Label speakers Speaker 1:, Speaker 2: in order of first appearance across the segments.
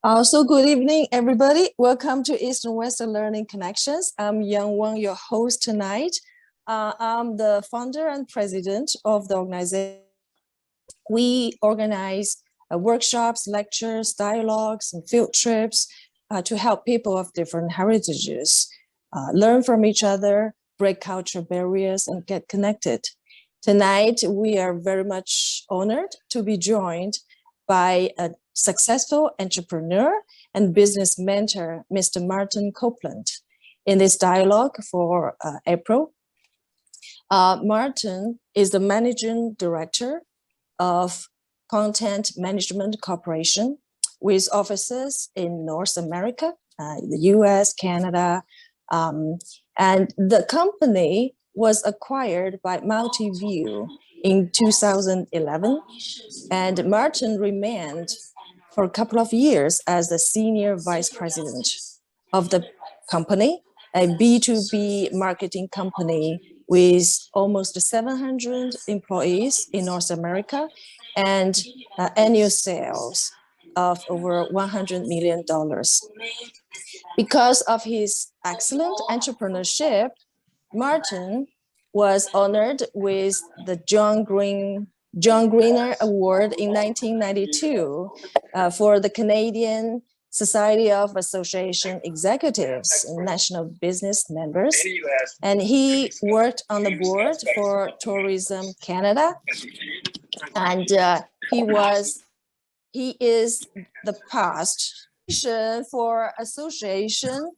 Speaker 1: So good evening, everybody. Welcome to East and Western Learning Connections. I'm Yang Wang, your host tonight. I'm the founder and president of the organization. We organize workshops, lectures, dialogues, and field trips to help people of different heritages learn from each other, break cultural barriers, and get connected. Tonight, we are very much honored to be joined by a successful entrepreneur and business mentor, Mr. Martin Copeland. In this dialogue for April, Martin is the managing director of Content Management Corporation with offices in North America, the US, Canada, and the company was acquired by Multiview in 2011, and Martin remained for a couple of years as the senior vice president of the company, a B2B marketing company with almost 700 employees in North America and annual sales of over $100 million. Because of his excellent entrepreneurship, Martin was honored with the John Greener Award in 1992 for the Canadian Society of Association Executives and National Business Members. And he worked on the board for Tourism Canada. And he is the past for association,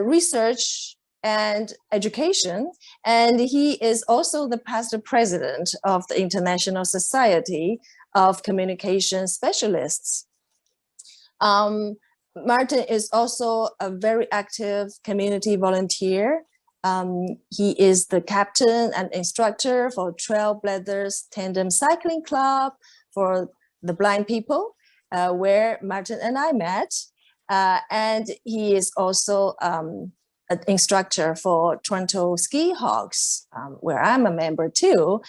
Speaker 1: research, and education, and he is also the past president of the International Society of Communication Specialists. Martin is also a very active community volunteer. He is the captain and instructor for Trailblazers Tandem Cycling Club for the blind people, where Martin and I met, and he is also an instructor for Toronto Ski Hawks, where I'm a member too.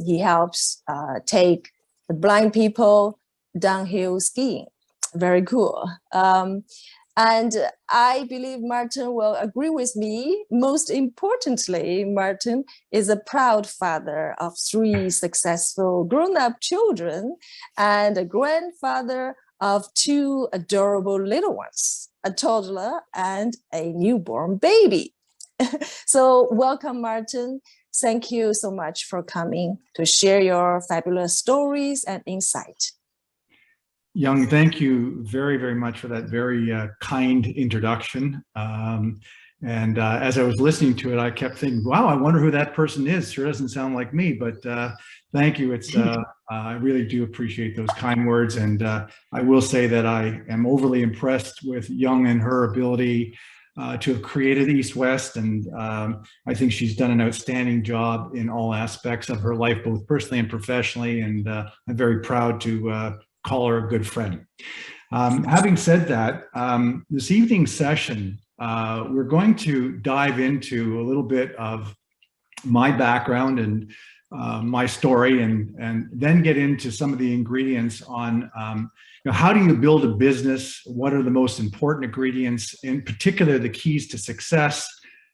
Speaker 1: He helps take the blind people downhill skiing. Very cool. And I believe Martin will agree with me. Most importantly, Martin is a proud father of 3 successful grown-up children and a grandfather of 2 adorable little ones, a toddler and a newborn baby. So welcome, Martin. Thank you so much for coming to share your fabulous stories and insight.
Speaker 2: Young, thank you very, very much for that very kind introduction. As I was listening to it, I kept thinking, wow, I wonder who that person is. Sure doesn't sound like me, but thank you. It's I really do appreciate those kind words. And I will say that I am overly impressed with Young and her ability to have created East West. And I think she's done an outstanding job in all aspects of her life, both personally and professionally. And I'm very proud to call her a good friend. Having said that, this evening's session, we're going to dive into a little bit of my background and my story, and then get into some of the ingredients on how do you build a business? What are the most important ingredients, in particular the keys to success?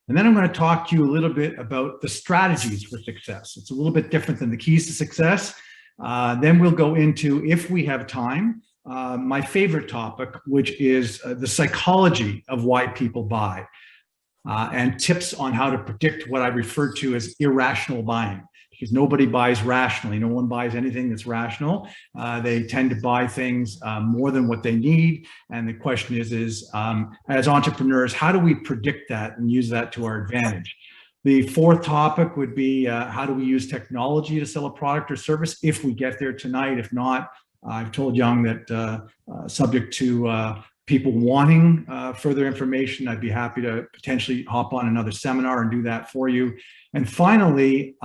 Speaker 2: And then I'm going to talk to you a little bit about the strategies for success. It's a little bit different than the keys to success. Then we'll go into, if we have time, my favorite topic, which is the psychology of why people buy, and tips on how to predict what I refer to as irrational buying, because nobody buys rationally. No one buys anything that's rational. They tend to buy things more than what they need. And the question is as entrepreneurs, how do we predict that and use that to our advantage? The 4th topic would be how do we use technology to sell a product or service if we get there tonight. If not, I've told Young that subject to people wanting further information, I'd be happy to potentially hop on another seminar and do that for you. And finally,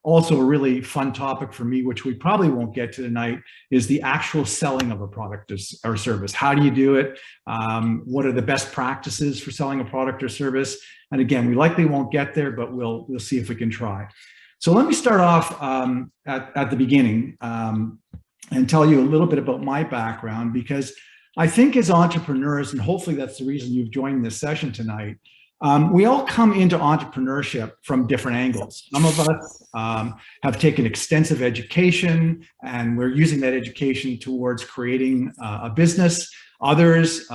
Speaker 2: also a really fun topic for me, which we probably won't get to tonight, is the actual selling of a product or service. How do you do it? What are the best practices for selling a product or service? And again, we likely won't get there, but we'll see if we can try. So let me start off at the beginning and tell you a little bit about my background, because I think as entrepreneurs, and hopefully that's the reason you've joined this session tonight, we all come into entrepreneurship from different angles. Some of us have taken extensive education, and we're using that education towards creating a business. Others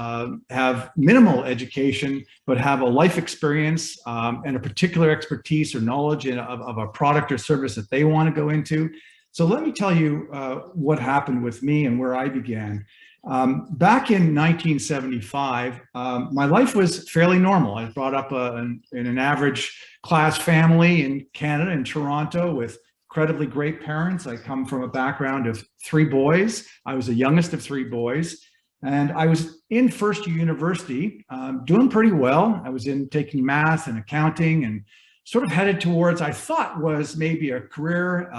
Speaker 2: have minimal education, but have a life experience and a particular expertise or knowledge of a product or service that they want to go into. So let me tell you what happened with me and where I began. Back in 1975, my life was fairly normal. I was brought up in an average class family in Canada, in Toronto, with incredibly great parents. I come from a background of 3 boys. I was the youngest of 3 boys. And I was in first year university, doing pretty well. I was taking math and accounting and sort of headed towards, I thought was maybe a career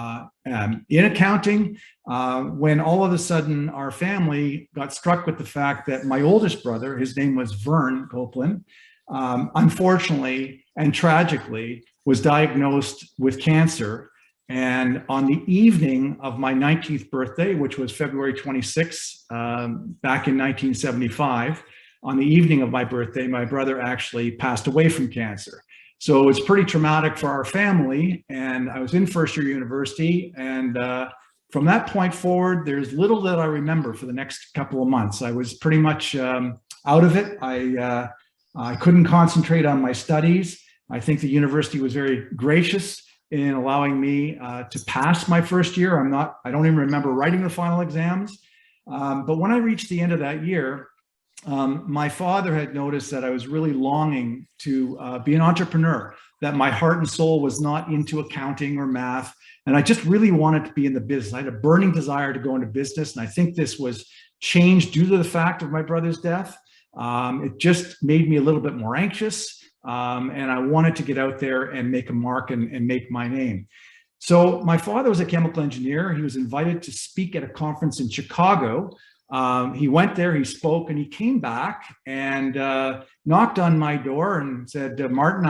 Speaker 2: in accounting, when all of a sudden our family got struck with the fact that my oldest brother, his name was Martin Copeland, unfortunately and tragically was diagnosed with cancer. And on the evening of my 19th birthday, which was February 26th, back in 1975, on the evening of my birthday, my brother actually passed away from cancer. So it was pretty traumatic for our family, and I was in first year university. And from that point forward, there's little that I remember for the next couple of months. I was pretty much out of it. I couldn't concentrate on my studies. I think the university was very gracious in allowing me to pass my first year. I don't even remember writing the final exams. But when I reached the end of that year, my father had noticed that I was really longing to be an entrepreneur, that my heart and soul was not into accounting or math. And I just really wanted to be in the business. I had a burning desire to go into business. And I think this was changed due to the fact of my brother's death. It just made me a little bit more anxious. And I wanted to get out there and make a mark and make my name. So my father was a chemical engineer. He was invited to speak at a conference in Chicago. He went there, he spoke, and he came back and knocked on my door and said, Martin,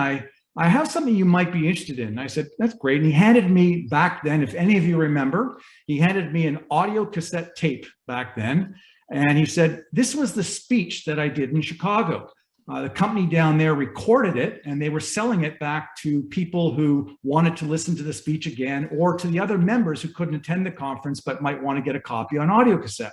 Speaker 2: I have something you might be interested in. And I said, that's great. And he handed me back then, if any of you remember, he handed me an audio cassette tape back then. And he said, this was the speech that I did in Chicago. The company down there recorded it, and they were selling it back to people who wanted to listen to the speech again, or to the other members who couldn't attend the conference but might want to get a copy on audio cassette.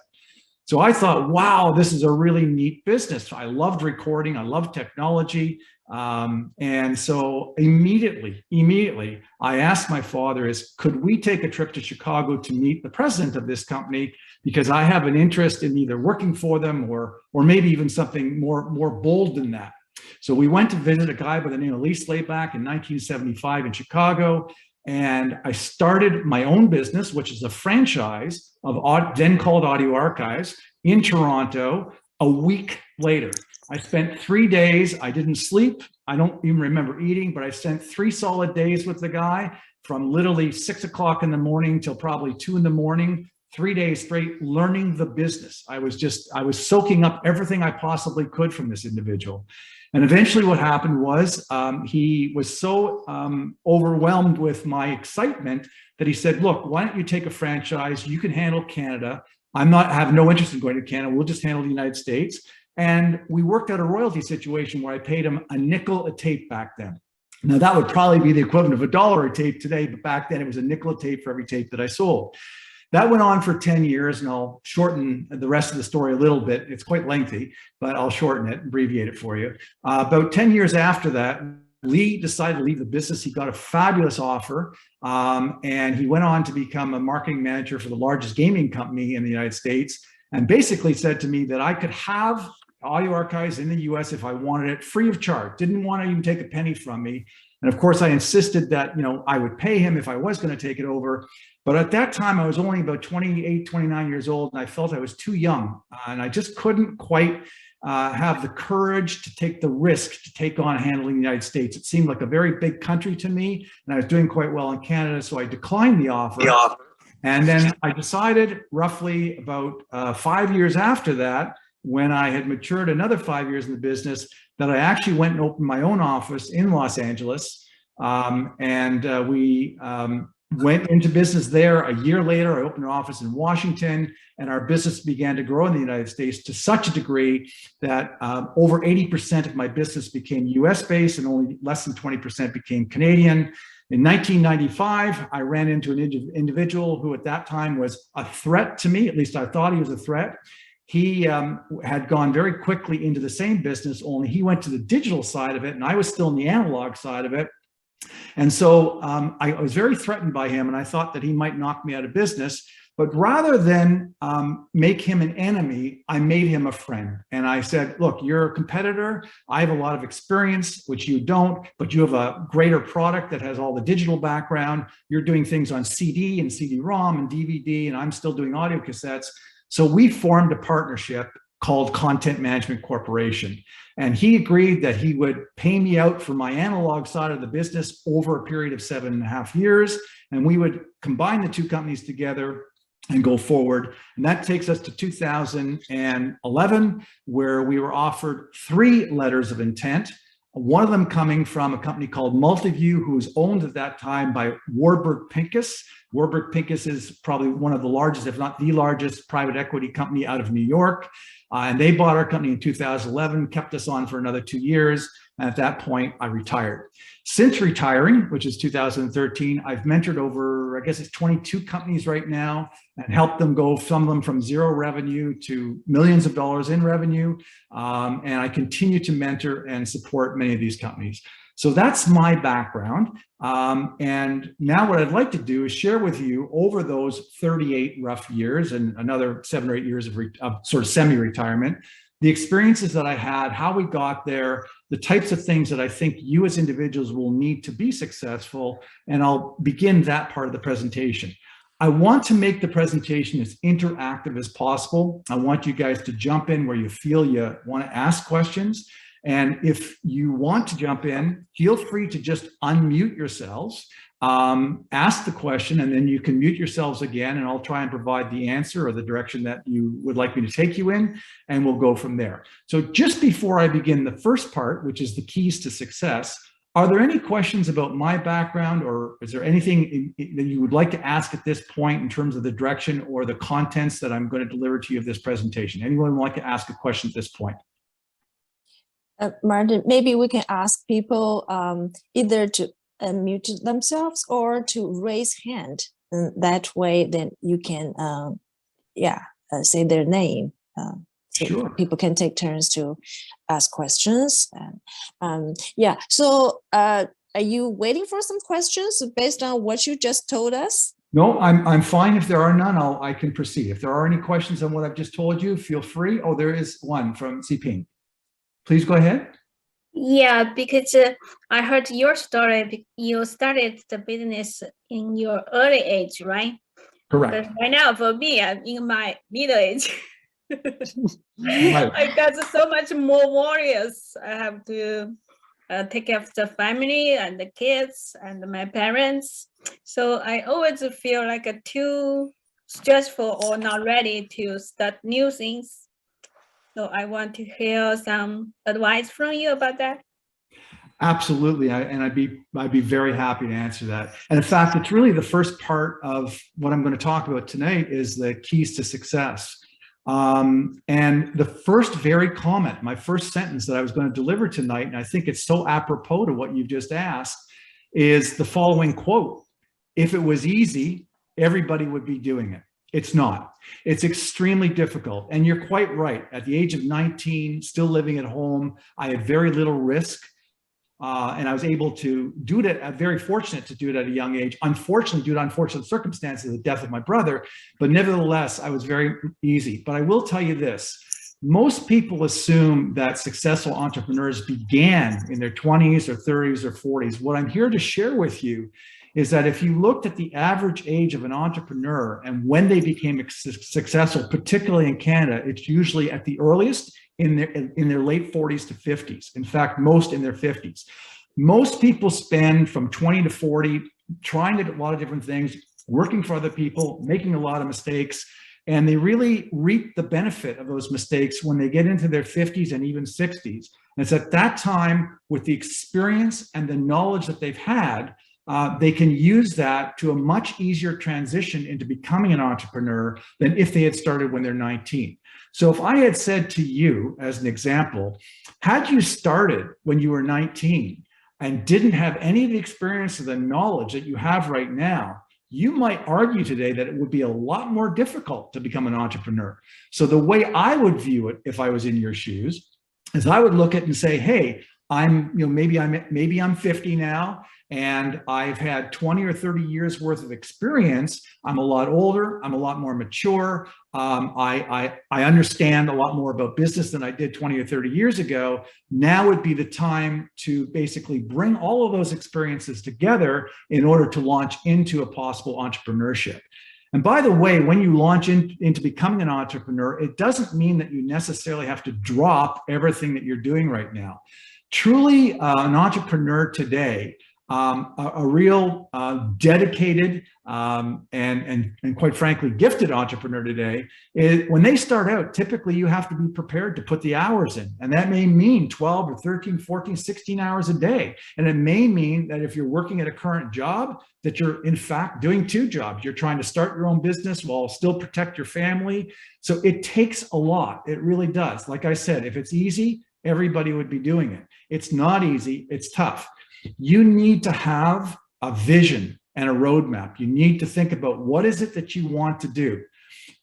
Speaker 2: So I thought, wow, this is a really neat business. I loved recording. I loved technology. And so immediately, I asked my father, could we take a trip to Chicago to meet the president of this company? Because I have an interest in either working for them or maybe even something more bold than that. So we went to visit a guy by the name of Lee Slayback in 1975 in Chicago. And I started my own business, which is a franchise of then called Audio Archives in Toronto. A week later, I spent 3 days. I didn't sleep. I don't even remember eating, but I spent 3 solid days with the guy, from literally 6 o'clock in the morning till probably 2 in the morning, 3 days straight, learning the business. I was soaking up everything I possibly could from this individual. And eventually what happened was he was so overwhelmed with my excitement that he said, look, why don't you take a franchise? You can handle Canada. I have no interest in going to Canada. We'll just handle the United States. And we worked out a royalty situation where I paid him a nickel a tape back then. Now that would probably be the equivalent of $1 a tape today, but back then it was a nickel a tape for every tape that I sold. That went on for 10 years, and I'll shorten the rest of the story a little bit. It's quite lengthy, but I'll shorten it, abbreviate it for you. About 10 years after that, Lee decided to leave the business. He got a fabulous offer, and he went on to become a marketing manager for the largest gaming company in the United States, and basically said to me that I could have Audio Archives in the US if I wanted it, free of charge. Didn't want to even take a penny from me. And of course, I insisted that I would pay him if I was going to take it over. But at that time, I was only about 28, 29 years old, and I felt I was too young. And I just couldn't quite have the courage to take the risk to take on handling the United States. It seemed like a very big country to me, and I was doing quite well in Canada, so I declined the offer. And then I decided roughly about 5 years after that, when I had matured another 5 years in the business, that I actually went and opened my own office in Los Angeles. We went into business there. A year later, I opened an office in Washington, and our business began to grow in the United States to such a degree that over 80% of my business became US based and only less than 20% became Canadian. In 1995, I ran into an individual who at that time was a threat to me. At least I thought he was a threat. He had gone very quickly into the same business, only he went to the digital side of it, and I was still in the analog side of it. And so I was very threatened by him, and I thought that he might knock me out of business. But rather than make him an enemy, I made him a friend. And I said, look, you're a competitor. I have a lot of experience, which you don't, but you have a greater product that has all the digital background. You're doing things on CD and CD-ROM and DVD, and I'm still doing audio cassettes. So we formed a partnership called Content Management Corporation. And he agreed that he would pay me out for my analog side of the business over a period of 7.5 years. And we would combine the two companies together and go forward. And that takes us to 2011, where we were offered 3 letters of intent. One of them coming from a company called Multiview, who was owned at that time by Warburg Pincus. Warburg Pincus is probably one of the largest, if not the largest, private equity company out of New York. And they bought our company in 2011, kept us on for another 2 years. And at that point, I retired. Since retiring, which is 2013, I've mentored over, I guess it's 22 companies right now, and helped them go, some of them from 0 revenue to millions of dollars in revenue. And I continue to mentor and support many of these companies. So that's my background. And now what I'd like to do is share with you over those 38 rough years and another 7 or 8 years of sort of semi-retirement, the experiences that I had, how we got there, the types of things that I think you as individuals will need to be successful. And I'll begin that part of the presentation. I want to make the presentation as interactive as possible. I want you guys to jump in where you feel you want to ask questions. And if you want to jump in, feel free to just unmute yourselves, ask the question, and then you can mute yourselves again, and I'll try and provide the answer or the direction that you would like me to take you in, and we'll go from there. So just before I begin the first part, which is the keys to success, are there any questions about my background, or is there anything that you would like to ask at this point in terms of the direction or the contents that I'm going to deliver to you of this presentation? Anyone would like to ask a question at this point?
Speaker 1: Martin, maybe we can ask people either to mute themselves or to raise hand. That way, then you can, say their name. So
Speaker 2: Sure.
Speaker 1: People can take turns to ask questions. So are you waiting for some questions based on what you just told us?
Speaker 2: No, I'm fine. If there are none, I can proceed. If there are any questions on what I've just told you, feel free. Oh, there is one from Siping. Please go ahead.
Speaker 3: Yeah, because I heard your story. You started the business in your early age, right?
Speaker 2: Correct.
Speaker 3: But right now, for me, I'm in my middle age.
Speaker 2: Right.
Speaker 3: I got so much more worries. I have to take care of the family and the kids and my parents. So I always feel like too stressful or not ready to start new things. So I want to hear some advice from you about that.
Speaker 2: Absolutely, and I'd be very happy to answer that. And in fact, it's really the first part of what I'm going to talk about tonight is the keys to success. And the first very comment, my first sentence that I was going to deliver tonight, and I think it's so apropos to what you've just asked, is the following quote: "If it was easy, everybody would be doing it." It's not. It's extremely difficult. And you're quite right. At the age of 19, still living at home, I had very little risk. And I was able to do it. I'm very fortunate to do it at a young age. Unfortunately, due to unfortunate circumstances, the death of my brother. But nevertheless, I was very easy. But I will tell you this. Most people assume that successful entrepreneurs began in their 20s or 30s or 40s. What I'm here to share with you is that if you looked at the average age of an entrepreneur and when they became successful, particularly in Canada, it's usually at the earliest in their late 40s to 50s. In fact, most in their 50s. Most people spend from 20 to 40 trying to do a lot of different things, working for other people, making a lot of mistakes, and they really reap the benefit of those mistakes when they get into their 50s and even 60s. And it's at that time, with the experience and the knowledge that they've had, they can use that to a much easier transition into becoming an entrepreneur than if they had started when they're 19. So if I had said to you, as an example, had you started when you were 19 and didn't have any of the experience or the knowledge that you have right now, you might argue today that it would be a lot more difficult to become an entrepreneur. So the way I would view it, if I was in your shoes, is I would look at it and say, hey, maybe I'm 50 now, and I've had 20 or 30 years worth of experience. I'm a lot older. I'm a lot more mature. I understand a lot more about business than I did 20 or 30 years ago. Now would be the time to basically bring all of those experiences together in order to launch into a possible entrepreneurship. And by the way, when you launch into becoming an entrepreneur, it doesn't mean that you necessarily have to drop everything that you're doing right now. Truly, an entrepreneur today, a real dedicated and quite frankly gifted entrepreneur today, is when they start out, typically you have to be prepared to put the hours in, and that may mean 12 or 13, 14, 16 hours a day. And it may mean that if you're working at a current job, that you're in fact doing two jobs. You're trying to start your own business while still protect your family. So it takes a lot. It really does. Like I said, if it's easy, everybody would be doing it. It's not easy. It's tough. You need to have a vision and a roadmap. You need to think about what is it that you want to do.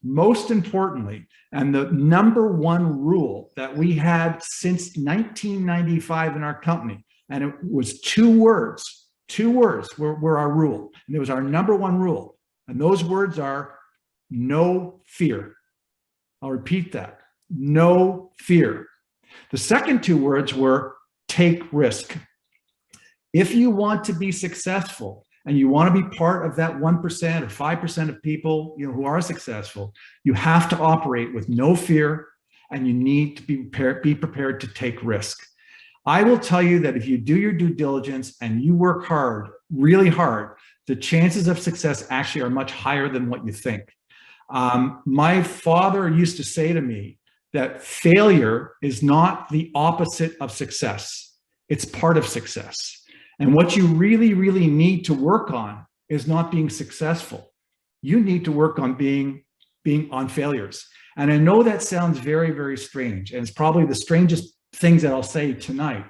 Speaker 2: Most importantly, and the number one rule that we had since 1995 in our company, and it was two words were our rule. And it was our number one rule. And those words are no fear. I'll repeat that, no fear. The second two words were take risk. If you want to be successful and you want to be part of that 1% or 5% of people who are successful, you have to operate with no fear, and you need to be prepared to take risk. I will tell you that if you do your due diligence and you work hard, really hard, the chances of success actually are much higher than what you think. My father used to say to me that failure is not the opposite of success. It's part of success. And what you really, really need to work on is not being successful. You need to work on being on failures. And I know that sounds very, very strange, and it's probably the strangest things that I'll say tonight.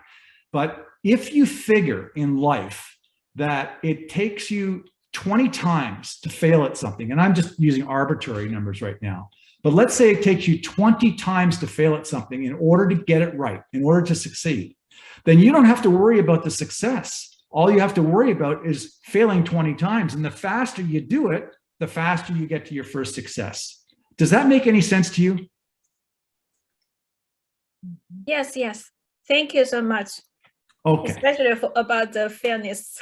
Speaker 2: But if you figure in life that it takes you 20 times to fail at something, and I'm just using arbitrary numbers right now, but let's say it takes you 20 times to fail at something in order to get it right, in order to succeed, then you don't have to worry about the success. All you have to worry about is failing 20 times. And the faster you do it, the faster you get to your first success. Does that make any sense to you?
Speaker 3: Yes, yes. Thank you so much.
Speaker 2: Okay.
Speaker 3: Especially about the fairness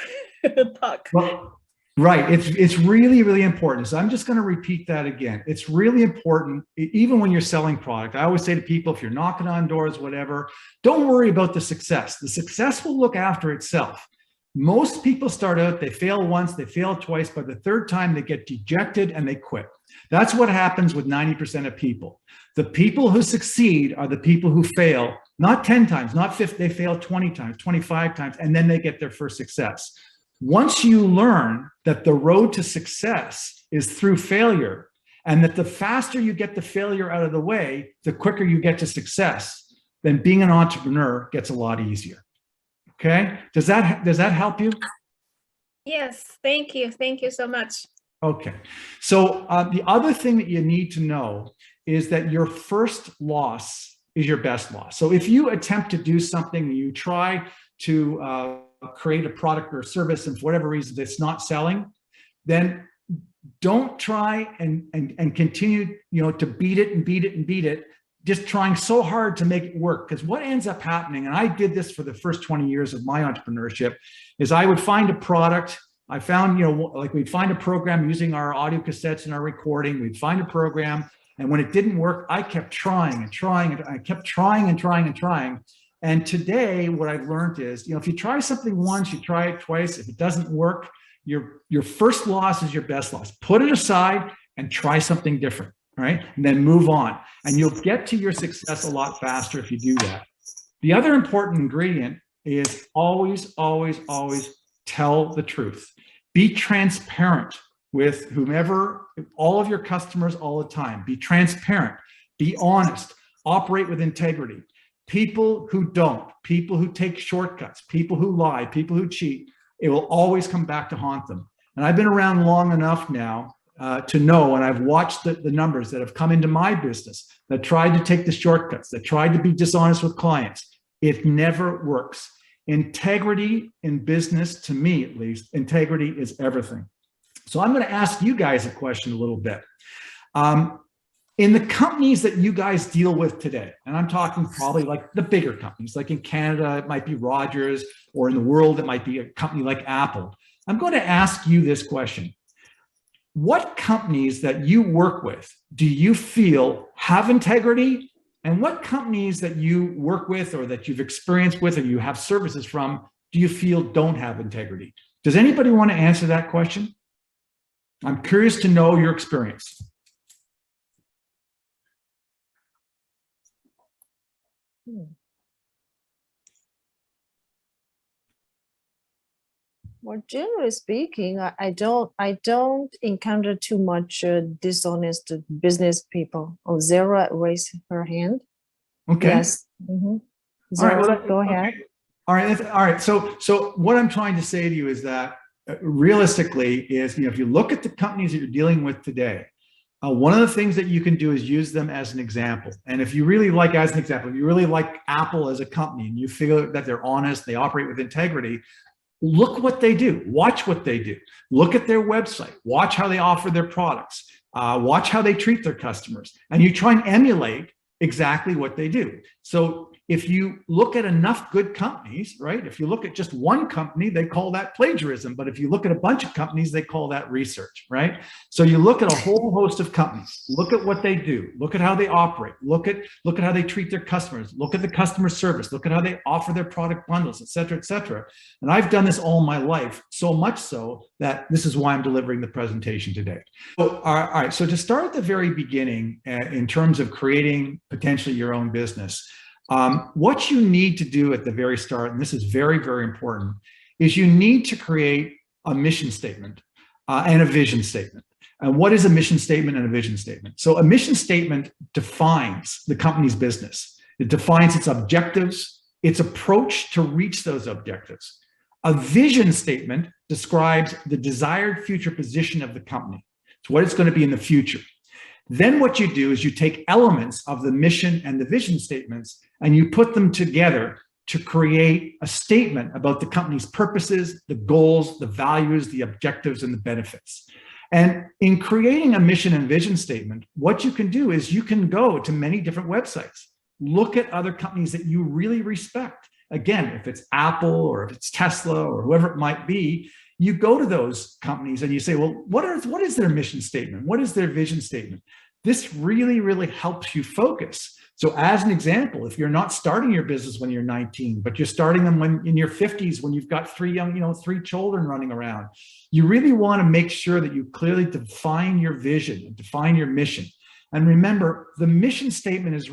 Speaker 3: talk.
Speaker 2: Well, right. It's really, really important. So I'm just going to repeat that again. It's really important, even when you're selling product. I always say to people, if you're knocking on doors, whatever, don't worry about the success. The success will look after itself. Most people start out, they fail once, they fail twice, by the third time they get dejected and they quit. That's what happens with 90% of people. The people who succeed are the people who fail, not 10 times, not 50, they fail 20 times, 25 times, and then they get their first success. Once you learn that the road to success is through failure, and that the faster you get the failure out of the way, the quicker you get to success, then being an entrepreneur gets a lot easier. Okay, does that help you?
Speaker 3: Yes, thank you. Thank you so much.
Speaker 2: Okay, so the other thing that you need to know is that your first loss is your best loss. So if you attempt to do something, you try to create a product or a service, and for whatever reason it's not selling, then don't try and continue to beat it, just trying so hard to make it work. Because what ends up happening, and I did this for the first 20 years of my entrepreneurship, is I would find a product. I found, like we'd find a program using our audio cassettes and our recording. We'd find a program, and when it didn't work, I kept trying and trying, and I kept trying and trying and trying. And today, what I've learned is, if you try something once, you try it twice. If it doesn't work, your first loss is your best loss. Put it aside and try something different, right? And then move on. And you'll get to your success a lot faster if you do that. The other important ingredient is always, always, always tell the truth. Be transparent with whomever, all of your customers all the time. Be transparent, be honest, operate with integrity. People who don't, people who take shortcuts, people who lie, people who cheat, it will always come back to haunt them. And I've been around long enough now to know, and I've watched the numbers that have come into my business that tried to take the shortcuts, that tried to be dishonest with clients. It never works. Integrity in business, to me at least, integrity is everything. So I'm going to ask you guys a question a little bit. In the companies that you guys deal with today, and I'm talking probably like the bigger companies, like in Canada, it might be Rogers, or in the world, it might be a company like Apple. I'm going to ask you this question. What companies that you work with do you feel have integrity? And what companies that you work with or that you've experienced with or you have services from, do you feel don't have integrity? Does anybody want to answer that question? I'm curious to know your experience.
Speaker 1: Well, generally speaking, I don't encounter too much dishonest business people. Oh, Zara raised her hand.
Speaker 2: Okay.
Speaker 1: Yes. Zara,
Speaker 2: all right, well,
Speaker 1: go ahead.
Speaker 2: Okay. All right. So what I'm trying to say to you is that realistically is, if you look at the companies that you're dealing with today, one of the things that you can do is use them as an example. And if you really like, as an example, if you really like Apple as a company and you feel that they're honest, they operate with integrity, look what they do, watch what they do, look at their website, watch how they offer their products, watch how they treat their customers, and you try and emulate exactly what they do. So if you look at enough good companies, right? If you look at just one company, they call that plagiarism. But if you look at a bunch of companies, they call that research, right? So you look at a whole host of companies, look at what they do, look at how they operate, look at how they treat their customers, look at the customer service, look at how they offer their product bundles, et cetera, et cetera. And I've done this all my life, so much so that this is why I'm delivering the presentation today. So, all right, so to start at the very beginning, in terms of creating potentially your own business, what you need to do at the very start, and this is very, very important, is you need to create a mission statement and a vision statement. And what is a mission statement and a vision statement? So a mission statement defines the company's business. It defines its objectives, its approach to reach those objectives. A vision statement describes the desired future position of the company. It's what it's going to be in the future. Then what you do is you take elements of the mission and the vision statements and you put them together to create a statement about the company's purposes, the goals, the values, the objectives, and the benefits. And in creating a mission and vision statement, what you can do is you can go to many different websites, look at other companies that you really respect. Again, if it's Apple or if it's Tesla or whoever it might be, you go to those companies and you say, well, what is their mission statement? What is their vision statement? This really, really helps you focus. So as an example, if you're not starting your business when you're 19, but you're starting them when in your 50s, when you've got three children running around, you really want to make sure that you clearly define your vision and define your mission. And remember, the mission statement is,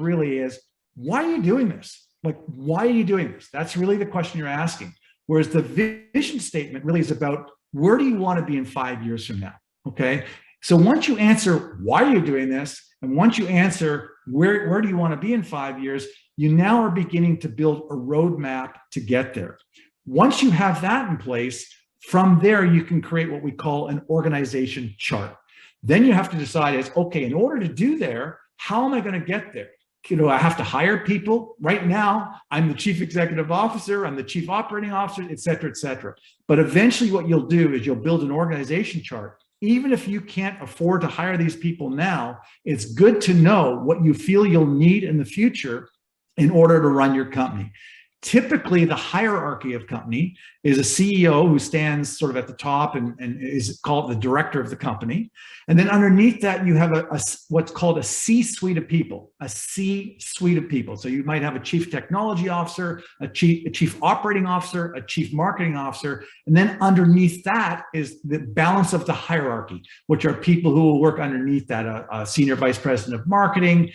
Speaker 2: why are you doing this? Like, why are you doing this? That's really the question you're asking. Whereas the vision statement really is about, where do you want to be in 5 years from now? Okay. So once you answer, why are you doing this? And once you answer, where do you want to be in 5 years? You now are beginning to build a roadmap to get there. Once you have that in place, from there, you can create what we call an organization chart. Then you have to decide okay, in order to do there, how am I going to get there? I have to hire people. Right now, I'm the chief executive officer, I'm the chief operating officer, et cetera, et cetera. But eventually what you'll do is you'll build an organization chart. Even if you can't afford to hire these people now, it's good to know what you feel you'll need in the future in order to run your company. Typically, the hierarchy of company is a CEO who stands sort of at the top and is called the director of the company. And then underneath that, you have what's called a C-suite of people, a C-suite of people. So you might have a chief technology officer, a chief operating officer, a chief marketing officer. And then underneath that is the balance of the hierarchy, which are people who will work underneath that, a senior vice president of marketing,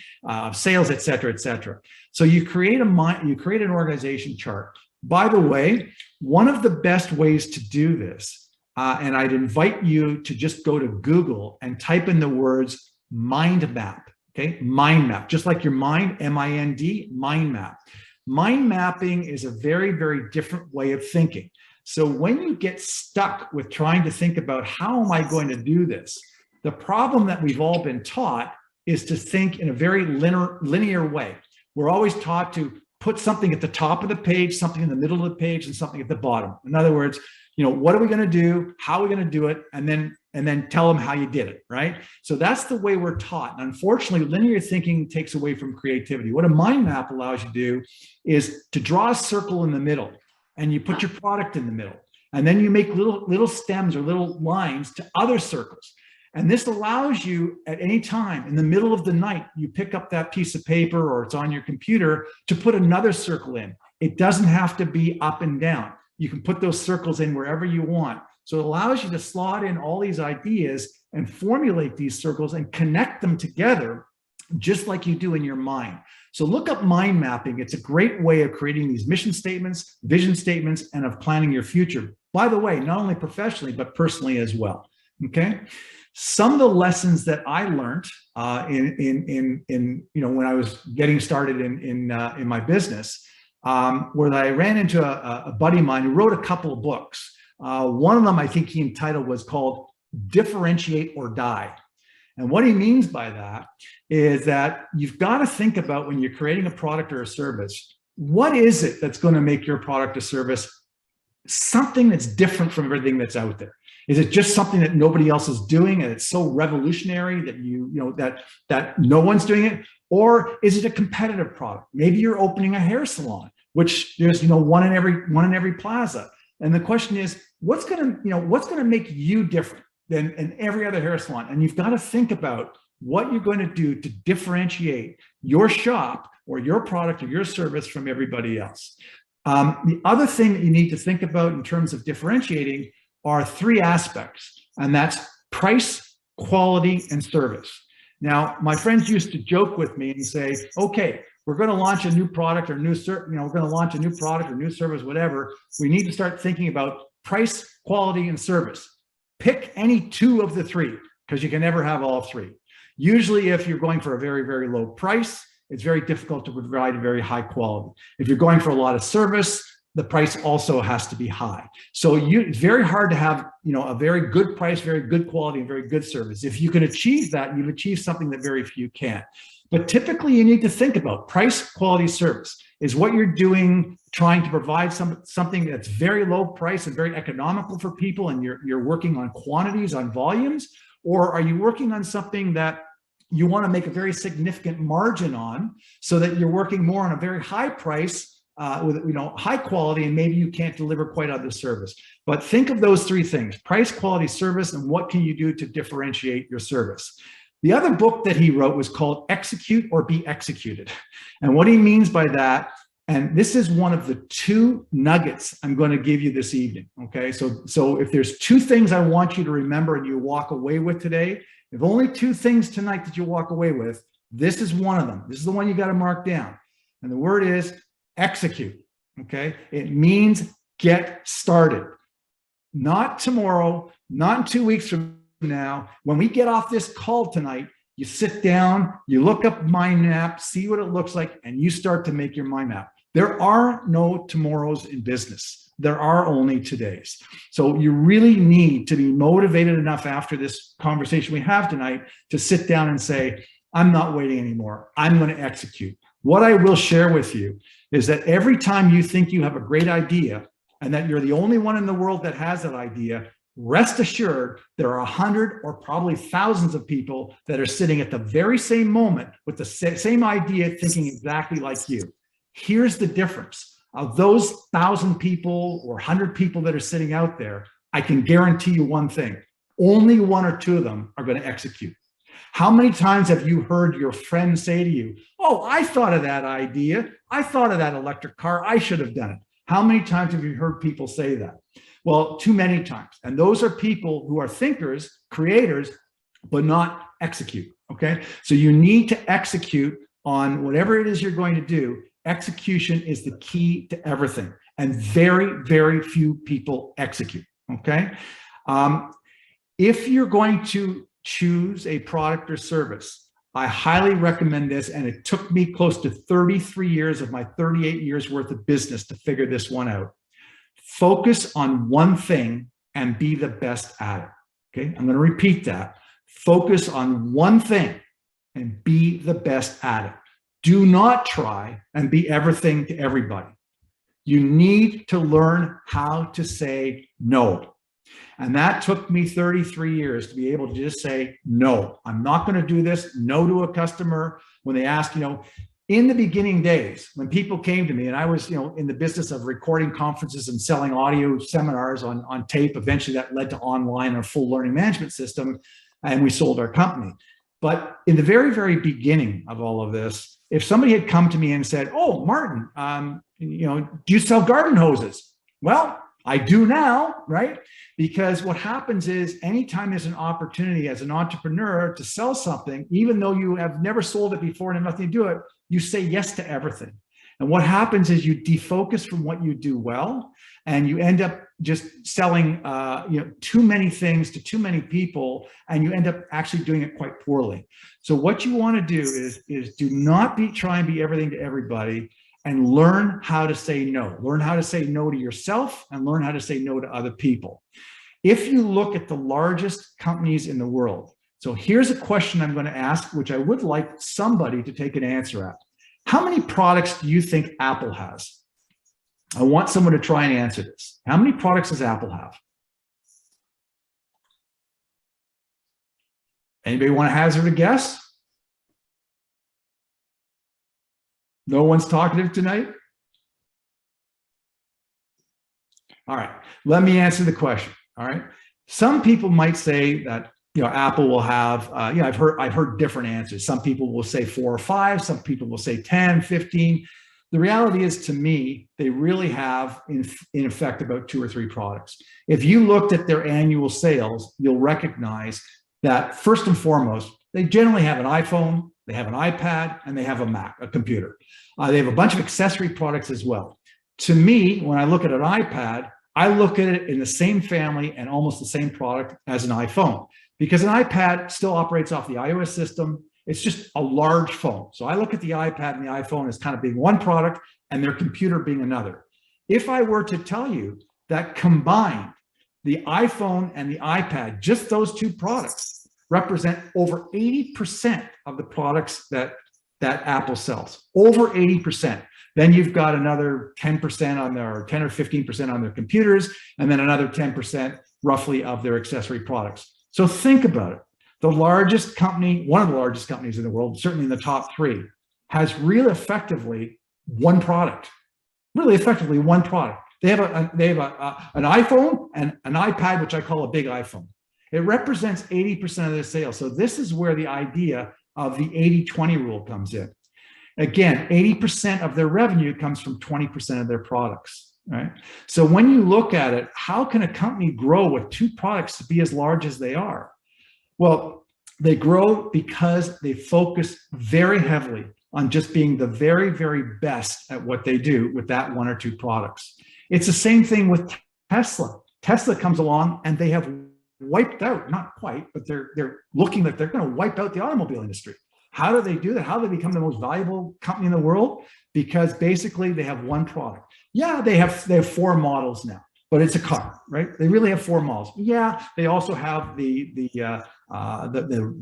Speaker 2: sales, et cetera, et cetera. So you create an organization chart. By the way, one of the best ways to do this, and I'd invite you to just go to Google and type in the words mind map, okay? Mind map, just like your mind, M-I-N-D, mind map. Mind mapping is a very, very different way of thinking. So when you get stuck with trying to think about how am I going to do this, the problem that we've all been taught is to think in a very linear way. We're always taught to put something at the top of the page, something in the middle of the page, and something at the bottom. In other words, you know, what are we going to do? How are we going to do it? And then tell them how you did it, right? So that's the way we're taught. And unfortunately, linear thinking takes away from creativity. What a mind map allows you to do is to draw a circle in the middle, and you put your product in the middle. And then you make little stems or little lines to other circles. And this allows you at any time in the middle of the night, you pick up that piece of paper or it's on your computer to put another circle in. It doesn't have to be up and down. You can put those circles in wherever you want. So it allows you to slot in all these ideas and formulate these circles and connect them together just like you do in your mind. So look up mind mapping. It's a great way of creating these mission statements, vision statements, and of planning your future. By the way, not only professionally, but personally as well, okay? Some of the lessons that I learned when I was getting started in my business, where I ran into a buddy of mine who wrote a couple of books. One of them, I think he entitled, was called Differentiate or Die. And what he means by that is that you've got to think about, when you're creating a product or a service, what is it that's going to make your product or service something that's different from everything that's out there? Is it just something that nobody else is doing and it's so revolutionary that that no one's doing it? Or is it a competitive product? Maybe you're opening a hair salon, which there's one in every plaza. And the question is, what's gonna make you different than every other hair salon? And you've got to think about what you're going to do to differentiate your shop or your product or your service from everybody else. The other thing that you need to think about in terms of differentiating are three aspects, and that's price, quality, and service. Now, my friends used to joke with me and say, okay, we're going to launch a new product or new service, whatever. We need to start thinking about price, quality, and service. Pick any two of the three, because you can never have all three. Usually, if you're going for a very, very low price, it's very difficult to provide a very high quality. If you're going for a lot of service, the price also has to be high. So it's very hard to have, a very good price, very good quality, and very good service. If you can achieve that, you've achieved something that very few can. But typically you need to think about price, quality, service. Is what you're doing trying to provide something that's very low price and very economical for people, and you're working on quantities, on volumes? Or are you working on something that you want to make a very significant margin on, so that you're working more on a very high price with high quality, and maybe you can't deliver quite on the service? But think of those three things: price, quality, service, and what can you do to differentiate your service? The other book that he wrote was called Execute or Be Executed. And what he means by that, and this is one of the two nuggets I'm going to give you this evening, okay? So if there's two things I want you to remember and you walk away with today, if only two things tonight that you walk away with, this is one of them. This is the one you got to mark down. And the word is execute, okay? It means get started. Not tomorrow, not in 2 weeks from now. When we get off this call tonight, you sit down, you look up mind map, see what it looks like, and you start to make your mind map. There are no tomorrows in business. There are only todays. So you really need to be motivated enough after this conversation we have tonight to sit down and say, I'm not waiting anymore. I'm going to execute. What I will share with you is that every time you think you have a great idea and that you're the only one in the world that has that idea, rest assured there are 100 or probably thousands of people that are sitting at the very same moment with the same idea, thinking exactly like you. Here's the difference. Of those 1,000 people or 100 people that are sitting out there, I can guarantee you one thing: only one or two of them are going to execute. How many times have you heard your friend say to you, oh, I thought of that idea. I thought of that electric car. I should have done it. How many times have you heard people say that? Well, too many times. And those are people who are thinkers, creators, but not execute, okay? So you need to execute on whatever it is you're going to do. Execution is the key to everything. and very, very few people execute, okay? If you're going to choose a product or service, I highly recommend this, and it took me close to 33 years of my 38 years worth of business to figure this one out. Focus on one thing and be the best at it, okay? I'm gonna repeat that. Focus on one thing and be the best at it. Do not try and be everything to everybody. You need to learn how to say no. And that took me 33 years to be able to just say, no, I'm not going to do this. No to a customer when they ask, you know, in the beginning days, when people came to me and I was, you know, in the business of recording conferences and selling audio seminars on tape, eventually that led to online or full learning management system, and we sold our company. But in the very, very beginning of all of this, if somebody had come to me and said, oh, Martin, you know, do you sell garden hoses? Well, I do now, right? Because what happens is anytime there's an opportunity as an entrepreneur to sell something, even though you have never sold it before and have nothing to do it, you say yes to everything. And what happens is you defocus from what you do well, and you end up just selling you know, too many things to too many people, and you end up actually doing it quite poorly. So what you want to do is do not try and be everything to everybody, and learn how to say no. Learn how to say no to yourself and learn how to say no to other people. If you look at the largest companies in the world, so here's a question I'm going to ask, which I would like somebody to take an answer at. How many products do you think Apple has? I want someone to try and answer this. How many products does Apple have? Anybody want to hazard a guess? No one's talkative tonight? All right, let me answer the question. All right, some people might say that, you know, Apple will have, you know, I've heard different answers. Some people will say 4 or 5, some people will say 10, 15. The reality is, to me, they really have in effect about 2 or 3 products. If you looked at their annual sales, you'll recognize that first and foremost, they generally have an iPhone, they have an iPad, and they have a Mac, a computer. They have a bunch of accessory products as well. To me, when I look at an iPad, I look at it in the same family and almost the same product as an iPhone, because an iPad still operates off the iOS system. It's just a large phone. So I look at the iPad and the iPhone as kind of being one product and their computer being another. If I were to tell you that combined, the iPhone and the iPad, just those 2 products, represent over 80% of the products that Apple sells, over 80%. Then you've got another 10% on their, 10 or 15% on their computers, and then another 10% roughly of their accessory products. So think about it. The largest company, one of the largest companies in the world, certainly in the top 3, has really effectively one product, really effectively one product. They have an iPhone and an iPad, which I call a big iPhone. It represents 80% of their sales. So this is where the idea of the 80-20 rule comes in. Again, 80% of their revenue comes from 20% of their products, right? So when you look at it, how can a company grow with 2 products to be as large as they are? Well, they grow because they focus very heavily on just being the very, very best at what they do with that 1 or 2 products. It's the same thing with Tesla. Tesla comes along and they have wiped out, not quite, but they're looking like they're going to wipe out the automobile industry. How do they do that? How do they become the most valuable company in the world? Because basically they have one product. Yeah, they have 4 models now, but it's a car, right? They really have 4 models. Yeah, they also have the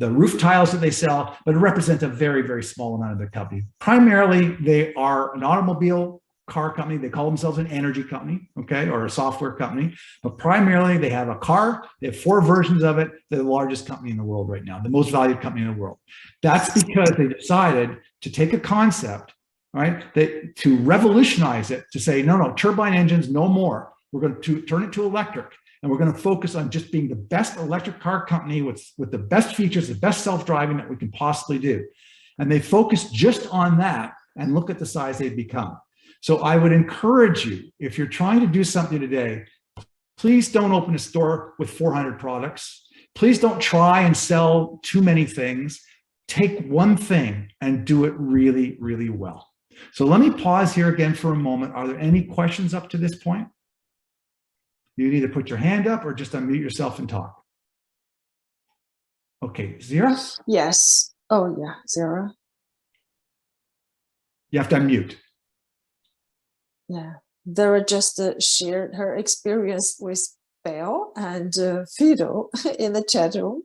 Speaker 2: roof tiles that they sell, but it represents a very, very small amount of their company. Primarily, they are an automobile car company. They call themselves an energy company, okay, or a software company, but primarily they have a car. They have 4 versions of it. They're the largest company in the world right now, the most valued company in the world. That's because they decided to take a concept, right, to revolutionize it, to say, no, turbine engines, no more. We're going to turn it to electric, and we're going to focus on just being the best electric car company with the best features, the best self-driving that we can possibly do. And they focus just on that, and look at the size they've become. So I would encourage you, if you're trying to do something today, please don't open a store with 400 products. Please don't try and sell too many things. Take one thing and do it really, really well. So let me pause here again for a moment. Are there any questions up to this point? You either put your hand up or just unmute yourself and talk. Okay, Zira?
Speaker 1: Yes. Oh, yeah, Zira.
Speaker 2: You have to unmute.
Speaker 1: Yeah. Zira just shared her experience with Bell and Fido in the chat room.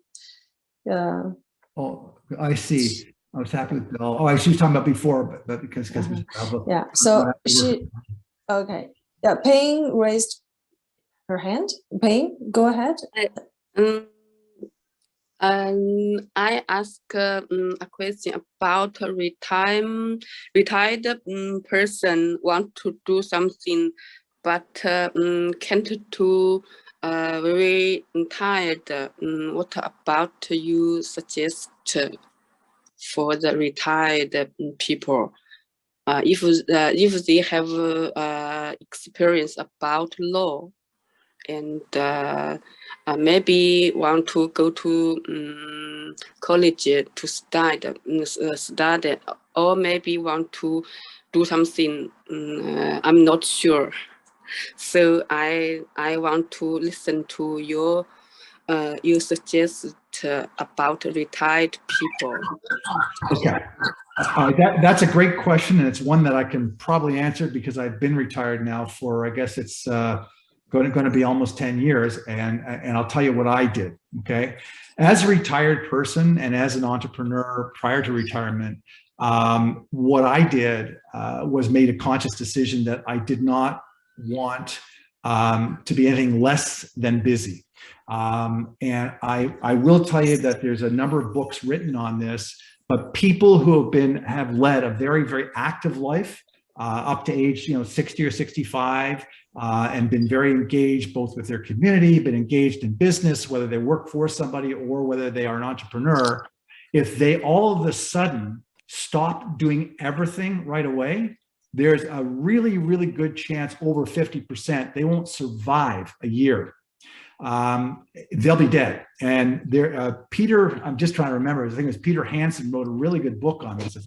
Speaker 1: Yeah.
Speaker 2: Oh, I see. I was happy with Bill. Oh, she was talking about before, but because
Speaker 1: yeah. So she, okay. Yeah. Payne raised her hand. Payne, go ahead.
Speaker 4: I ask a question about retired person want to do something, but can't do very tired. What about you suggest for the retired people? If they have experience about law and maybe want to go to college to study, or maybe want to do something. I'm not sure. So I want to listen to your you suggest about retired people.
Speaker 2: Okay. That's a great question, and it's one that I can probably answer because I've been retired now for, I guess it's going to be almost 10 years, and I'll tell you what I did, okay? As a retired person and as an entrepreneur prior to retirement, what I did was made a conscious decision that I did not want to be anything less than busy. And I will tell you that there's a number of books written on this, but people who have led a very, very active life up to age 60 or 65 and been very engaged both with their community, been engaged in business, whether they work for somebody or whether they are an entrepreneur, if they all of a sudden stop doing everything right away, there's a really, really good chance, over 50%, they won't survive a year. They'll be dead. And there, Peter, I'm just trying to remember, I think it was Peter Hansen wrote a really good book on this.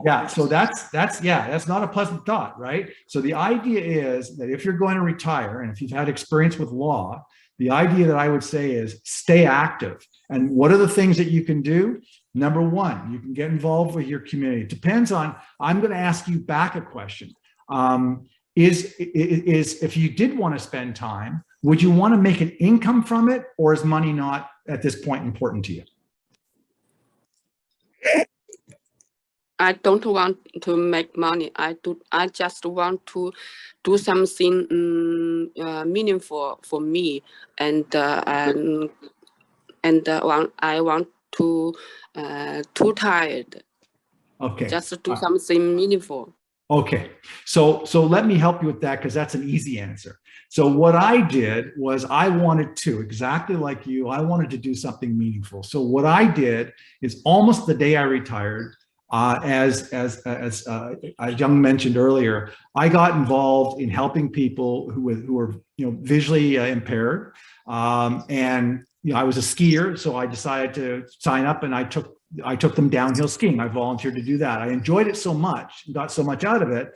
Speaker 2: Yeah, so that's not a pleasant thought, right? So the idea is that if you're going to retire and if you've had experience with law, the idea that I would say is stay active. And what are the things that you can do? Number one, you can get involved with your community. It depends on, I'm going to ask you back a question. Is if you did want to spend time, would you want to make an income from it, or is money not at this point important to you?
Speaker 4: I don't want to make money. I just want to do something meaningful for me, and I want to too tired.
Speaker 2: Okay.
Speaker 4: Just to do something meaningful.
Speaker 2: Okay, so let me help you with that, because that's an easy answer. So what I did was I wanted to, exactly like you, I wanted to do something meaningful. So what I did is almost the day I retired, as Young mentioned earlier, I got involved in helping people who were visually impaired, and I was a skier, so I decided to sign up, and I took them downhill skiing. I volunteered to do that. I enjoyed it so much, got so much out of it,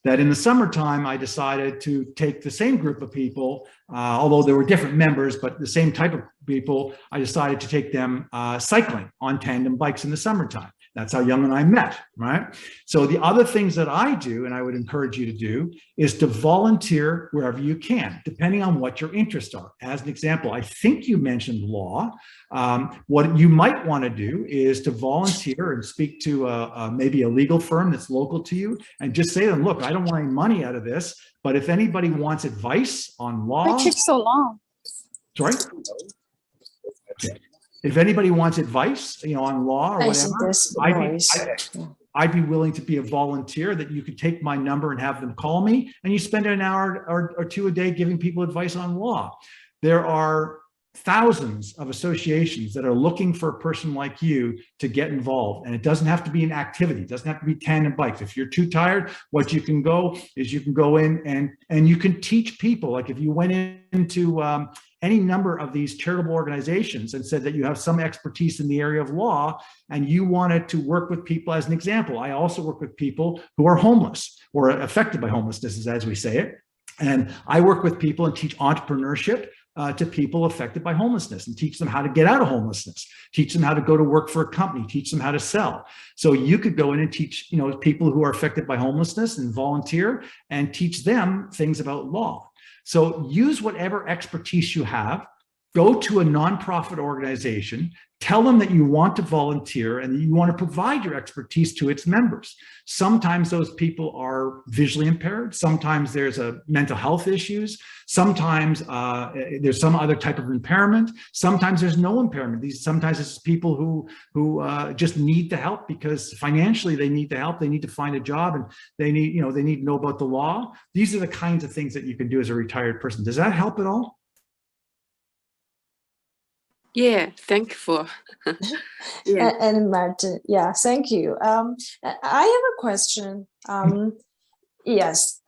Speaker 2: that in the summertime, I decided to take the same group of people, although there were different members, but the same type of people, I decided to take them cycling on tandem bikes in the summertime. That's how Young and I met, right? So the other things that I do, and I would encourage you to do, is to volunteer wherever you can, depending on what your interests are. As an example, I think you mentioned law. What you might want to do is to volunteer and speak to maybe a legal firm that's local to you, and just say to them, look, I don't want any money out of this, but if anybody wants advice on law—
Speaker 5: Why keep so long?
Speaker 2: Sorry? If anybody wants advice, on law or whatever, I'd be willing to be a volunteer, that you could take my number and have them call me, and you spend an hour or two a day giving people advice on law. There are thousands of associations that are looking for a person like you to get involved. And it doesn't have to be an activity. It doesn't have to be tandem bikes. If you're too tired, what you can go is you can go in and you can teach people. Like if you went into any number of these charitable organizations and said that you have some expertise in the area of law and you wanted to work with people, as an example, I also work with people who are homeless or affected by homelessness, as we say it. And I work with people and teach entrepreneurship to people affected by homelessness and teach them how to get out of homelessness, teach them how to go to work for a company, teach them how to sell. So you could go in and teach, people who are affected by homelessness and volunteer and teach them things about law. So use whatever expertise you have, go to a nonprofit organization, tell them that you want to volunteer and that you want to provide your expertise to its members. Sometimes those people are visually impaired. Sometimes there's mental health issues. Sometimes there's some other type of impairment. Sometimes there's no impairment. Sometimes it's people who just need the help because financially they need the help. They need to find a job and they need to know about the law. These are the kinds of things that you can do as a retired person. Does that help at all?
Speaker 4: Yeah, thank you for.
Speaker 1: Yeah. And Martin, yeah, thank you. I have a question. Yes,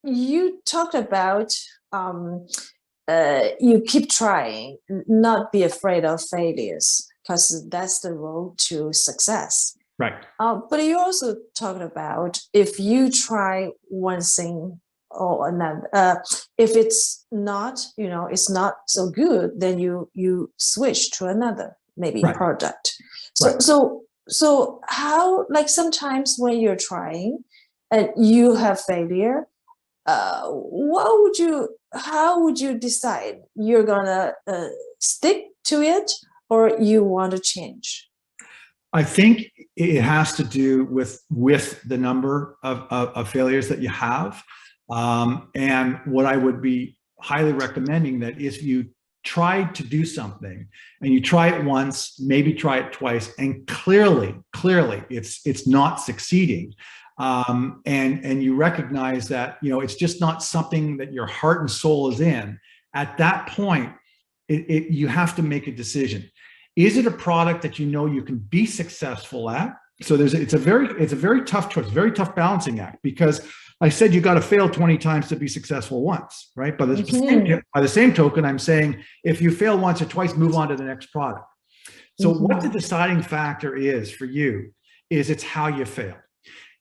Speaker 1: you talked about you keep trying, not be afraid of failures, because that's the road to success.
Speaker 2: Right.
Speaker 1: But you also talked about if you try one thing or another, if it's not, it's not so good, then you switch to another maybe
Speaker 2: right.
Speaker 1: product. So
Speaker 2: right.
Speaker 1: so how, like sometimes when you're trying and you have failure, how would you decide you're gonna stick to it or you want to change?
Speaker 2: I think it has to do with the number of failures that you have. And what I would be highly recommending that if you try to do something and you try it once, maybe try it twice, and clearly it's not succeeding, and you recognize that it's just not something that your heart and soul is in, at that point you have to make a decision. Is it a product that you can be successful at? So it's a very tough choice, very tough balancing act, because I said you got to fail 20 times to be successful once, right? By the same token, I'm saying if you fail once or twice, move on to the next product. So what the deciding factor is for you is it's how you fail.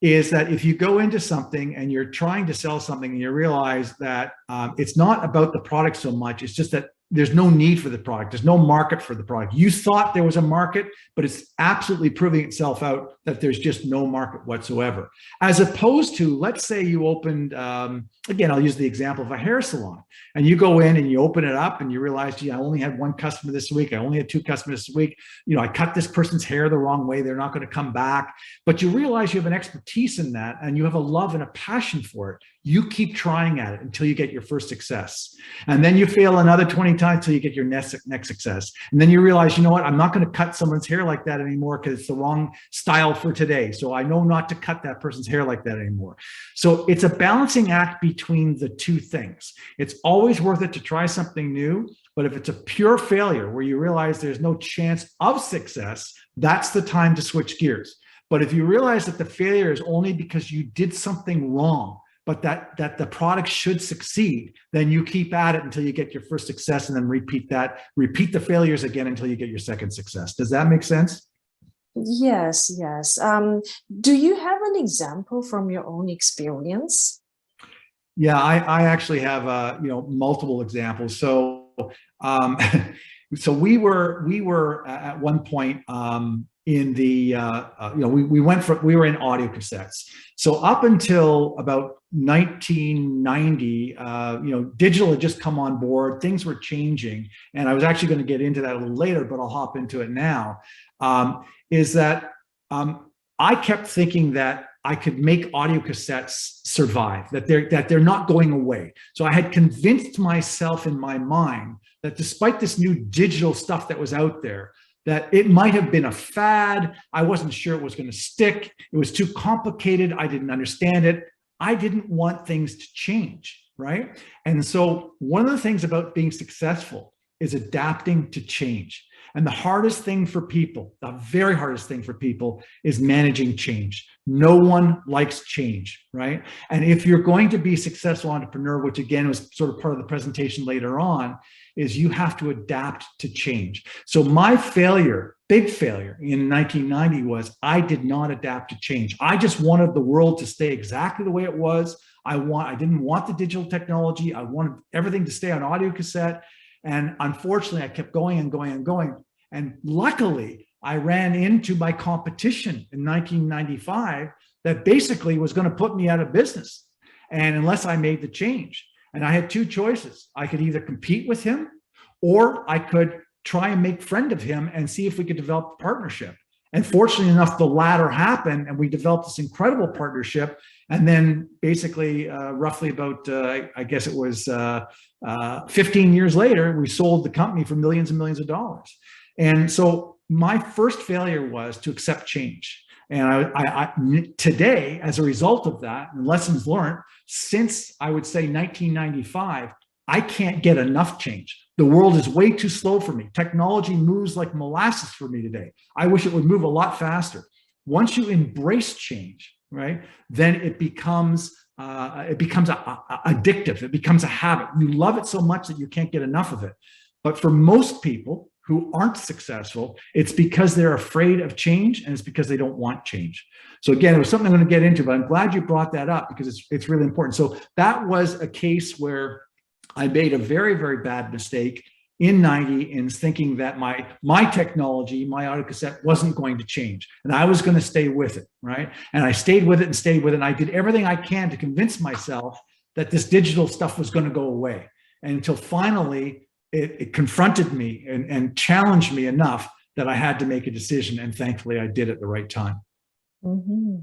Speaker 2: Is that if you go into something and you're trying to sell something and you realize that it's not about the product so much, it's just that there's no need for the product. There's no market for the product. You thought there was a market, but it's absolutely proving itself out that there's just no market whatsoever. As opposed to, let's say you opened, again, I'll use the example of a hair salon, and you go in and you open it up and you realize, gee, I only had one customer this week. I only had two customers this week. I cut this person's hair the wrong way. They're not going to come back. But you realize you have an expertise in that and you have a love and a passion for it. You keep trying at it until you get your first success. And then you fail another 20 times until you get your next success. And then you realize, you know what, I'm not going to cut someone's hair like that anymore because it's the wrong style for today. So I know not to cut that person's hair like that anymore. So it's a balancing act between the two things. It's always worth it to try something new. But if it's a pure failure where you realize there's no chance of success, that's the time to switch gears. But if you realize that the failure is only because you did something wrong, but that the product should succeed, then you keep at it until you get your first success and then repeat the failures again until you get your second success. Does that make sense?
Speaker 1: Yes. Do you have an example from your own experience?
Speaker 2: Yeah, I actually have multiple examples. So so we were at one point in the we were in audio cassettes. So up until about 1990, digital had just come on board. Things were changing, and I was actually going to get into that a little later, but I'll hop into it now. Is that I kept thinking that I could make audio cassettes survive, that they're not going away. So I had convinced myself in my mind that despite this new digital stuff that was out there, that it might have been a fad. I wasn't sure it was going to stick. It was too complicated. I didn't understand it. I didn't want things to change, right? And so one of the things about being successful is adapting to change. And the hardest thing for people, the very hardest thing for people, is managing change. No one likes change, right? And if you're going to be a successful entrepreneur, which again was sort of part of the presentation later on, is you have to adapt to change. So my failure, big failure in 1990 was I did not adapt to change. I just wanted the world to stay exactly the way it was. I didn't want the digital technology. I wanted everything to stay on audio cassette. And unfortunately, I kept going and going and going. And luckily, I ran into my competition in 1995 that basically was going to put me out of business. And unless I made the change. And I had two choices. I could either compete with him or I could try and make friend of him and see if we could develop a partnership. And fortunately enough, the latter happened and we developed this incredible partnership. And then basically roughly about, I guess it was 15 years later, we sold the company for millions and millions of dollars. And so my first failure was to accept change. And today, as a result of that, and lessons learned, since I would say 1995, I can't get enough change. The world is way too slow for me. Technology moves like molasses for me today. I wish it would move a lot faster. Once you embrace change, right, then it becomes addictive. It becomes a habit. You love it so much that you can't get enough of it. But for most people who aren't successful, it's because they're afraid of change and it's because they don't want change. So again, it was something I'm going to get into, but I'm glad you brought that up because it's really important. So that was a case where I made a very, very bad mistake in 90 in thinking that my technology, my audio cassette wasn't going to change and I was going to stay with it, right? And I stayed with it and stayed with it. And I did everything I can to convince myself that this digital stuff was going to go away. And until finally, it confronted me and challenged me enough that I had to make a decision. And thankfully, I did at the right time.
Speaker 1: Mm-hmm.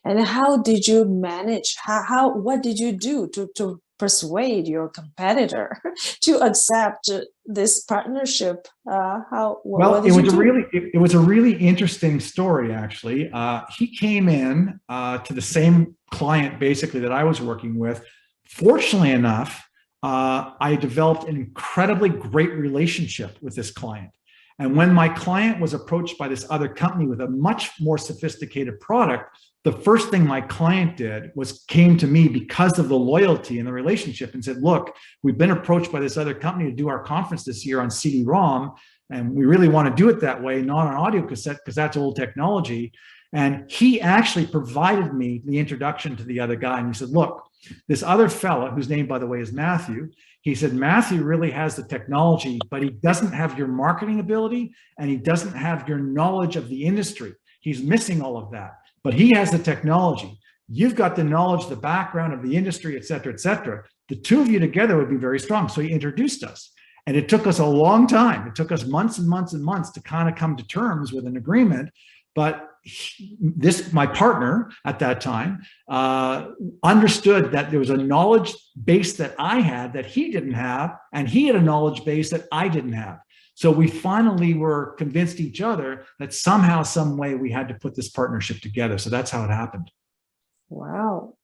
Speaker 1: And how did you manage? What did you do to persuade your competitor to accept this partnership?
Speaker 2: It was a really interesting story, actually. He came in to the same client, basically, that I was working with. Fortunately enough, I developed an incredibly great relationship with this client. And when my client was approached by this other company with a much more sophisticated product, the first thing my client did was came to me because of the loyalty and the relationship and said, look, we've been approached by this other company to do our conference this year on CD-ROM, and we really want to do it that way, not on audio cassette, because that's old technology. And he actually provided me the introduction to the other guy. And he said, look, this other fella, whose name, by the way, is Matthew, he said, Matthew really has the technology, but he doesn't have your marketing ability and he doesn't have your knowledge of the industry. He's missing all of that, but he has the technology. You've got the knowledge, the background of the industry, et cetera, et cetera. The two of you together would be very strong. So he introduced us. And it took us a long time. It took us months and months and months to kind of come to terms with an agreement. But my partner at that time understood that there was a knowledge base that I had that he didn't have, and he had a knowledge base that I didn't have. So we finally were convinced each other that somehow, some way we had to put this partnership together. So that's how it happened.
Speaker 1: Wow.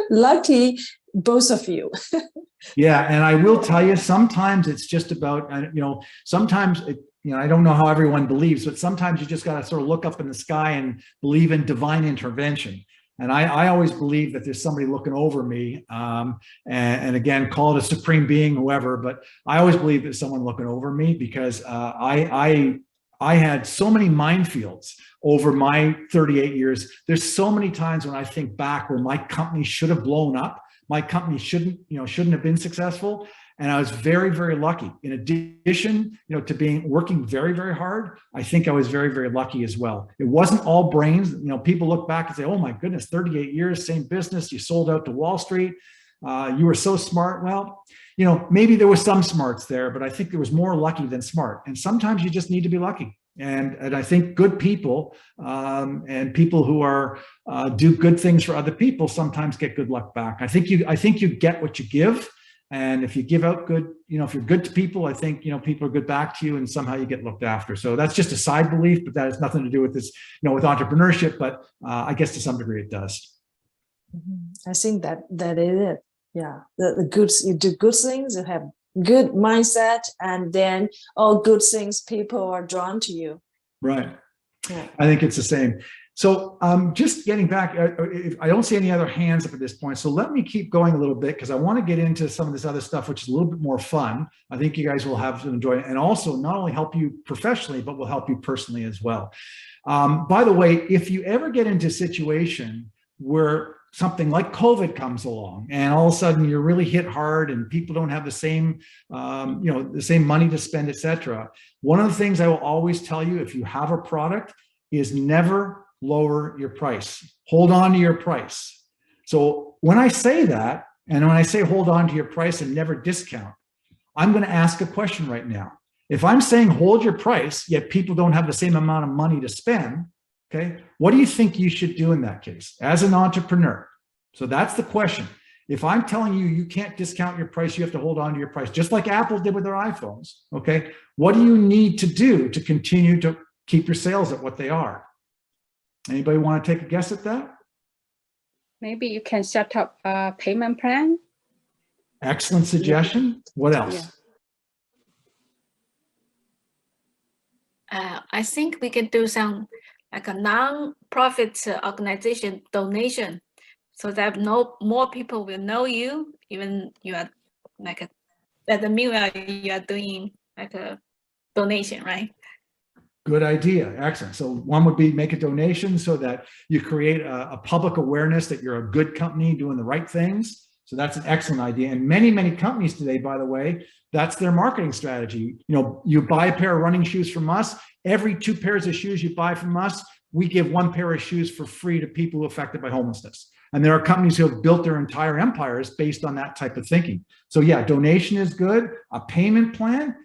Speaker 1: Lucky, both of you.
Speaker 2: Yeah. And I will tell you, sometimes it's just about, sometimes I don't know how everyone believes, but sometimes you just got to sort of look up in the sky and believe in divine intervention. And I always believe that there's somebody looking over me. And again, call it a supreme being, whoever, but I always believe there's someone looking over me because I had so many minefields over my 38 years. There's so many times when I think back where my company should have blown up. My company shouldn't have been successful. And I was very, very lucky. In addition, to working very, very hard, I think I was very, very lucky as well. It wasn't all brains. People look back and say, oh my goodness, 38 years, same business, you sold out to Wall Street. You were so smart. Well, maybe there was some smarts there, but I think there was more lucky than smart. And sometimes you just need to be lucky. And I think good people and people who are do good things for other people sometimes get good luck back. I think you get what you give. And if you give out good, if you're good to people, I think, people are good back to you and somehow you get looked after. So that's just a side belief, but that has nothing to do with this, with entrepreneurship. But I guess to some degree it does.
Speaker 1: I think that is it. Yeah. The good, you do good things, you have good mindset, and then all good things, people are drawn to you.
Speaker 2: Right.
Speaker 1: Yeah.
Speaker 2: I think it's the same. So just getting back, I don't see any other hands up at this point. So let me keep going a little bit because I want to get into some of this other stuff, which is a little bit more fun. I think you guys will have to enjoy it, and also not only help you professionally, but will help you personally as well. By the way, if you ever get into a situation where something like COVID comes along and all of a sudden you're really hit hard and people don't have the same, the same money to spend, etc. One of the things I will always tell you, if you have a product, is never lower your price. Hold on to your price. So when I say that, and when I say hold on to your price and never discount, I'm going to ask a question right now. If I'm saying hold your price, yet people don't have the same amount of money to spend, okay, what do you think you should do in that case as an entrepreneur? So that's the question. If I'm telling you, you can't discount your price, you have to hold on to your price, just like Apple did with their iPhones, okay? What do you need to do to continue to keep your sales at what they are? Anybody want to take a guess at that?
Speaker 5: Maybe you can set up a payment plan.
Speaker 2: Excellent suggestion. What else?
Speaker 5: Yeah.
Speaker 6: I think we can do some like a non-profit organization donation, so that more people will know you, even you are like that the meanwhile you are doing like a donation, right?
Speaker 2: Good idea. Excellent. So one would be make a donation so that you create a public awareness that you're a good company doing the right things. So that's an excellent idea. And many, many companies today, by the way, that's their marketing strategy. You know, you buy a pair of running shoes from us, every 2 pairs of shoes you buy from us, we give 1 pair of shoes for free to people affected by homelessness. And there are companies who have built their entire empires based on that type of thinking. So yeah, donation is good. A payment plan,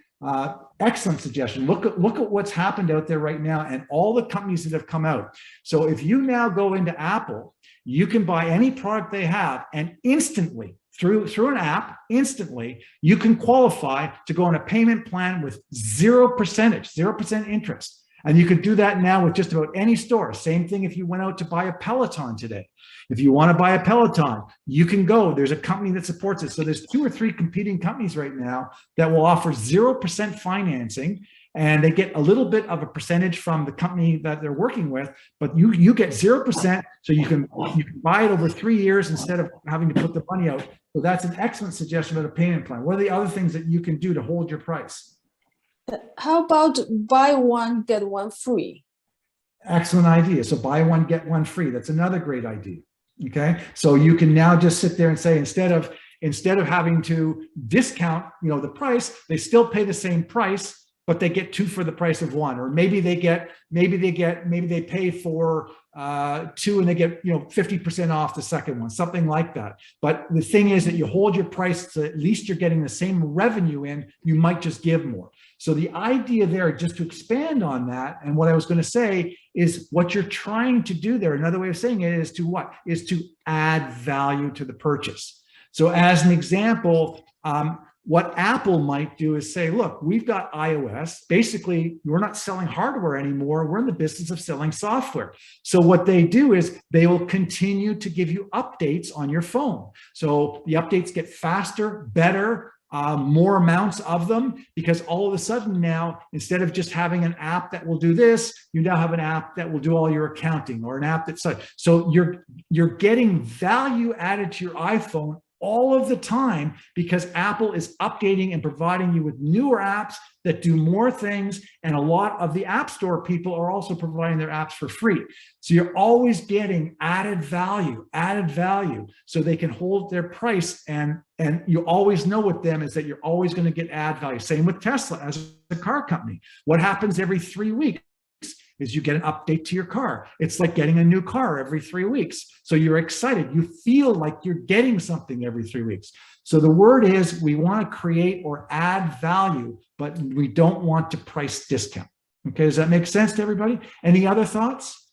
Speaker 2: excellent suggestion. Look at what's happened out there right now and all the companies that have come out. So if you now go into Apple, you can buy any product they have and instantly, through an app, instantly, you can qualify to go on a payment plan with 0% interest. And you can do that now with just about any store. Same thing if you went out to buy a Peloton today. If you want to buy a Peloton, you can go. There's a company that supports it. So there's 2 or 3 competing companies right now that will offer 0% financing, and they get a little bit of a percentage from the company that they're working with, but you get 0%, so you can buy it over 3 years instead of having to put the money out. So that's an excellent suggestion about a payment plan. What are the other things that you can do to hold your price?
Speaker 1: How about buy one, get one free?
Speaker 2: Excellent idea. So buy one, get one free. That's another great idea. Okay. So you can now just sit there and say, instead of having to discount, the price, they still pay the same price, but they get 2 for the price of 1. Or maybe they pay for 2 and they get 50% off the second one, something like that. But the thing is that you hold your price, so at least you're getting the same revenue in, you might just give more. So the idea there, just to expand on that, and what I was going to say is what you're trying to do there, another way of saying it is to what? Is to add value to the purchase. So as an example, what Apple might do is say, look, we've got iOS. Basically, we're not selling hardware anymore. We're in the business of selling software. So what they do is they will continue to give you updates on your phone. So the updates get faster, better, more amounts of them, because all of a sudden now, instead of just having an app that will do this, you now have an app that will do all your accounting, or an app that's so you're getting value added to your iPhone all of the time, because Apple is updating and providing you with newer apps that do more things. And a lot of the App Store people are also providing their apps for free. So you're always getting added value, so they can hold their price. And you always know with them is that you're always going to get add value. Same with Tesla as a car company. What happens every 3 weeks is you get an update to your car. It's like getting a new car every 3 weeks. So you're excited. You feel like you're getting something every 3 weeks. So the word is, we want to create or add value, but we don't want to price discount. Okay, does that make sense to everybody? Any other thoughts?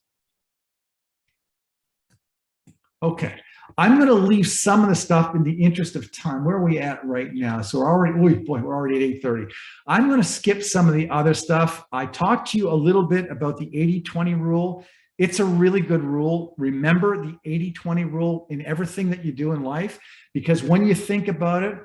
Speaker 2: Okay. I'm going to leave some of the stuff in the interest of time. Where are we at right now? So we're already at 8:30. I'm going to skip some of the other stuff. I talked to you a little bit about the 80-20 rule. It's a really good rule. Remember the 80-20 rule in everything that you do in life, because when you think about it,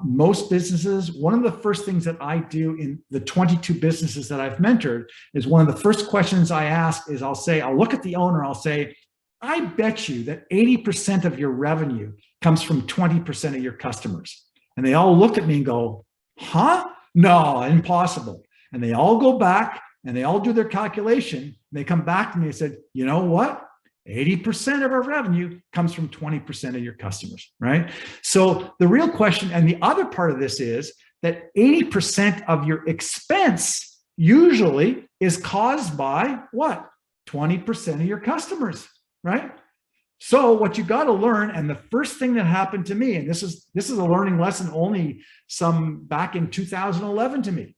Speaker 2: most businesses, one of the first things that I do in the 22 businesses that I've mentored is one of the first questions I ask is I'll look at the owner, I'll say, I bet you that 80% of your revenue comes from 20% of your customers. And they all look at me and go, huh? No, impossible. And they all go back and they all do their calculation. And they come back to me and said, you know what? 80% of our revenue comes from 20% of your customers, right? So the real question, and the other part of this is that 80% of your expense usually is caused by what? 20% of your customers, right? So what you got to learn, and the first thing that happened to me, and this is a learning lesson only back in 2011 to me.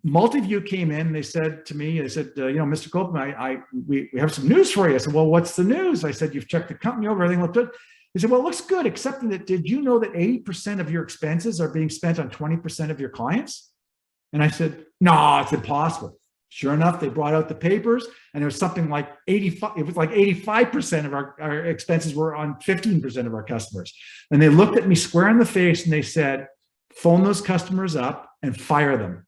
Speaker 2: Multiview came in, they said to me, they said, you know, Mr. Copeland, we have some news for you. I said, well, what's the news? I said, you've checked the company over, everything looked good. He said, well, it looks good, except that, did you know that 80% of your expenses are being spent on 20% of your clients? And I said, no, it's impossible. Sure enough, they brought out the papers, and it was something like 85% of our expenses were on 15% of our customers. And they looked at me square in the face and they said, phone those customers up and fire them.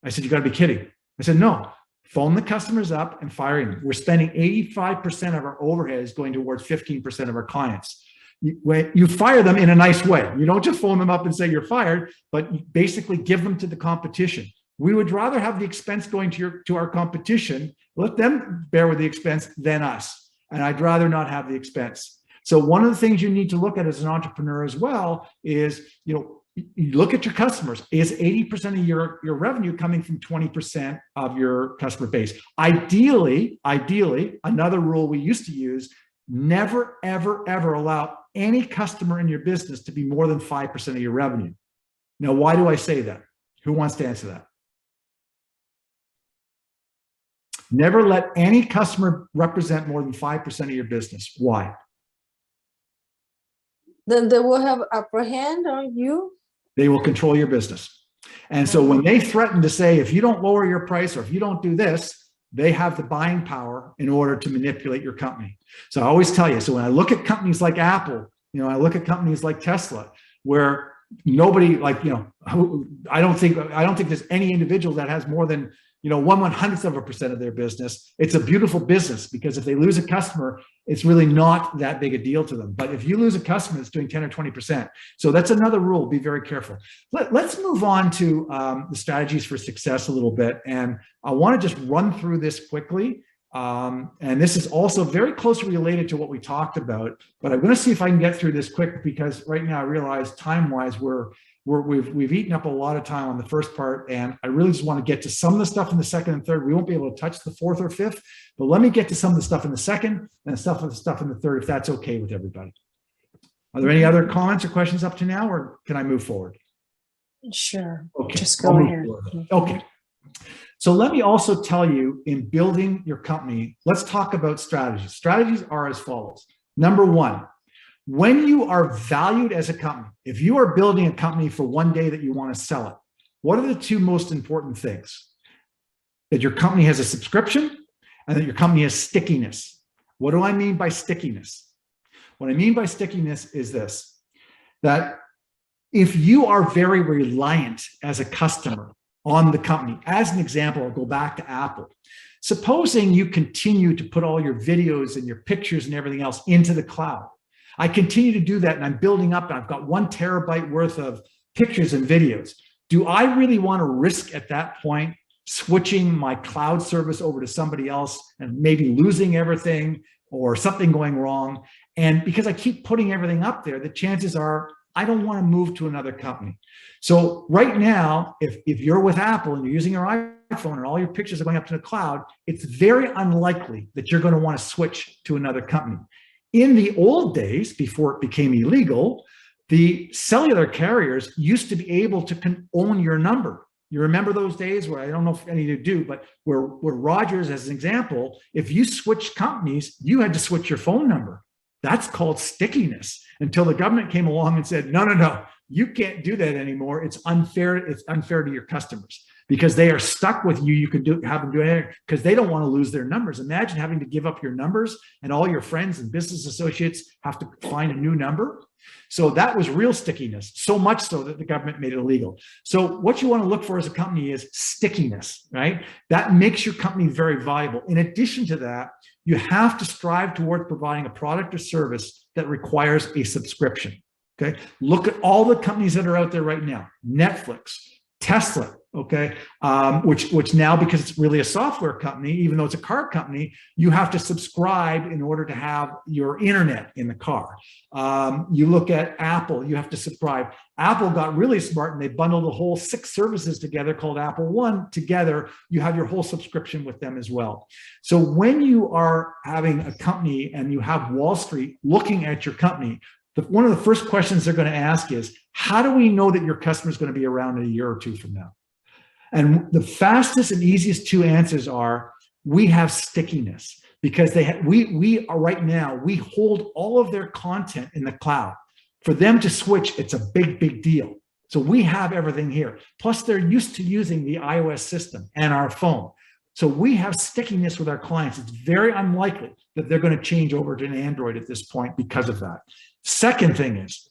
Speaker 2: I said, you got to be kidding. I said, no, phone the customers up and fire them. We're spending 85% of our overheads going towards 15% of our clients. You fire them in a nice way. You don't just phone them up and say you're fired, but you basically give them to the competition. We would rather have the expense going to our competition, let them bear with the expense than us. And I'd rather not have the expense. So one of the things you need to look at as an entrepreneur as well is, you know, you look at your customers. Is 80% of your revenue coming from 20% of your customer base? Ideally, another rule we used to use, never, ever, ever allow any customer in your business to be more than 5% of your revenue. Now, why do I say that? Who wants to answer that? Never let any customer represent more than 5% of your business. Why?
Speaker 1: Then they will have upper hand on you.
Speaker 2: They will control your business. And so when they threaten to say, if you don't lower your price or if you don't do this, they have the buying power in order to manipulate your company. So I always tell you, so when I look at companies like Apple, you know, I look at companies like Tesla, where nobody, like, you know, I don't think there's any individual that has more than, you know, 1/100% of their business. It's a beautiful business because if they lose a customer, it's really not that big a deal to them. But if you lose a customer, it's doing 10 or 20%. So that's another rule. Be very careful. Let's move on to the strategies for success a little bit. And I want to just run through this quickly. And this is also very closely related to what we talked about. But I'm going to see if I can get through this quick, because right now I realize time-wise we've eaten up a lot of time on the first part, and I really just want to get to some of the stuff in the second and third. We won't be able to touch the fourth or fifth, but let me get to some of the stuff in the second and some of the stuff in the third, if that's okay with everybody. Are there any other comments or questions up to now, or can I move forward?
Speaker 1: Sure.
Speaker 2: Okay.
Speaker 1: Just go ahead.
Speaker 2: Okay. So let me also tell you, in building your company, let's talk about strategies. Strategies are as follows. Number one, when you are valued as a company, if you are building a company for one day that you want to sell it, what are the two most important things? That your company has a subscription and that your company has stickiness. What do I mean by stickiness? What I mean by stickiness is this, that if you are very reliant as a customer on the company, as an example, I'll go back to Apple. Supposing you continue to put all your videos and your pictures and everything else into the cloud. I continue to do that, and I'm building up, and I've got 1 terabyte worth of pictures and videos. Do I really want to risk at that point switching my cloud service over to somebody else and maybe losing everything or something going wrong? And because I keep putting everything up there, the chances are I don't want to move to another company. So right now, if you're with Apple and you're using your iPhone and all your pictures are going up to the cloud, it's very unlikely that you're going to want to switch to another company. In the old days, before it became illegal, the cellular carriers used to be able to own your number. You remember those days where, I don't know if any of you do, but where Rogers, as an example, if you switched companies, you had to switch your phone number. That's called stickiness, until the government came along and said, no, you can't do that anymore. It's unfair. It's unfair to your customers because they are stuck with you. You can have them do anything because they don't want to lose their numbers. Imagine having to give up your numbers and all your friends and business associates have to find a new number. So that was real stickiness, so much so that the government made it illegal. So what you want to look for as a company is stickiness, right? That makes your company very valuable. In addition to that, you have to strive towards providing a product or service that requires a subscription, okay? Look at all the companies that are out there right now, Netflix, Tesla, okay, which now, because it's really a software company, even though it's a car company, you have to subscribe in order to have your internet in the car. You look at Apple, you have to subscribe. Apple got really smart and they bundled the whole 6 services together called Apple One together. You have your whole subscription with them as well. So when you are having a company and you have Wall Street looking at your company, one of the first questions they're going to ask is, how do we know that your customer is going to be around in a year or 2 from now? And the fastest and easiest 2 answers are, we have stickiness because we are right now, we hold all of their content in the cloud. For them to switch, it's a big, big deal. So we have everything here. Plus they're used to using the iOS system and our phone. So we have stickiness with our clients. It's very unlikely that they're going to change over to an Android at this point because of that. Second thing is,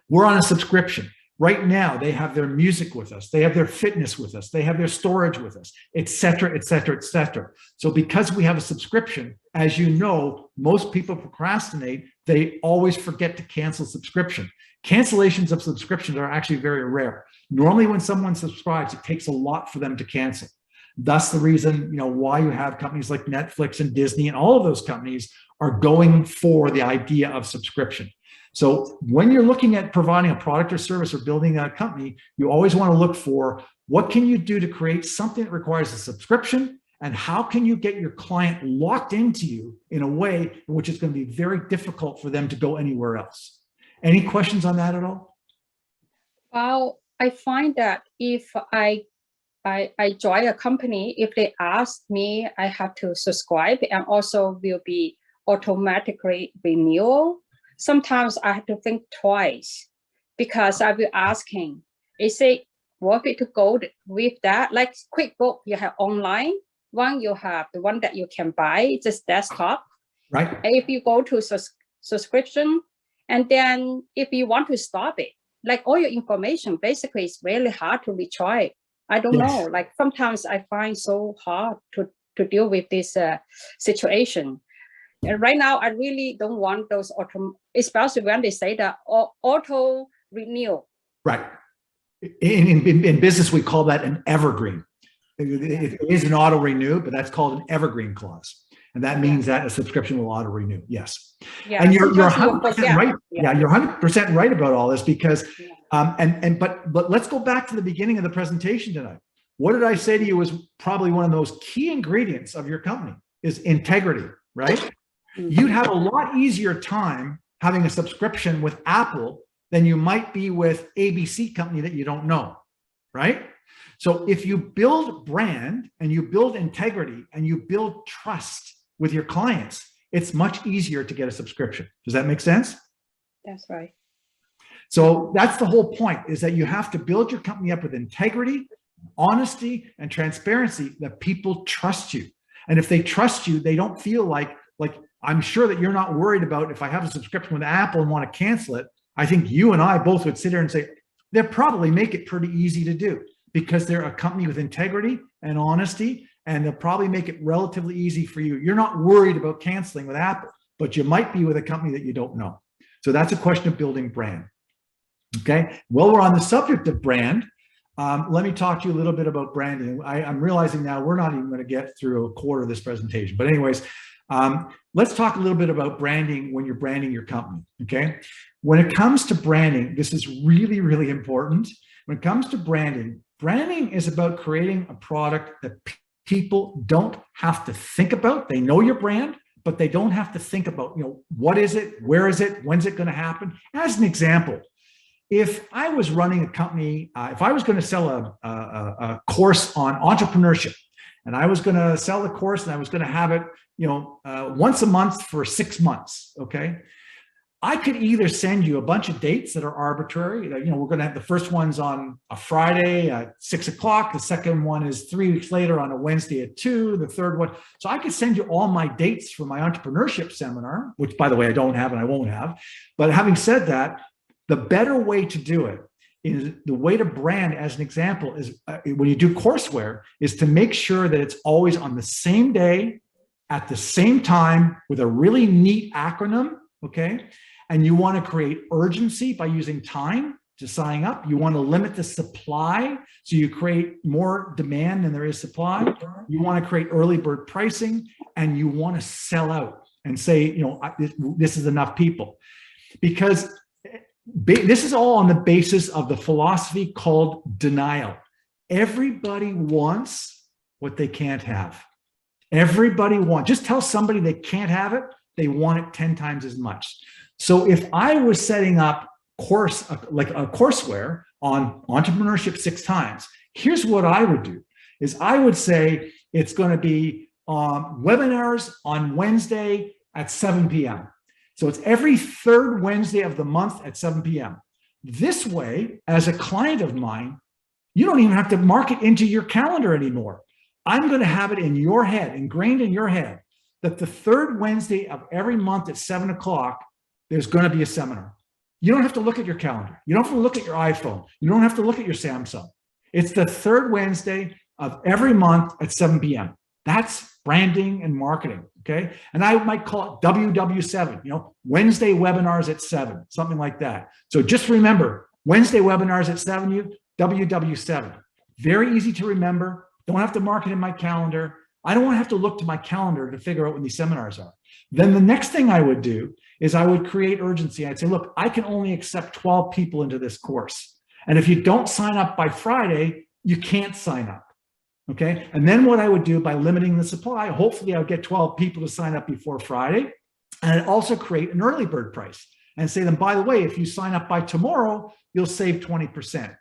Speaker 2: we're on a subscription. Right now, they have their music with us. They have their fitness with us. They have their storage with us, et cetera, et cetera, et cetera. So because we have a subscription, as you know, most people procrastinate. They always forget to cancel subscription. Cancellations of subscriptions are actually very rare. Normally, when someone subscribes, it takes a lot for them to cancel. That's the reason, why you have companies like Netflix and Disney and all of those companies are going for the idea of subscription. So when you're looking at providing a product or service or building a company, you always want to look for what can you do to create something that requires a subscription, and how can you get your client locked into you in a way in which it's going to be very difficult for them to go anywhere else. Any questions on that at all?
Speaker 5: Well, I find that if I join a company, if they ask me, I have to subscribe and also will be automatically renewal. Sometimes I have to think twice because I will asking, is it worth it to go with that? Like QuickBook, you have online. One, you have the one that you can buy, just desktop.
Speaker 2: Right.
Speaker 5: If you go to subscription, and then if you want to stop it, like all your information, basically it's really hard to retrieve. I don't know, like sometimes I find so hard to deal with this situation. And right now, I really don't want those especially when they say that auto renew.
Speaker 2: Right. In business, we call that an evergreen. It is an auto renew, but that's called an evergreen clause. And that means that a subscription will auto renew. Yes. Yeah, and you're 100% right. Yeah, you're 100% right about all this because, but let's go back to the beginning of the presentation tonight. What did I say to you was probably one of those key ingredients of your company is integrity, right? You'd have a lot easier time having a subscription with Apple than you might be with ABC company that you don't know, right? So if you build brand and you build integrity and you build trust with your clients, it's much easier to get a subscription. Does that make sense?
Speaker 5: That's right.
Speaker 2: So that's the whole point, is that you have to build your company up with integrity, honesty, and transparency that people trust you. And if they trust you, they don't feel like I'm sure that you're not worried about if I have a subscription with Apple and want to cancel it. I think you and I both would sit here and say, they'll probably make it pretty easy to do because they're a company with integrity and honesty, and they'll probably make it relatively easy for you. You're not worried about canceling with Apple, but you might be with a company that you don't know. So that's a question of building brand. Okay, well, we're on the subject of brand. Let me talk to you a little bit about branding. I'm realizing now we're not even going to get through a quarter of this presentation, but anyways, let's talk a little bit about branding when you're branding your company, okay? When it comes to branding, this is really, really important. When it comes to branding, branding is about creating a product that people don't have to think about. They know your brand, but they don't have to think about, what is it, where is it, when's it going to happen? As an example, if I was running a company, if I was going to sell a course on entrepreneurship, and I was going to sell the course and I was going to have it, once a month for 6 months, okay? I could either send you a bunch of dates that are arbitrary. You know, we're going to have the first one's on a Friday at 6 o'clock. The second one is 3 weeks later on a Wednesday at 2. The third one. So I could send you all my dates for my entrepreneurship seminar, which by the way, I don't have and I won't have. But having said that, the better way to do it is the way to brand, as an example, is when you do courseware, is to make sure that it's always on the same day at the same time with a really neat acronym. Okay. And you want to create urgency by using time to sign up. You want to limit the supply, so you create more demand than there is supply. You want to create early bird pricing, and you want to sell out and say, you know, this is enough people. Because this is all on the basis of the philosophy called denial. Everybody wants what they can't have. Everybody wants, just tell somebody they can't have it, they want it 10 times as much. So if I was setting up like a courseware on entrepreneurship 6 times, here's what I would do is I would say it's going to be webinars on Wednesday at 7 p.m. So it's every 3rd Wednesday of the month at 7 p.m. This way, as a client of mine, you don't even have to mark it into your calendar anymore. I'm going to have it in your head, ingrained in your head, that the 3rd Wednesday of every month at 7 o'clock, there's going to be a seminar. You don't have to look at your calendar. You don't have to look at your iPhone. You don't have to look at your Samsung. It's the 3rd Wednesday of every month at 7 p.m. That's branding and marketing, okay? And I might call it WW7, you know, Wednesday webinars at 7, something like that. So just remember, Wednesday webinars at 7, WW7. Very easy to remember. Don't have to mark it in my calendar. I don't want to have to look to my calendar to figure out when these seminars are. Then the next thing I would do is I would create urgency. I'd say, look, I can only accept 12 people into this course. And if you don't sign up by Friday, you can't sign up. Okay. And then what I would do by limiting the supply, hopefully I would get 12 people to sign up before Friday. And I'd also create an early bird price and say, then by the way, if you sign up by tomorrow, you'll save 20%.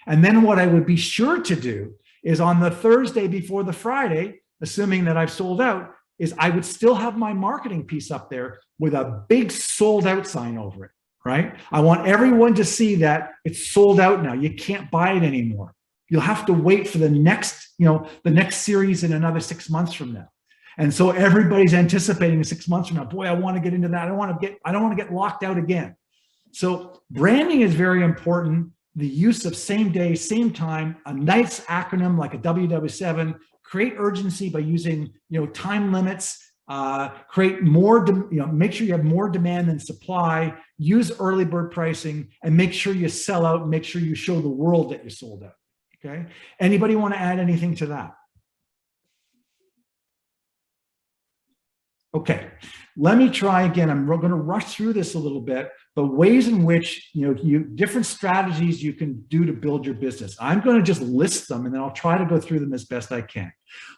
Speaker 2: And then what I would be sure to do is on the Thursday before the Friday, assuming that I've sold out, is I would still have my marketing piece up there with a big sold out sign over it, right? I want everyone to see that it's sold out now. You can't buy it anymore. You'll have to wait for the next, you know, the next series in another 6 months from now. And so everybody's anticipating 6 months from now, boy, I want to get into that. I don't want to get locked out again. So branding is very important. The use of same day, same time, a nice acronym like a WW7, create urgency by using, you know, time limits, create more, you know, make sure you have more demand than supply, use early bird pricing, and make sure you sell out, and make sure you show the world that you sold out. Okay. Anybody want to add anything to that? Okay, let me try again. I'm going to rush through this a little bit, but ways in which, you know, different strategies you can do to build your business. I'm going to just list them and then I'll try to go through them as best I can.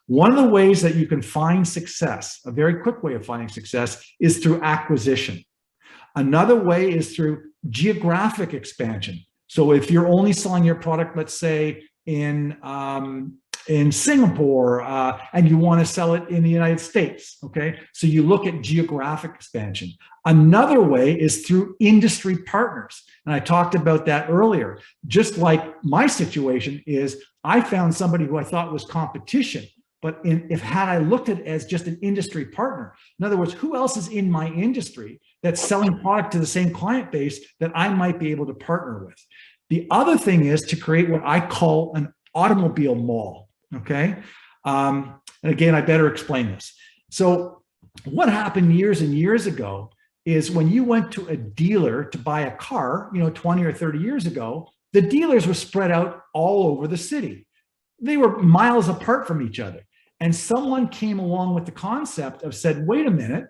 Speaker 2: One of the ways that you can find success, a very quick way of finding success, is through acquisition. Another way is through geographic expansion. So if you're only selling your product, let's say in Singapore, and you want to sell it in the United States, okay? So you look at geographic expansion. Another way is through industry partners. And I talked about that earlier. Just like my situation is, I found somebody who I thought was competition, but had I looked at it as just an industry partner, in other words, who else is in my industry that's selling product to the same client base that I might be able to partner with? The other thing is to create what I call an automobile mall. Okay. And again, I better explain this. So what happened years and years ago is when you went to a dealer to buy a car, you know, 20 or 30 years ago, the dealers were spread out all over the city. They were miles apart from each other. And someone came along with the concept of said, wait a minute,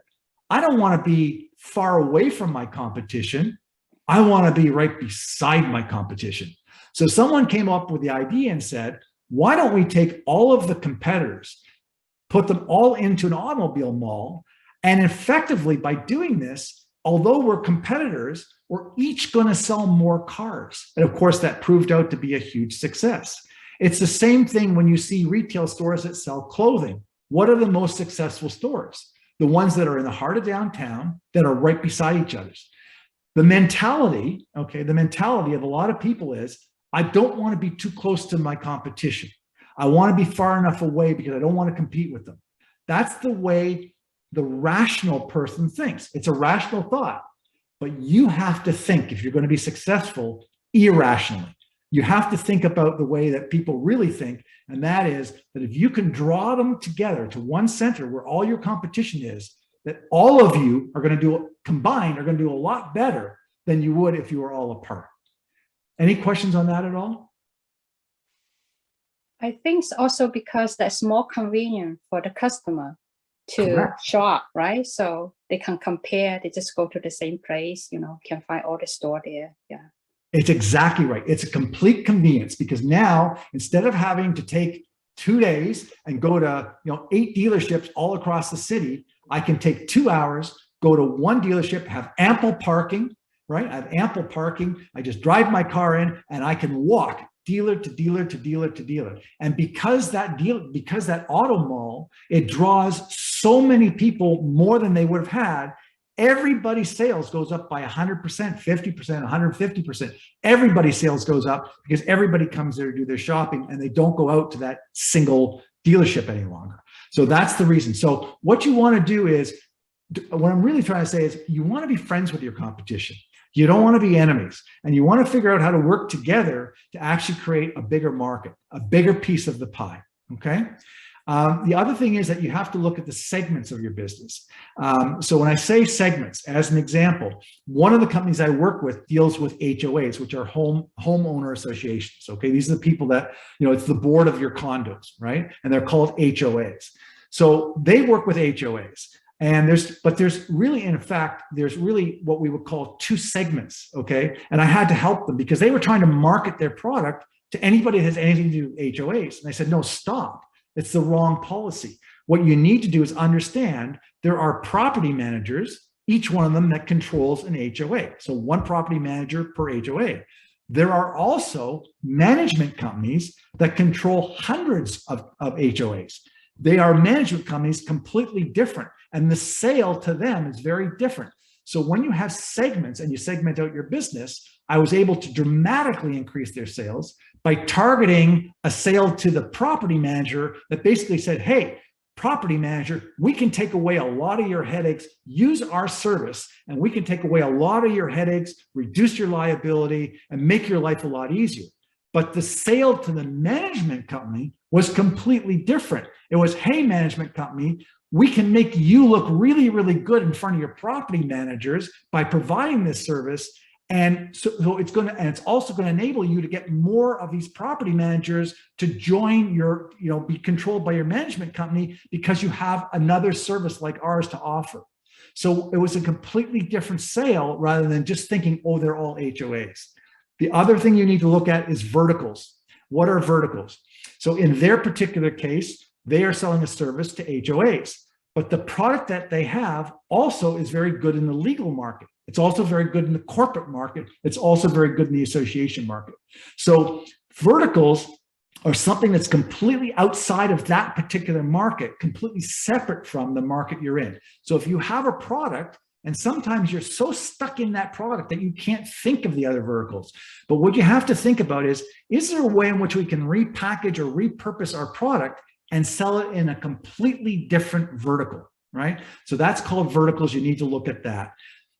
Speaker 2: I don't want to be far away from my competition. I want to be right beside my competition. So someone came up with the idea and said, why don't we take all of the competitors, put them all into an automobile mall, and effectively by doing this, although we're competitors, we're each going to sell more cars. And of course, that proved out to be a huge success. It's the same thing when you see retail stores that sell clothing. What are the most successful stores? The ones that are in the heart of downtown that are right beside each other. The mentality, okay, the mentality of a lot of people is, I don't want to be too close to my competition. I want to be far enough away because I don't want to compete with them. That's the way the rational person thinks. It's a rational thought, but you have to think, if you're going to be successful, irrationally. You have to think about the way that people really think, and that is that if you can draw them together to one center where all your competition is, that all of you are going to do, combined, are going to do a lot better than you would if you were all apart. Any questions on that at all?
Speaker 5: I think it's also because that's more convenient for the customer to
Speaker 2: Correct.
Speaker 5: shop, right? So they can compare, they just go to the same place, you know, can find all the store there. Yeah.
Speaker 2: It's exactly right. It's a complete convenience, because now instead of having to take 2 days and go to 8 dealerships all across the city, I can take 2 hours, go to one dealership, have ample parking, right? I have ample parking. I just drive my car in and I can walk dealer to dealer to dealer to dealer. And because that auto mall, it draws so many people more than they would have had, everybody's sales goes up by 100%, 50%, 150%. Everybody's sales goes up because everybody comes there to do their shopping and they don't go out to that single dealership any longer. So that's the reason. So what you want to do is, what I'm really trying to say is, you want to be friends with your competition. You don't want to be enemies, and you want to figure out how to work together to actually create a bigger market, a bigger piece of the pie. Okay. The other thing is that you have to look at the segments of your business. So when I say segments, as an example, one of the companies I work with deals with HOAs, which are homeowner associations. Okay, these are the people that, it's the board of your condos, right? And they're called HOAs. So they work with HOAs. And there's really, in fact, there's really what we would call 2 segments, okay? And I had to help them because they were trying to market their product to anybody that has anything to do with HOAs. And I said, no, stop. It's the wrong policy. What you need to do is understand there are property managers, each one of them that controls an HOA. So one property manager per HOA. There are also management companies that control hundreds of HOAs. They are management companies completely different, and the sale to them is very different. So when you have segments and you segment out your business, I was able to dramatically increase their sales by targeting a sale to the property manager that basically said, hey, property manager, we can take away a lot of your headaches, use our service, and we can take away a lot of your headaches, reduce your liability, and make your life a lot easier. But the sale to the management company was completely different. It was, hey, management company, we can make you look really, really good in front of your property managers by providing this service. And so it's also going to enable you to get more of these property managers to join your, be controlled by your management company because you have another service like ours to offer. So it was a completely different sale rather than just thinking, oh, they're all HOAs. The other thing you need to look at is verticals. What are verticals? So in their particular case, they are selling a service to HOAs, but the product that they have also is very good in the legal market. It's also very good in the corporate market. It's also very good in the association market. So verticals are something that's completely outside of that particular market, completely separate from the market you're in. So if you have a product, and sometimes you're so stuck in that product that you can't think of the other verticals. But what you have to think about is there a way in which we can repackage or repurpose our product and sell it in a completely different vertical, right? So that's called verticals. You need to look at that.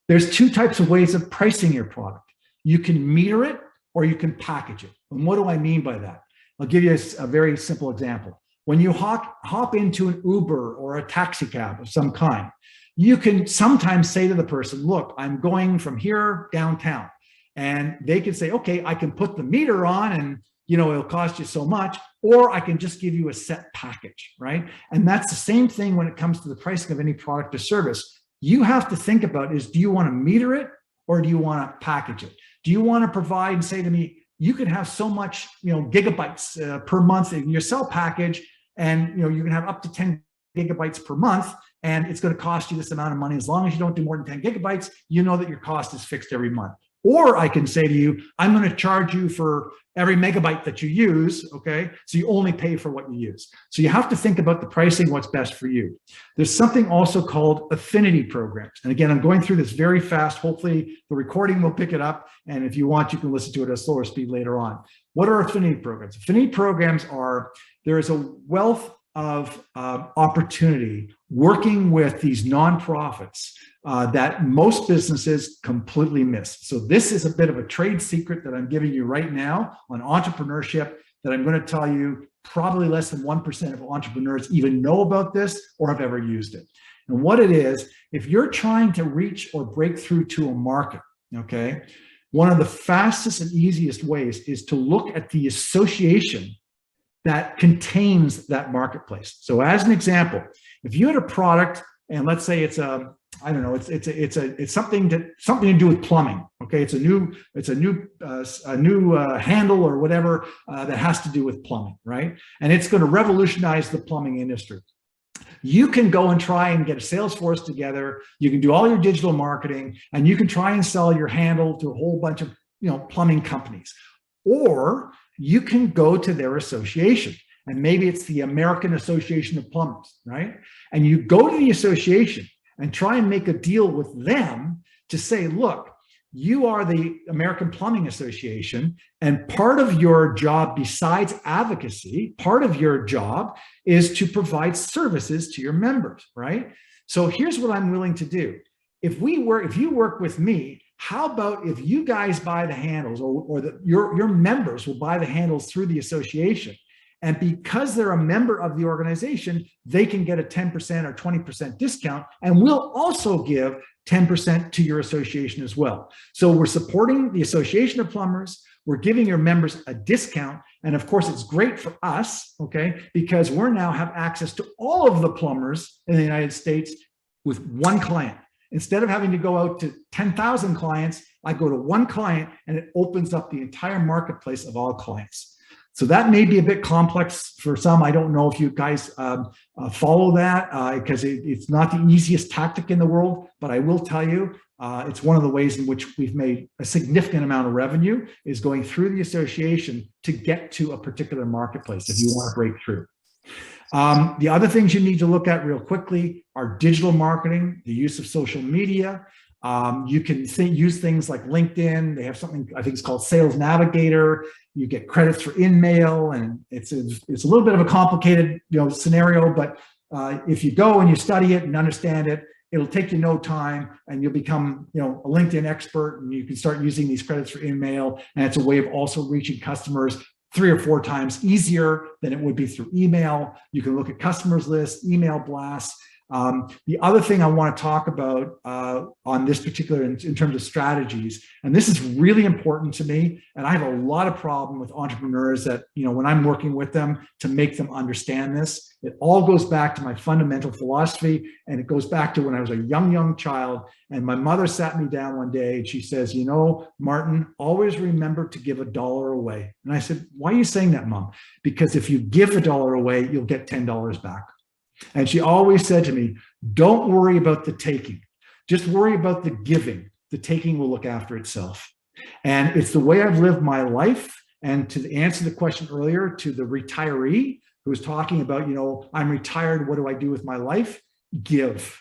Speaker 2: There's 2 types of ways of pricing your product. You can meter it or you can package it. And what do I mean by that? I'll give you a very simple example. When you hop into an Uber or a taxi cab of some kind, you can sometimes say to the person, look, I'm going from here downtown. And they can say, okay, I can put the meter on and it'll cost you so much, or I can just give you a set package, right? And that's the same thing when it comes to the pricing of any product or service. You have to think about is, do you want to meter it or do you want to package it? Do you want to provide and say to me, you can have so much, gigabytes per month in your cell package, and you can have up to 10 gigabytes per month, and it's going to cost you this amount of money. As long as you don't do more than 10 gigabytes, you know that your cost is fixed every month. Or I can say to you, I'm going to charge you for every megabyte that you use, okay? So you only pay for what you use. So you have to think about the pricing, what's best for you. There's something also called affinity programs. And again, I'm going through this very fast. Hopefully the recording will pick it up. And if you want, you can listen to it at a slower speed later on. What are affinity programs? Affinity programs are, there is a wealth of opportunity working with these nonprofits that most businesses completely miss. So this is a bit of a trade secret that I'm giving you right now on entrepreneurship that I'm going to tell you probably less than 1% of entrepreneurs even know about this or have ever used it. And what it is, if you're trying to reach or break through to a market, okay, one of the fastest and easiest ways is to look at the association that contains that marketplace. So as an example, if you had a product and let's say it's a, I don't know, it's something to do with plumbing. Okay, it's a new handle or whatever that has to do with plumbing, right? And it's going to revolutionize the plumbing industry. You can go and try and get a sales force together. You can do all your digital marketing, and you can try and sell your handle to a whole bunch of plumbing companies, or you can go to their association. And maybe it's the American Association of Plumbers, right? And you go to the association and try and make a deal with them to say, look, you are the American Plumbing Association, and part of your job besides advocacy, part of your job is to provide services to your members, right? So here's what I'm willing to do. If you work with me, how about if you guys buy the handles, or your members will buy the handles through the association? And because they're a member of the organization, they can get a 10% or 20% discount, and we'll also give 10% to your association as well. So we're supporting the Association of Plumbers, we're giving your members a discount, and of course it's great for us, okay, because we now have access to all of the plumbers in the United States with one client. Instead of having to go out to 10,000 clients, I go to one client and it opens up the entire marketplace of all clients. So that may be a bit complex for some. I don't know if you guys follow that because it's not the easiest tactic in the world, but I will tell you, it's one of the ways in which we've made a significant amount of revenue is going through the association to get to a particular marketplace if you want to break through. The other things you need to look at real quickly are digital marketing, the use of social media. You can use things like LinkedIn. They have something, I think it's called Sales Navigator. You get credits for in-mail, and it's a little bit of a complicated scenario, but if you go and you study it and understand it, it'll take you no time, and you'll become a LinkedIn expert, and you can start using these credits for in-mail, and it's a way of also reaching customers 3 or 4 times easier than it would be through email. You can look at customers lists, email blasts. The other thing I want to talk about on this particular in terms of strategies, and this is really important to me, and I have a lot of problem with entrepreneurs that, when I'm working with them to make them understand this, it all goes back to my fundamental philosophy, and it goes back to when I was a young child, and my mother sat me down one day and she says, Martin, always remember to give $1 away. And I said, why are you saying that, Mom? Because if you give $1 away, you'll get $10 back. And she always said to me, don't worry about the taking, just worry about the giving. The taking will look after itself. And it's the way I've lived my life. And to answer the question earlier to the retiree who was talking about, I'm retired, what do I do with my life? Give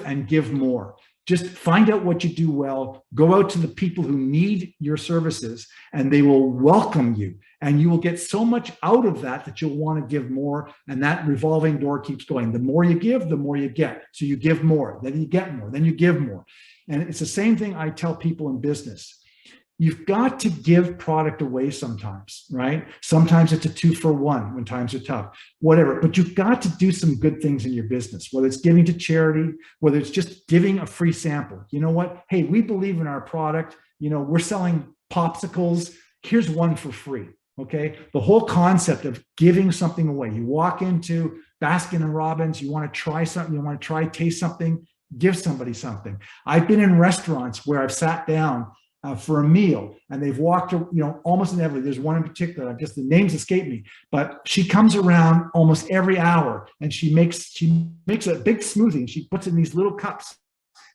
Speaker 2: and give more. Just find out what you do well, go out to the people who need your services, and they will welcome you. And you will get so much out of that you'll want to give more. And that revolving door keeps going. The more you give, the more you get. So you give more, then you get more, then you give more. And it's the same thing I tell people in business. You've got to give product away sometimes, right? Sometimes it's a 2-for-1 when times are tough, whatever. But you've got to do some good things in your business, whether it's giving to charity, whether it's just giving a free sample. You know what? Hey, we believe in our product. We're selling popsicles. Here's one for free. Okay. The whole concept of giving something away. You walk into Baskin and Robbins, you want to try something, you want to taste something, give somebody something. I've been in restaurants where I've sat down for a meal, and they've walked, almost inevitably. There's one in particular, the names escape me, but she comes around almost every hour, and she makes a big smoothie, and she puts it in these little cups,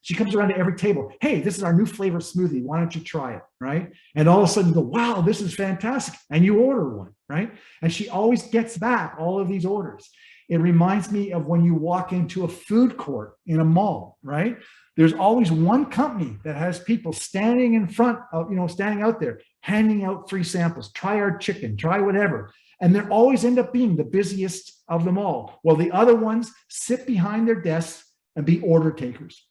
Speaker 2: She comes around to every table. Hey, this is our new flavor smoothie. Why don't you try it, right? And all of a sudden you go, wow, this is fantastic. And you order one, right? And she always gets back all of these orders. It reminds me of when you walk into a food court in a mall, right? There's always one company that has people standing in front of, standing out there, handing out free samples. Try our chicken, try whatever. And they always end up being the busiest of them all. Well, the other ones sit behind their desks and be order takers.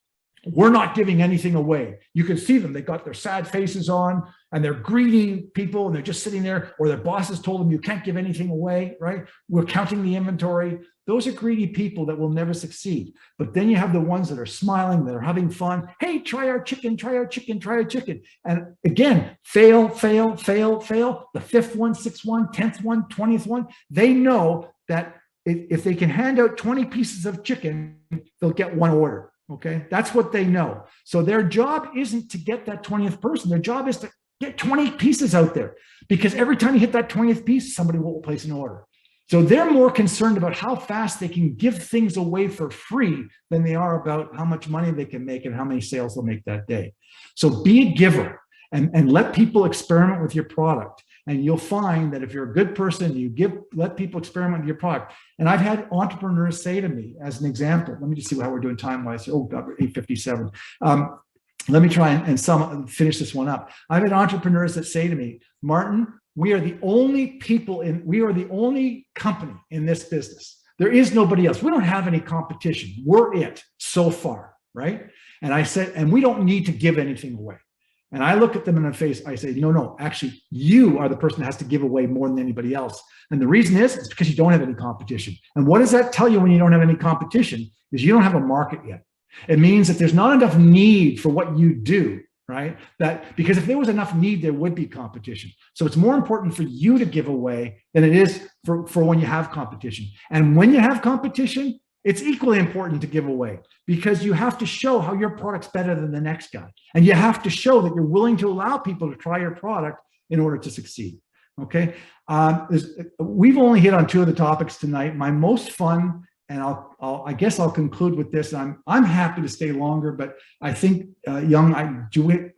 Speaker 2: We're not giving anything away. You can see them. They got their sad faces on and they're greeting people and they're just sitting there, or their bosses told them you can't give anything away, right? We're counting the inventory. Those are greedy people that will never succeed. But then you have the ones that are smiling, that are having fun. Hey, try our chicken, try our chicken, try our chicken. And again, fail, fail, fail, fail. The 5th one, 6th one, 10th one, 20th one. They know that if they can hand out 20 pieces of chicken, they'll get one order. Okay, that's what they know. So their job isn't to get that 20th person. Their job is to get 20 pieces out there, because every time you hit that 20th piece, somebody will place an order. So they're more concerned about how fast they can give things away for free than they are about how much money they can make and how many sales they'll make that day. So be a giver and let people experiment with your product. And you'll find that if you're a good person, you let people experiment with your product. And I've had entrepreneurs say to me, as an example, let me just see how we're doing time-wise. Oh, God, we're 8:57. Let me try and finish this one up. I've had entrepreneurs that say to me, Martin, we are the only company in this business. There is nobody else. We don't have any competition. We're it so far, right? And I said, and we don't need to give anything away. And I look at them in the face, I say, no, actually, you are the person that has to give away more than anybody else. And the reason is, it's because you don't have any competition. And what does that tell you when you don't have any competition? Is you don't have a market yet. It means that there's not enough need for what you do, right? Because if there was enough need, there would be competition. So it's more important for you to give away than it is for when you have competition. And when you have competition, it's equally important to give away, because you have to show how your product's better than the next guy. And you have to show that you're willing to allow people to try your product in order to succeed. Okay. We've only hit on 2 of the topics tonight. My most fun, and I guess I'll conclude with this. I'm happy to stay longer, but I think, Young, do we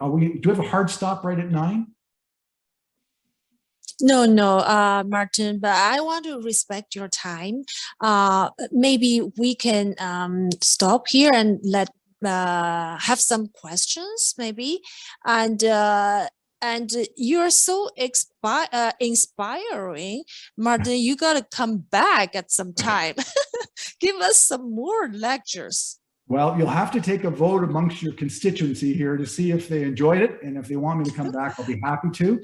Speaker 2: have a hard stop right at 9?
Speaker 1: No, Martin, but I want to respect your time. Maybe we can stop here and have some questions, maybe. And you're so inspiring, Martin. You gotta come back at some time. Give us some more lectures.
Speaker 2: Well, you'll have to take a vote amongst your constituency here to see if they enjoyed it. And if they want me to come back, I'll be happy to.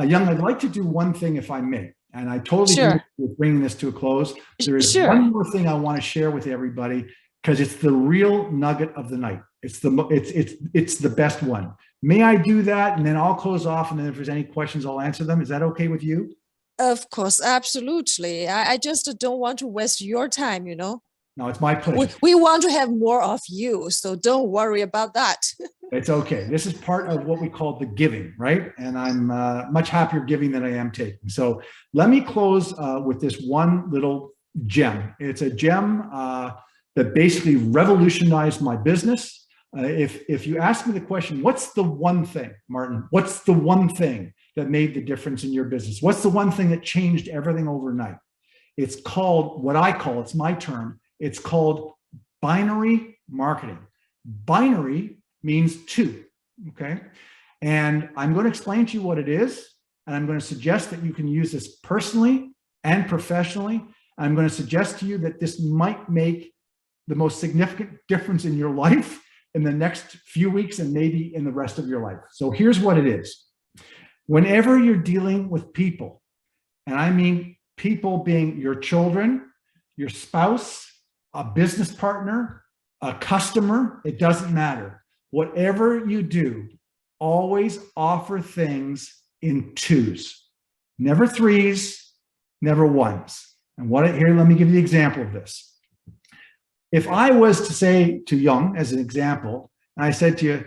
Speaker 2: Young, I'd like to do one thing if I may. And I totally agree with bringing this to a close. There is one more thing I want to share with everybody, because it's the real nugget of the night. It's the best one. May I do that? And then I'll close off. And then if there's any questions, I'll answer them. Is that okay with you?
Speaker 1: Of course, absolutely. I just don't want to waste your time,
Speaker 2: No, it's my pleasure.
Speaker 1: We want to have more of you, so don't worry about that.
Speaker 2: It's okay. This is part of what we call the giving, right? And I'm much happier giving than I am taking. So let me close with this one little gem. It's a gem that basically revolutionized my business. If you ask me the question, what's the one thing, Martin? What's the one thing that made the difference in your business? What's the one thing that changed everything overnight? It's called what I call, it's my term, it's called binary marketing. Binary means 2, okay? And I'm going to explain to you what it is, and I'm going to suggest that you can use this personally and professionally. I'm going to suggest to you that this might make the most significant difference in your life in the next few weeks and maybe in the rest of your life. So here's what it is. Whenever you're dealing with people, and I mean people being your children, your spouse, a business partner, a customer, it doesn't matter. Whatever you do, always offer things in 2s, never 3s, never 1s. And here, let me give you the example of this. If I was to say to Young, as an example, and I said to you,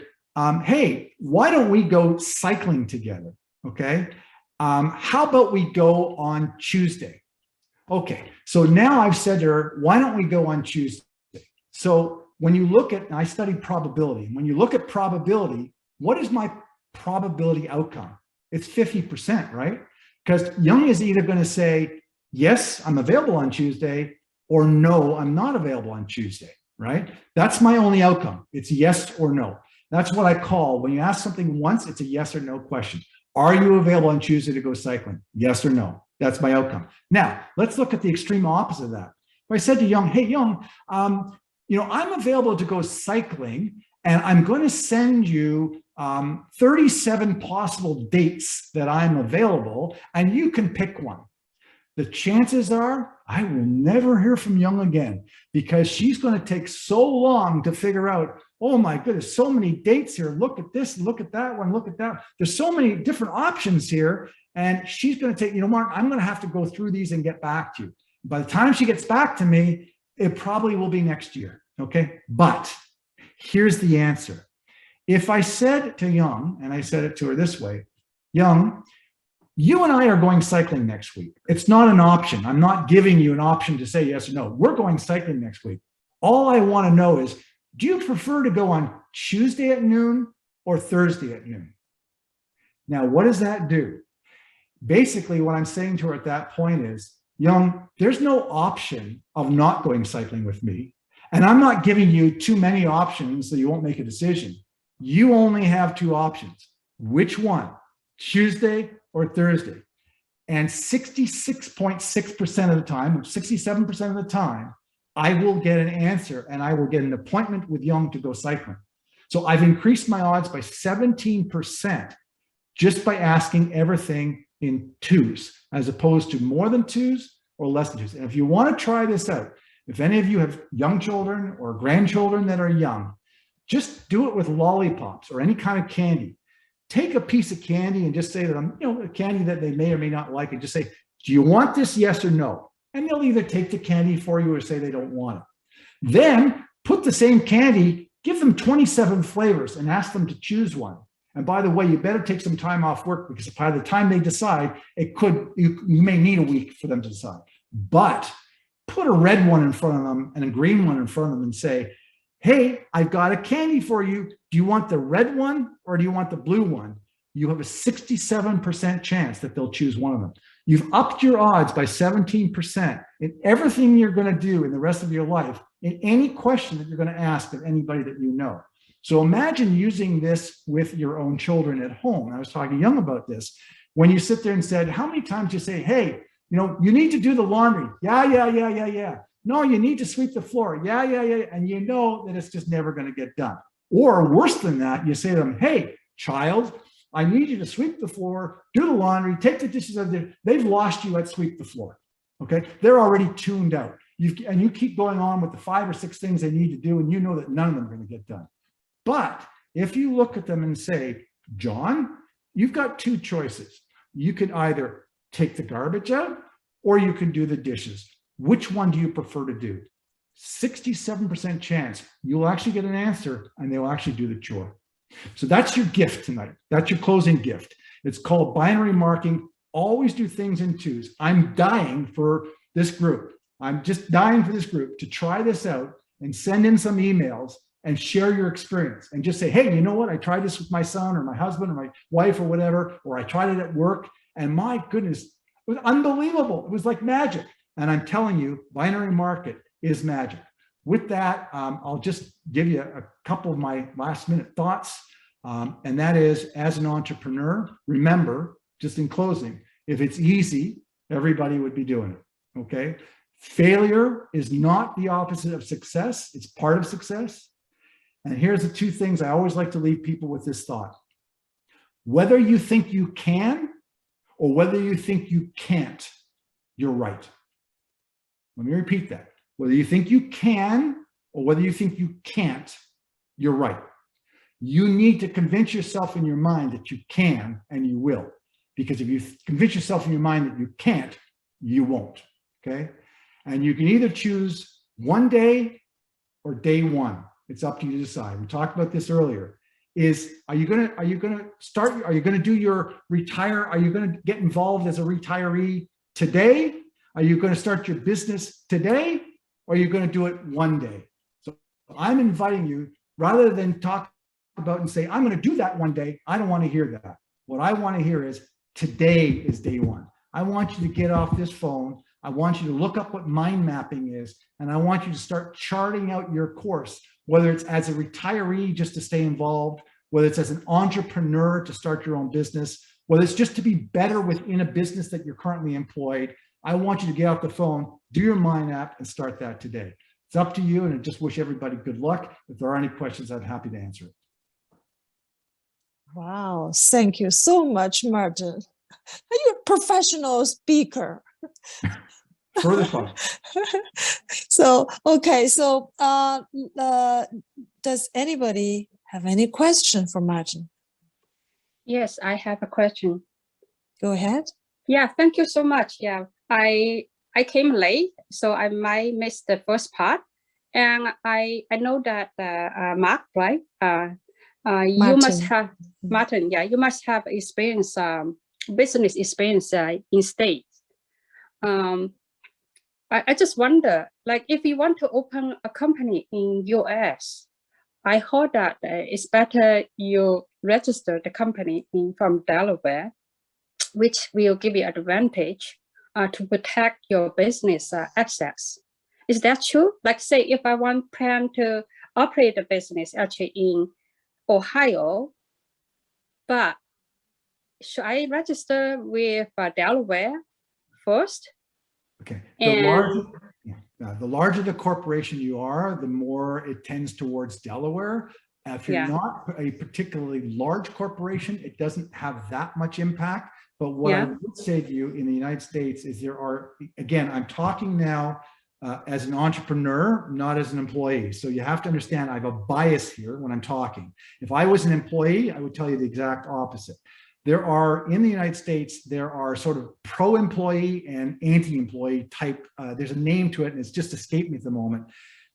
Speaker 2: hey, why don't we go cycling together? Okay. How about we go on Tuesday? Okay, so now I've said to her, why don't we go on Tuesday? So when you look at, I studied probability. When you look at probability, what is my probability outcome? It's 50%, right? Because Young is either going to say, yes, I'm available on Tuesday, or no, I'm not available on Tuesday, right? That's my only outcome. It's yes or no. That's what I call, when you ask something once, it's a yes or no question. Are you available on Tuesday to go cycling? Yes or no? That's my outcome. Now, let's look at the extreme opposite of that. If I said to Young, hey, Young, I'm available to go cycling, and I'm going to send you 37 possible dates that I'm available, and you can pick one. The chances are I will never hear from Young again, because she's going to take so long to figure out, oh my goodness, so many dates here. Look at this, look at that one, look at that. There's so many different options here. And she's going to take, Mark, I'm going to have to go through these and get back to you. By the time she gets back to me, it probably will be next year. Okay. But here's the answer. If I said to Young, and I said it to her this way, Young, you and I are going cycling next week. It's not an option. I'm not giving you an option to say yes or no. We're going cycling next week. All I want to know is, do you prefer to go on Tuesday at noon or Thursday at noon? Now, what does that do? Basically, what I'm saying to her at that point is, Young, there's no option of not going cycling with me. And I'm not giving you too many options so you won't make a decision. You only have two options. Which one? Tuesday or Thursday? And 66.6% of the time, or 67% of the time, I will get an answer and I will get an appointment with Young to go cycling. So I've increased my odds by 17% just by asking everything in twos, as opposed to more than twos or less than twos. And if you want to try this out, if any of you have young children or grandchildren that are young, just do it with lollipops or any kind of candy. Take a piece of candy and just say to them, a candy that they may or may not like, and just say, do you want this, yes or no? And they'll either take the candy for you or say they don't want it. Then put the same candy, give them 27 flavors and ask them to choose one. And by the way, you better take some time off work, because by the time they decide, you may need a week for them to decide. But put a red one in front of them and a green one in front of them and say, hey, I've got a candy for you. Do you want the red one or do you want the blue one? You have a 67% chance that they'll choose one of them. You've upped your odds by 17% in everything you're going to do in the rest of your life, in any question that you're going to ask of anybody that you know. So imagine using this with your own children at home. I was talking to Young about this. When you sit there and said, how many times you say, hey, you need to do the laundry. Yeah. No, you need to sweep the floor. Yeah. And you know that it's just never going to get done. Or worse than that, you say to them, hey, child, I need you to sweep the floor, do the laundry, take the dishes out there. They've lost you at sweep the floor. Okay. They're already tuned out. And you keep going on with the 5 or 6 things they need to do, and you know that none of them are going to get done. But if you look at them and say, John, you've got 2 choices. You could either take the garbage out or you can do the dishes. Which one do you prefer to do? 67% chance you'll actually get an answer and they'll actually do the chore. So that's your gift tonight. That's your closing gift. It's called binary marking. Always do things in twos. I'm dying for this group. I'm just dying for this group to try this out and send in some emails and share your experience and just say, hey, you know what? I tried this with my son or my husband or my wife or whatever, or I tried it at work. And my goodness, it was unbelievable. It was like magic. And I'm telling you, binary market is magic. With that, I'll just give you a couple of my last minute thoughts. And that is, as an entrepreneur, remember, just in closing, if it's easy, everybody would be doing it, okay? Failure is not the opposite of success. It's part of success. And here's the 2 things I always like to leave people with this thought. Whether you think you can or whether you think you can't, you're right. Let me repeat that. Whether you think you can or whether you think you can't, you're right. You need to convince yourself in your mind that you can, and you will. Because if you convince yourself in your mind that you can't, you won't, okay? And you can either choose one day or day one. It's up to you to decide. We talked about this earlier. Are you going to do your retire? Are you going to get involved as a retiree today? Are you going to start your business today? Or are you going to do it one day? So I'm inviting you, rather than talk about and say, I'm going to do that one day. I don't want to hear that. What I want to hear is today is day one. I want you to get off this phone. I want you to look up what mind mapping is. And I want you to start charting out your course, whether it's as a retiree just to stay involved, whether it's as an entrepreneur to start your own business, whether it's just to be better within a business that you're currently employed. I want you to get off the phone, do your mind map, and start that today. It's up to you, and I just wish everybody good luck. If there are any questions, I'm happy to answer it.
Speaker 1: Wow, thank you so much, Martin. You're a professional speaker.
Speaker 2: Further questions?
Speaker 1: So, okay, so does anybody have any question for Martin?
Speaker 5: Yes, I have a question.
Speaker 1: Go ahead.
Speaker 5: Yeah, thank you so much. Yeah, I came late, so I might miss the first part. And I know that Mark, right? You must have, Martin, yeah, you must have experience, business experience in States. I just wonder, like, if you want to open a company in US, I heard that it's better you register the company from Delaware, which will give you advantage to protect your business assets. Is that true? Like, say, if I plan to operate a business actually in Ohio, but should I register with Delaware first?
Speaker 2: Okay. The larger the corporation you are, the more it tends towards Delaware. If you're not a particularly large corporation, it doesn't have that much impact. But what I would say to you in the United States is there are, again, I'm talking now as an entrepreneur, not as an employee. So you have to understand I have a bias here when I'm talking. If I was an employee, I would tell you the exact opposite. There are, in the United States, there are sort of pro-employee and anti-employee type, there's a name to it and it's just escaped me at the moment.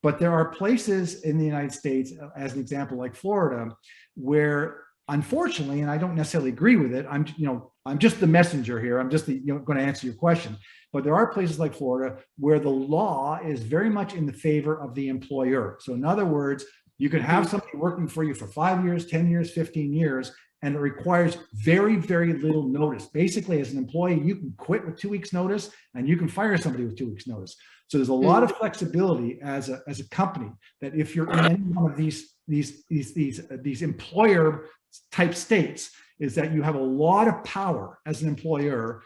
Speaker 2: But there are places in the United States, as an example, like Florida, where unfortunately, and I don't necessarily agree with it, I'm just the messenger here. I'm just going to answer your question. But there are places like Florida where the law is very much in the favor of the employer. So in other words, you could have somebody working for you for 5 years, 10 years, 15 years, and it requires very, very little notice. Basically, as an employee, you can quit with 2 weeks notice and you can fire somebody with 2 weeks notice. So there's a lot of flexibility as a company that if you're in any one of these employer type states, is that you have a lot of power as an employer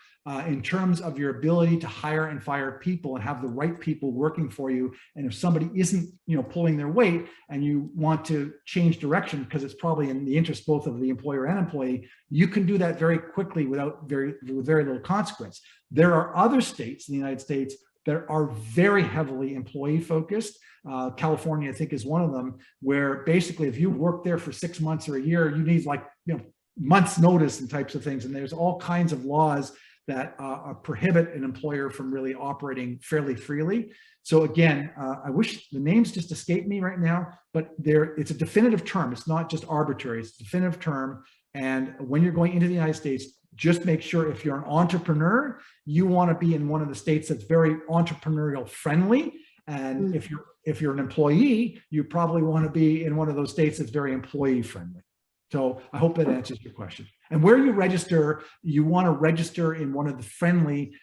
Speaker 2: in terms of your ability to hire and fire people and have the right people working for you. And if somebody isn't, pulling their weight and you want to change direction because it's probably in the interest both of the employer and employee, you can do that very quickly with very little consequence. There are other states in the United States that are very heavily employee focused. California, I think, is one of them, where basically if you work there for 6 months or a year, you need months notice and types of things. And there's all kinds of laws that prohibit an employer from really operating fairly freely. So again, I wish the names just escape me right now, but it's a definitive term. It's not just arbitrary, it's a definitive term. And when you're going into the United States, just make sure if you're an entrepreneur, you want to be in one of the states that's very entrepreneurial friendly. And if you're an employee, you probably want to be in one of those states that's very employee friendly. So I hope that answers your question. And where you register, you want to register in one of the friendly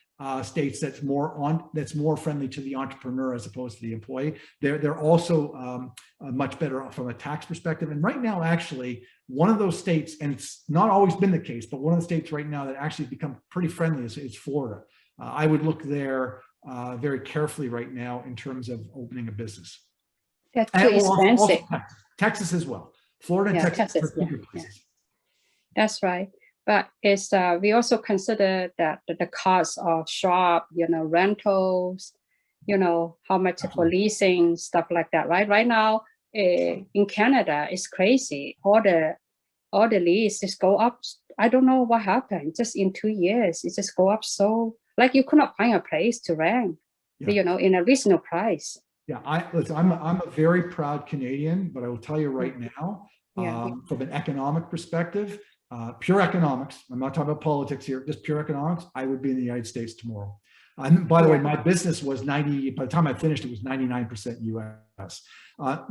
Speaker 2: states that's more friendly to the entrepreneur as opposed to the employee. They're also much better from a tax perspective. And right now, actually, one of those states, and it's not always been the case, but one of the states right now that actually become pretty friendly is Florida. I would look there very carefully right now in terms of opening a business.
Speaker 5: That's too expensive.
Speaker 2: Texas as well. Florida and Texas.
Speaker 5: That's right. But it's we also consider that the cost of shop, rentals, how much for leasing, stuff like that, right? Right now in Canada, it's crazy. All the leases go up. I don't know what happened. Just in 2 years, it just go up so like you could not find a place to rent, in a reasonable price.
Speaker 2: Yeah, I'm a very proud Canadian, but I will tell you right now, from an economic perspective, pure economics, I'm not talking about politics here, just pure economics, I would be in the United States tomorrow. And by the way,
Speaker 5: Yeah.
Speaker 2: my business was by the time I finished, it was 99% US.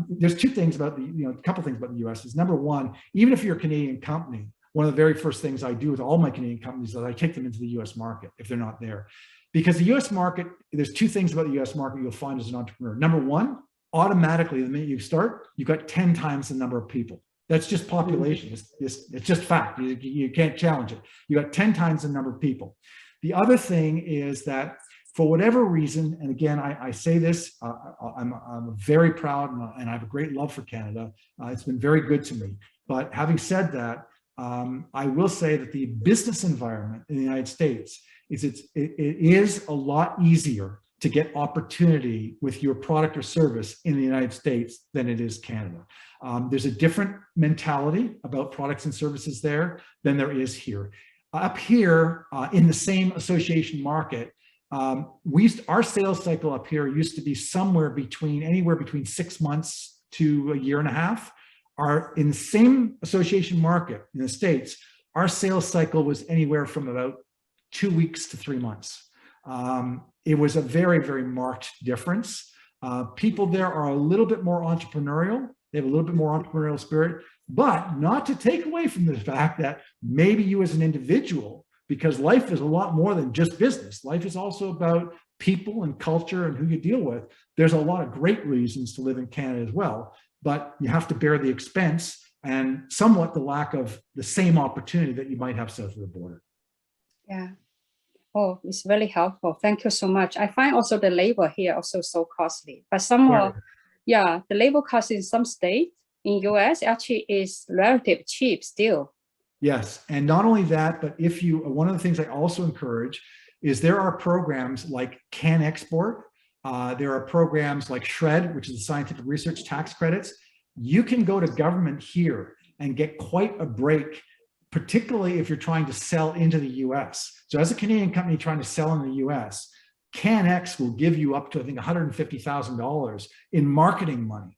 Speaker 2: There's two things about a couple things about the US is number one, even if you're a Canadian company, one of the very first things I do with all my Canadian companies is I take them into the US market if they're not there. Because the US market, there's two things about the US market you'll find as an entrepreneur. Number one, automatically, the minute you start, you've got 10 times the number of people. That's just population. It's just fact. You can't challenge it. You got 10 times the number of people. The other thing is that for whatever reason, and again, I say this, I'm very proud and I have a great love for Canada. It's been very good to me. But having said that, I will say that the business environment in the United States it is a lot easier to get opportunity with your product or service in the United States than it is Canada. There's a different mentality about products and services there than there is here. Up here in the same association market, our sales cycle up here used to be anywhere between 6 months to a year and a half. In the same association market in the States, our sales cycle was anywhere from about 2 weeks to 3 months. It was a very, very marked difference. People there are a little bit more entrepreneurial. They have a little bit more entrepreneurial spirit, but not to take away from the fact that maybe you as an individual, because life is a lot more than just business. Life is also about people and culture and who you deal with. There's a lot of great reasons to live in Canada as well, but you have to bear the expense and somewhat the lack of the same opportunity that you might have south of the border.
Speaker 5: Yeah. Oh, it's really helpful. Thank you so much. I find also the labor here also so costly, but somehow, yeah, the labor cost in some states in US actually is relatively cheap still.
Speaker 2: Yes, and not only that, but one of the things I also encourage is there are programs like Can Export. There are programs like SHRED, which is the scientific research tax credits. You can go to government here and get quite a break, particularly if you're trying to sell into the US. So as a Canadian company trying to sell in the US, CanX will give you up to, I think, $150,000 in marketing money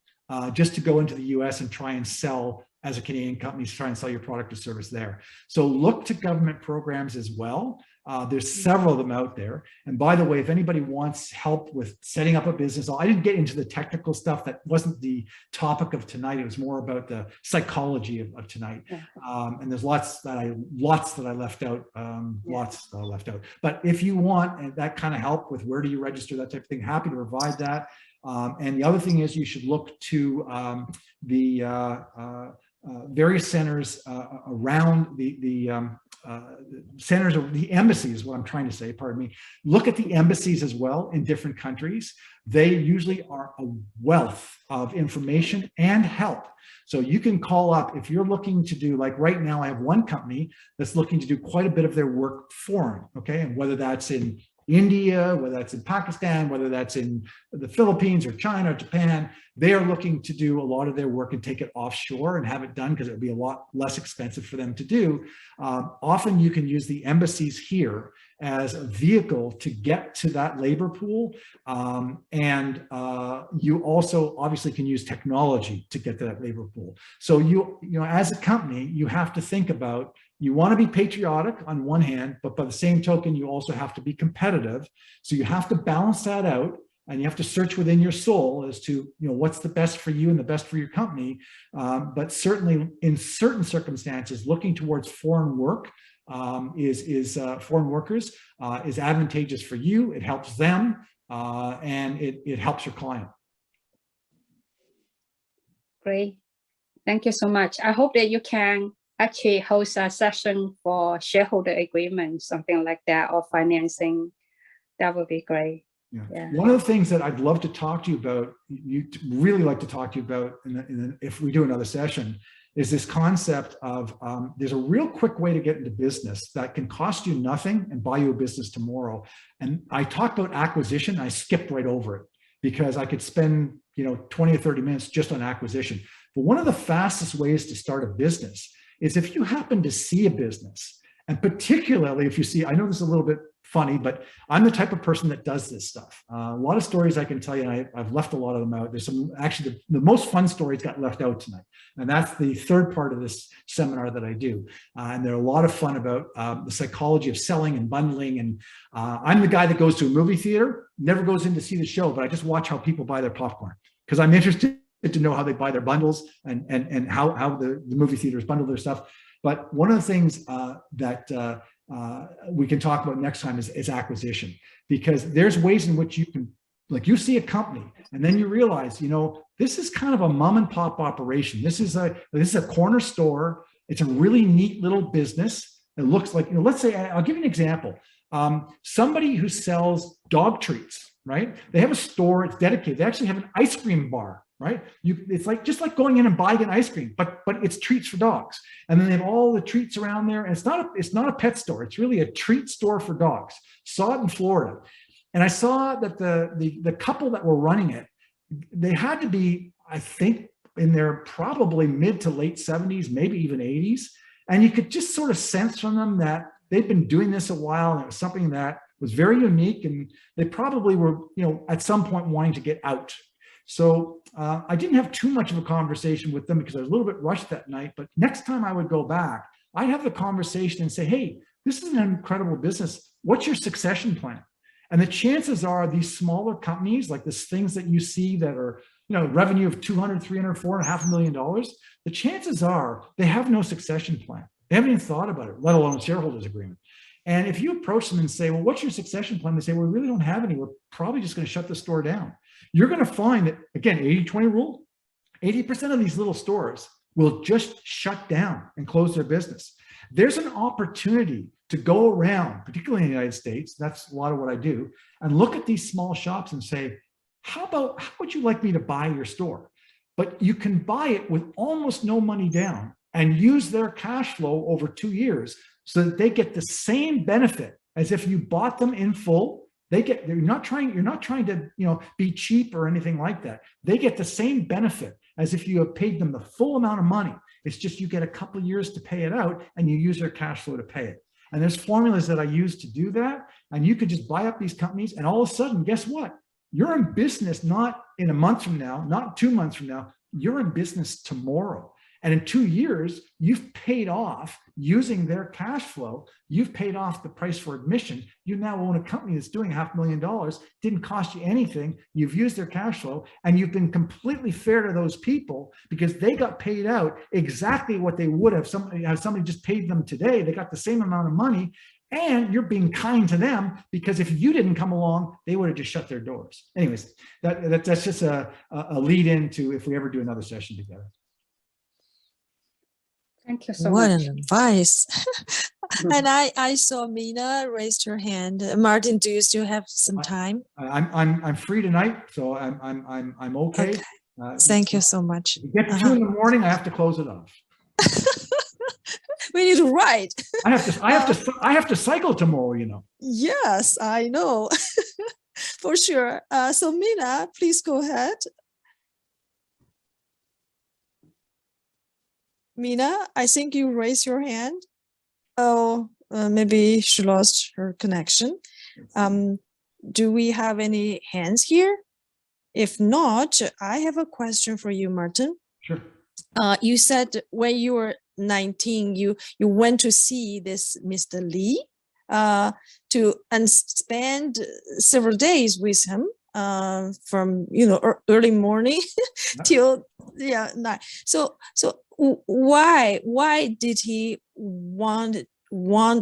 Speaker 2: just to go into the US and try and sell as a Canadian company, to try and sell your product or service there. So look to government programs as well. There's several of them out there. And by the way, if anybody wants help with setting up a business, I didn't get into the technical stuff. That wasn't the topic of tonight. It was more about the psychology of tonight. And there's lots that I left out, lots that I left out. But if you want that kind of help with where do you register, that type of thing, happy to provide that. And the other thing is you should look to the various centers around the centers of the embassies, what I'm trying to say, pardon me. Look at the embassies as well in different countries. They usually are a wealth of information and help. So you can call up if you're looking to do, like right now, I have one company that's looking to do quite a bit of their work foreign, okay? And whether that's in India, whether that's in Pakistan, whether that's in the Philippines or China or Japan, they are looking to do a lot of their work and take it offshore and have it done because it would be a lot less expensive for them to do. Often you can use the embassies here as a vehicle to get to that labor pool. And you also obviously can use technology to get to that labor pool. So you know, as a company, you have to think about, you want to be patriotic on one hand, but by the same token, you also have to be competitive. So you have to balance that out, and you have to search within your soul as to, you know, what's the best for you and the best for your company. But certainly in certain circumstances, looking towards foreign work foreign workers is advantageous for you. It helps them, and it helps your client.
Speaker 5: Great. Thank you so much. I hope that you can actually host a session for shareholder agreement, something like that, or financing. That would be great. Yeah.
Speaker 2: One of the things that I'd love to talk to you about, really like to talk to you about if we do another session, is this concept of there's a real quick way to get into business that can cost you nothing and buy you a business tomorrow. And I talked about acquisition. I skipped right over it because I could spend 20 or 30 minutes just on acquisition. But one of the fastest ways to start a business is if you happen to see a business And particularly if you see, I know this is a little bit funny, but I'm the type of person that does this stuff. A lot of stories I can tell you, and I've left a lot of them out. There's some, actually the most fun stories got left out tonight. And that's the third part of this seminar that I do. And they're a lot of fun about the psychology of selling and bundling. And I'm the guy that goes to a movie theater, never goes in to see the show, but I just watch how people buy their popcorn because I'm interested to know how they buy their bundles and how the movie theaters bundle their stuff. But one of the things that we can talk about next time is acquisition, because there's ways in which you can, like, you see a company and then you realize, you know, this is kind of a mom and pop operation. This is a corner store. It's a really neat little business. It looks like, you know, let's say, I'll give you an example. Somebody who sells dog treats, right? They have a store, it's dedicated. They actually have an ice cream bar, right? It's like just like going in and buying an ice cream, but it's treats for dogs. And then they have all the treats around there. And it's not a pet store. It's really a treat store for dogs. Saw it in Florida. And I saw that the couple that were running it, they had to be, I think, in their probably mid to late 70s, maybe even 80s. And you could just sort of sense from them that they'd been doing this a while, and it was something that was very unique. And they probably were, you know, at some point wanting to get out. So I didn't have too much of a conversation with them because I was a little bit rushed that night. But next time I would go back, I'd have the conversation and say, hey, this is an incredible business. What's your succession plan? And the chances are these smaller companies, like these things that you see that are, you know, revenue of 200, 300, $4.5 million, the chances are they have no succession plan. They haven't even thought about it, let alone a shareholders agreement. And if you approach them and say, well, what's your succession plan? They say, well, we really don't have any. We're probably just going to shut the store down. You're going to find that, again, 80-20 rule, 80% of these little stores will just shut down and close their business. There's an opportunity to go around, particularly in the United States, that's a lot of what I do, and look at these small shops and say, how would you like me to buy your store? But you can buy it with almost no money down and use their cash flow over 2 years so that they get the same benefit as if you bought them in full. You're not trying to, you know, be cheap or anything like that. They get the same benefit as if you have paid them the full amount of money. It's just you get a couple of years to pay it out and you use their cash flow to pay it. And there's formulas that I use to do that. And you could just buy up these companies and all of a sudden, guess what? You're in business not in a month from now, not 2 months from now, you're in business tomorrow. And in 2 years, you've paid off, using their cash flow, you've paid off the price for admission. You now own a company that's doing $500,000, didn't cost you anything. You've used their cash flow, and you've been completely fair to those people because they got paid out exactly what they would have somebody just paid them today. They got the same amount of money, and you're being kind to them because if you didn't come along, they would have just shut their doors. Anyways, that's just a lead into if we ever do another session together.
Speaker 5: Thank you so
Speaker 1: What
Speaker 5: much.
Speaker 1: an advice. And I saw Mina raised her hand. Martin, do you still have some time?
Speaker 2: I'm free tonight, so I'm okay.
Speaker 1: Thank you so much.
Speaker 2: If you get to 2 in the morning, I have to close it off.
Speaker 1: We need to write.
Speaker 2: I have to cycle tomorrow, you know.
Speaker 1: Yes, I know. For sure. So Mina, please go ahead. Mina, I think you raised your hand. Oh, maybe she lost her connection. Do we have any hands here? If not, I have a question for you, Martin.
Speaker 2: Sure.
Speaker 1: You said when you were 19, you went to see this Mr. Lee and spend several days with him from, you know, early morning till night. So why did he want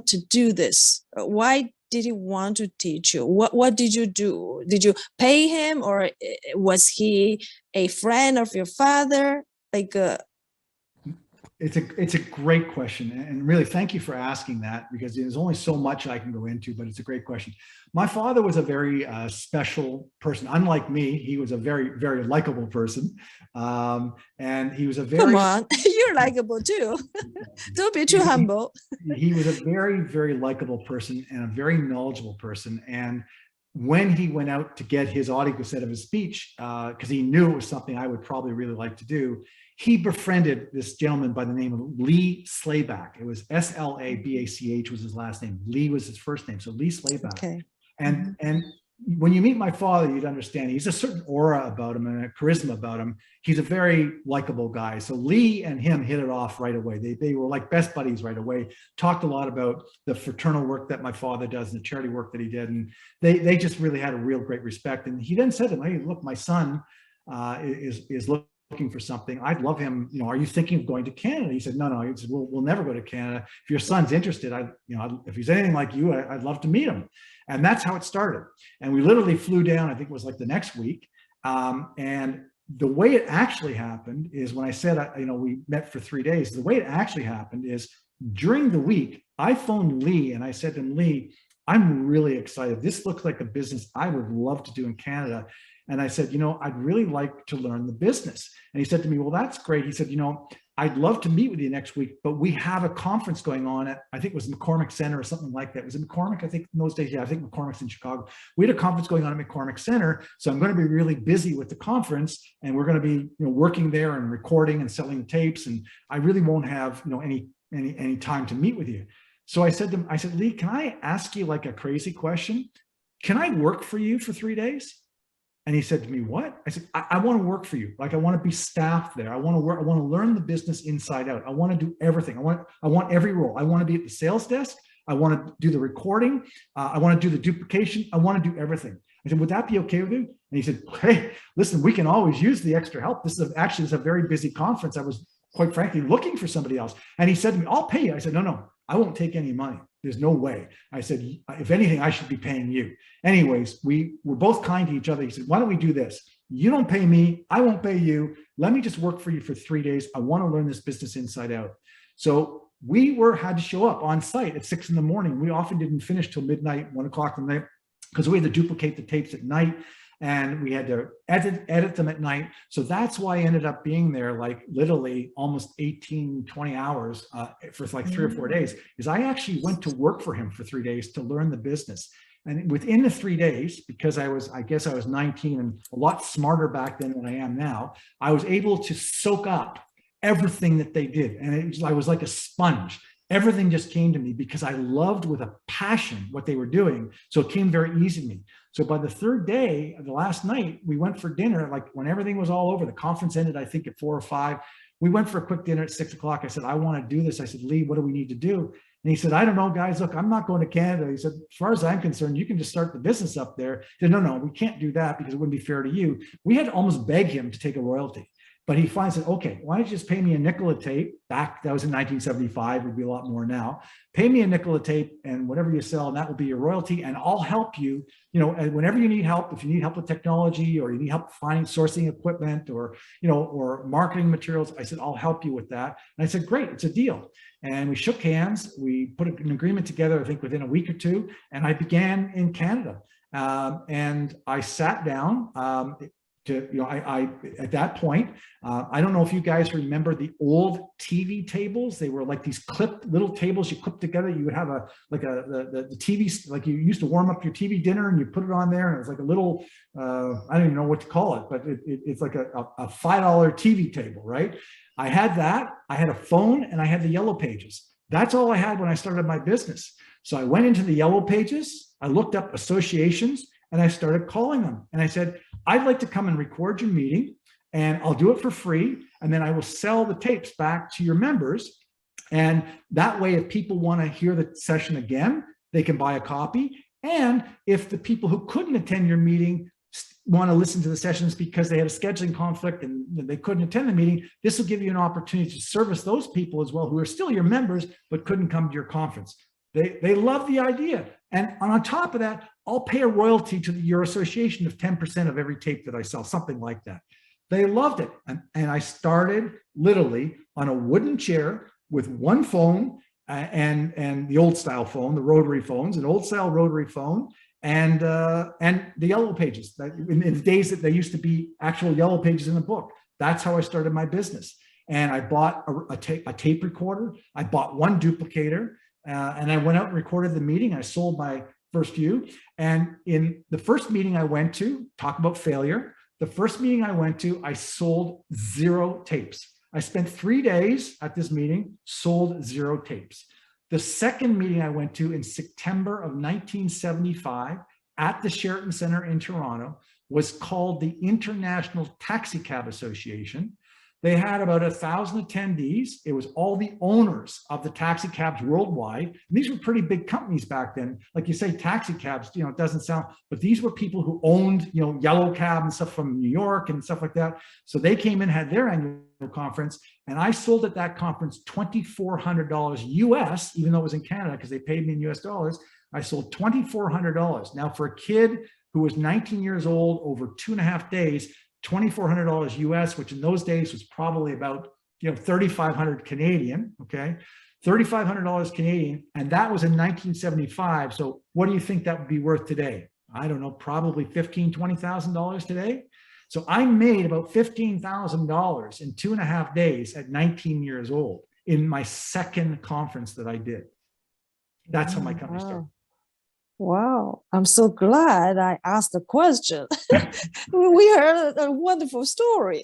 Speaker 1: to do this? Why did he want to teach you? What did you do? Did you pay him, or was he a friend of your father? Like
Speaker 2: It's a great question, and really thank you for asking that, because there's only so much I can go into, but it's a great question. My father was a very special person. Unlike me, he was a very, very likable person, and he was a very—
Speaker 1: Come on, you're likable too. Don't be too humble.
Speaker 2: He was a very, very likable person and a very knowledgeable person. And when he went out to get his audio cassette of his speech, because he knew it was something I would probably really like to do, he befriended this gentleman by the name of Lee Slayback. It was Slabach was his last name. Lee was his first name. So Lee Slayback.
Speaker 1: Okay.
Speaker 2: And when you meet my father, you'd understand he's a certain aura about him and a charisma about him. He's a very likable guy. So Lee and him hit it off right away. They were like best buddies right away. Talked a lot about the fraternal work that my father does and the charity work that he did. And they just really had a real great respect. And he then said to him, hey, look, my son is looking for something. I'd love him. You know, are you thinking of going to Canada? He said, no. He said, we'll never go to Canada. If your son's interested, if he's anything like you, I'd love to meet him. And that's how it started. And we literally flew down, I think it was like the next week. And the way it actually happened is when I said, we met for 3 days, the way it actually happened is during the week, I phoned Lee and I said to him, Lee, I'm really excited. This looks like a business I would love to do in Canada. And I said, I'd really like to learn the business. And he said to me, well, that's great. He said, I'd love to meet with you next week, but we have a conference going on at, I think it was McCormick Center or something like that. Was it McCormick? I think in those days, yeah, I think McCormick's in Chicago. We had a conference going on at McCormick Center. So I'm going to be really busy with the conference and we're going to be, working there and recording and selling the tapes. And I really won't have, any time to meet with you. So I said to him, Lee, can I ask you like a crazy question? Can I work for you for 3 days? And he said to me, what? I said, I want to work for you. Like, I want to be staffed there. I want to work. I want to learn the business inside out. I want to do everything. I want every role. I want to be at the sales desk. I want to do the recording. I want to do the duplication. I want to do everything. I said, would that be okay with you? And he said, hey, listen, we can always use the extra help. This is a very busy conference. I was quite frankly looking for somebody else. And he said to me, I'll pay you. I said, no, I won't take any money. There's no way. I said, if anything, I should be paying you. Anyways, we were both kind to each other. He said, why don't we do this? You don't pay me. I won't pay you. Let me just work for you for 3 days. I want to learn this business inside out. So we had to show up on site at 6 in the morning. We often didn't finish till midnight, 1 o'clock in the night, because we had to duplicate the tapes at night. And we had to edit them at night. So that's why I ended up being there like literally almost 18, 20 hours for like 3 or 4 days, is I actually went to work for him for 3 days to learn the business. And within the 3 days, because I guess I was 19 and a lot smarter back then than I am now, I was able to soak up everything that they did. And I was like a sponge. Everything just came to me because I loved with a passion what they were doing. So it came very easy to me. So by the third day, the last night, we went for dinner, like when everything was all over. The conference ended, I think, at 4 or 5. We went for a quick dinner at 6 o'clock. I said, I want to do this. I said, Lee, what do we need to do? And he said, I don't know, guys. Look, I'm not going to Canada. He said, as far as I'm concerned, you can just start the business up there. He said, no, we can't do that because it wouldn't be fair to you. We had to almost beg him to take a royalty. But he finally said, okay, why don't you just pay me a nickel a tape? Back, that was in 1975, would be a lot more now. Pay me a nickel a tape and whatever you sell, and that will be your royalty. And I'll help you, and whenever you need help, if you need help with technology or you need help finding sourcing equipment or, or marketing materials, I said, I'll help you with that. And I said, great, it's a deal. And we shook hands. We put an agreement together, I think within a week or two, and I began in Canada. And I sat down, at that point, I don't know if you guys remember the old TV tables. They were like these clipped little tables you clip together. You would have the TV, like you used to warm up your TV dinner and you put it on there. And it was like a little, I don't even know what to call it, but it's like a $5 TV table, right? I had that, I had a phone, and I had the Yellow Pages. That's all I had when I started my business. So I went into the Yellow Pages, I looked up associations, and I started calling them. And I said, I'd like to come and record your meeting, and I'll do it for free. And then I will sell the tapes back to your members. And that way, if people want to hear the session again, they can buy a copy. And if the people who couldn't attend your meeting want to listen to the sessions because they had a scheduling conflict and they couldn't attend the meeting, this will give you an opportunity to service those people as well who are still your members, but couldn't come to your conference. They love the idea. And on top of that, I'll pay a royalty to your association of 10% of every tape that I sell, something like that. They loved it. And I started literally on a wooden chair with one phone and the old style phone, the rotary phones, an old style rotary phone, and the Yellow Pages. In the days that there used to be actual Yellow Pages in the book. That's how I started my business. And I bought a tape recorder. I bought one duplicator. And I went out and recorded the meeting. I sold my first few. And in the first meeting I went to, talk about failure, the first meeting I went to, I sold 0 tapes. I spent 3 days at this meeting, sold 0 tapes. The second meeting I went to in September of 1975 at the Sheraton Center in Toronto was called the International Taxi Cab Association. They had about 1,000 attendees. It was all the owners of the taxi cabs worldwide. And these were pretty big companies back then. Like you say, taxi cabs, you know, it doesn't sound, but these were people who owned, you know, Yellow Cab and stuff from New York and stuff like that. So they came in, had their annual conference, and I sold at that conference $2,400 US, even though it was in Canada because they paid me in US dollars. I sold $2,400. Now for a kid who was 19 years old, over 2.5 days, $2,400 US, which in those days was probably about, you know, 3,500 Canadian, okay? $3,500 Canadian, and that was in 1975. So what do you think that would be worth today? I don't know, probably $15,000, $20,000 today. So I made about $15,000 in 2.5 days at 19 years old in my second conference that I did. That's how my company started.
Speaker 1: Wow, I'm so glad I asked the question. We heard a wonderful story.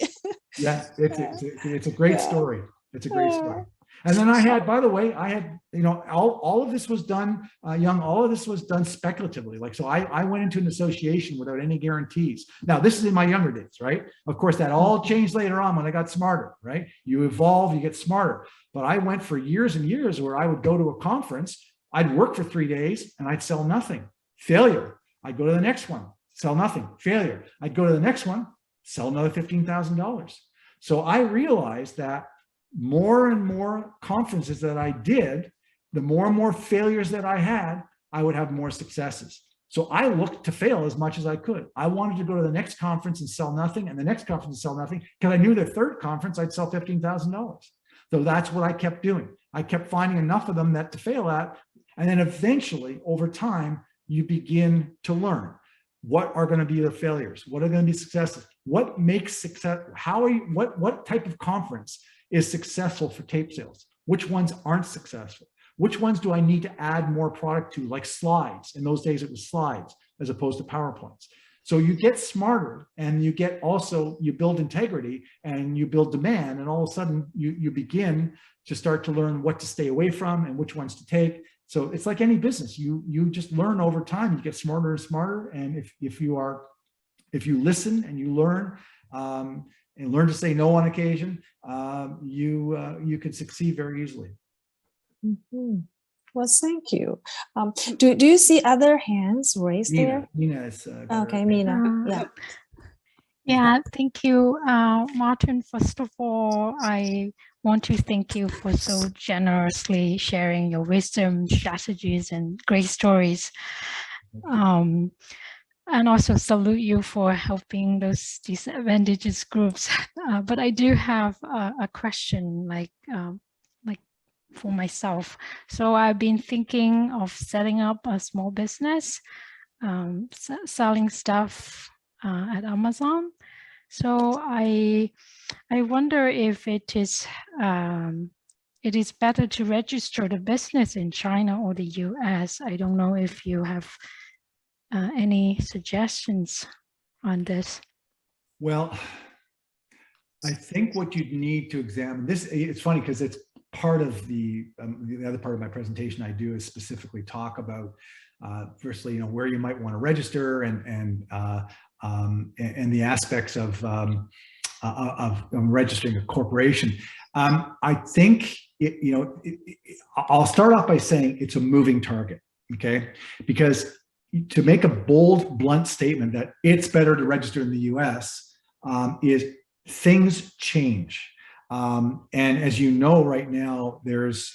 Speaker 2: Yeah, it's a great story. It's a great story. And then I had, by the way, I had, you know, all of this was done, all of this was done speculatively. Like, so I went into an association without any guarantees. Now, this is in my younger days, right? Of course, that all changed later on when I got smarter, right? You evolve, you get smarter. But I went for years and years where I would go to a conference, I'd work for 3 days and I'd sell nothing. Failure. I'd go to the next one, sell nothing. Failure. I'd go to the next one, sell another $15,000. So I realized that more and more conferences that I did, the more and more failures that I had, I would have more successes. So I looked to fail as much as I could. I wanted to go to the next conference and sell nothing, and the next conference and sell nothing, because I knew the third conference I'd sell $15,000. So that's what I kept doing. I kept finding enough of them that to fail at. And then eventually, over time, you begin to learn what are going to be the failures, what are going to be successes, what makes success, how are you, what type of conference is successful for tape sales, which ones aren't successful, which ones do I need to add more product to, like slides. In those days, it was slides as opposed to PowerPoints. So you get smarter, and you get also, you build integrity and you build demand, and all of a sudden you begin to start to learn what to stay away from and which ones to take. So it's like any business, you just learn over time, you get smarter and smarter. And if you listen and you learn and learn to say no on occasion, you can succeed very easily.
Speaker 1: Mm-hmm. Well, thank you. Do you see other hands raised there?
Speaker 2: Nina is
Speaker 1: okay, Mina. Yeah.
Speaker 7: Yeah, thank you, Martin. First of all, I want to thank you for so generously sharing your wisdom, strategies, and great stories. And also salute you for helping those disadvantaged groups. But I do have a question, like for myself. So I've been thinking of setting up a small business, selling stuff at Amazon. So I wonder if it is better to register the business in China or the US. I don't know if you have any suggestions on this.
Speaker 2: Well, I think what you'd need to examine this, it's funny because it's part of the other part of my presentation I do is specifically talk about firstly, where you might want to register and the aspects of registering a corporation. I think I'll start off by saying it's a moving target, okay? Because to make a bold, blunt statement that it's better to register in the U.S. Is things change. And as you know, right now, there's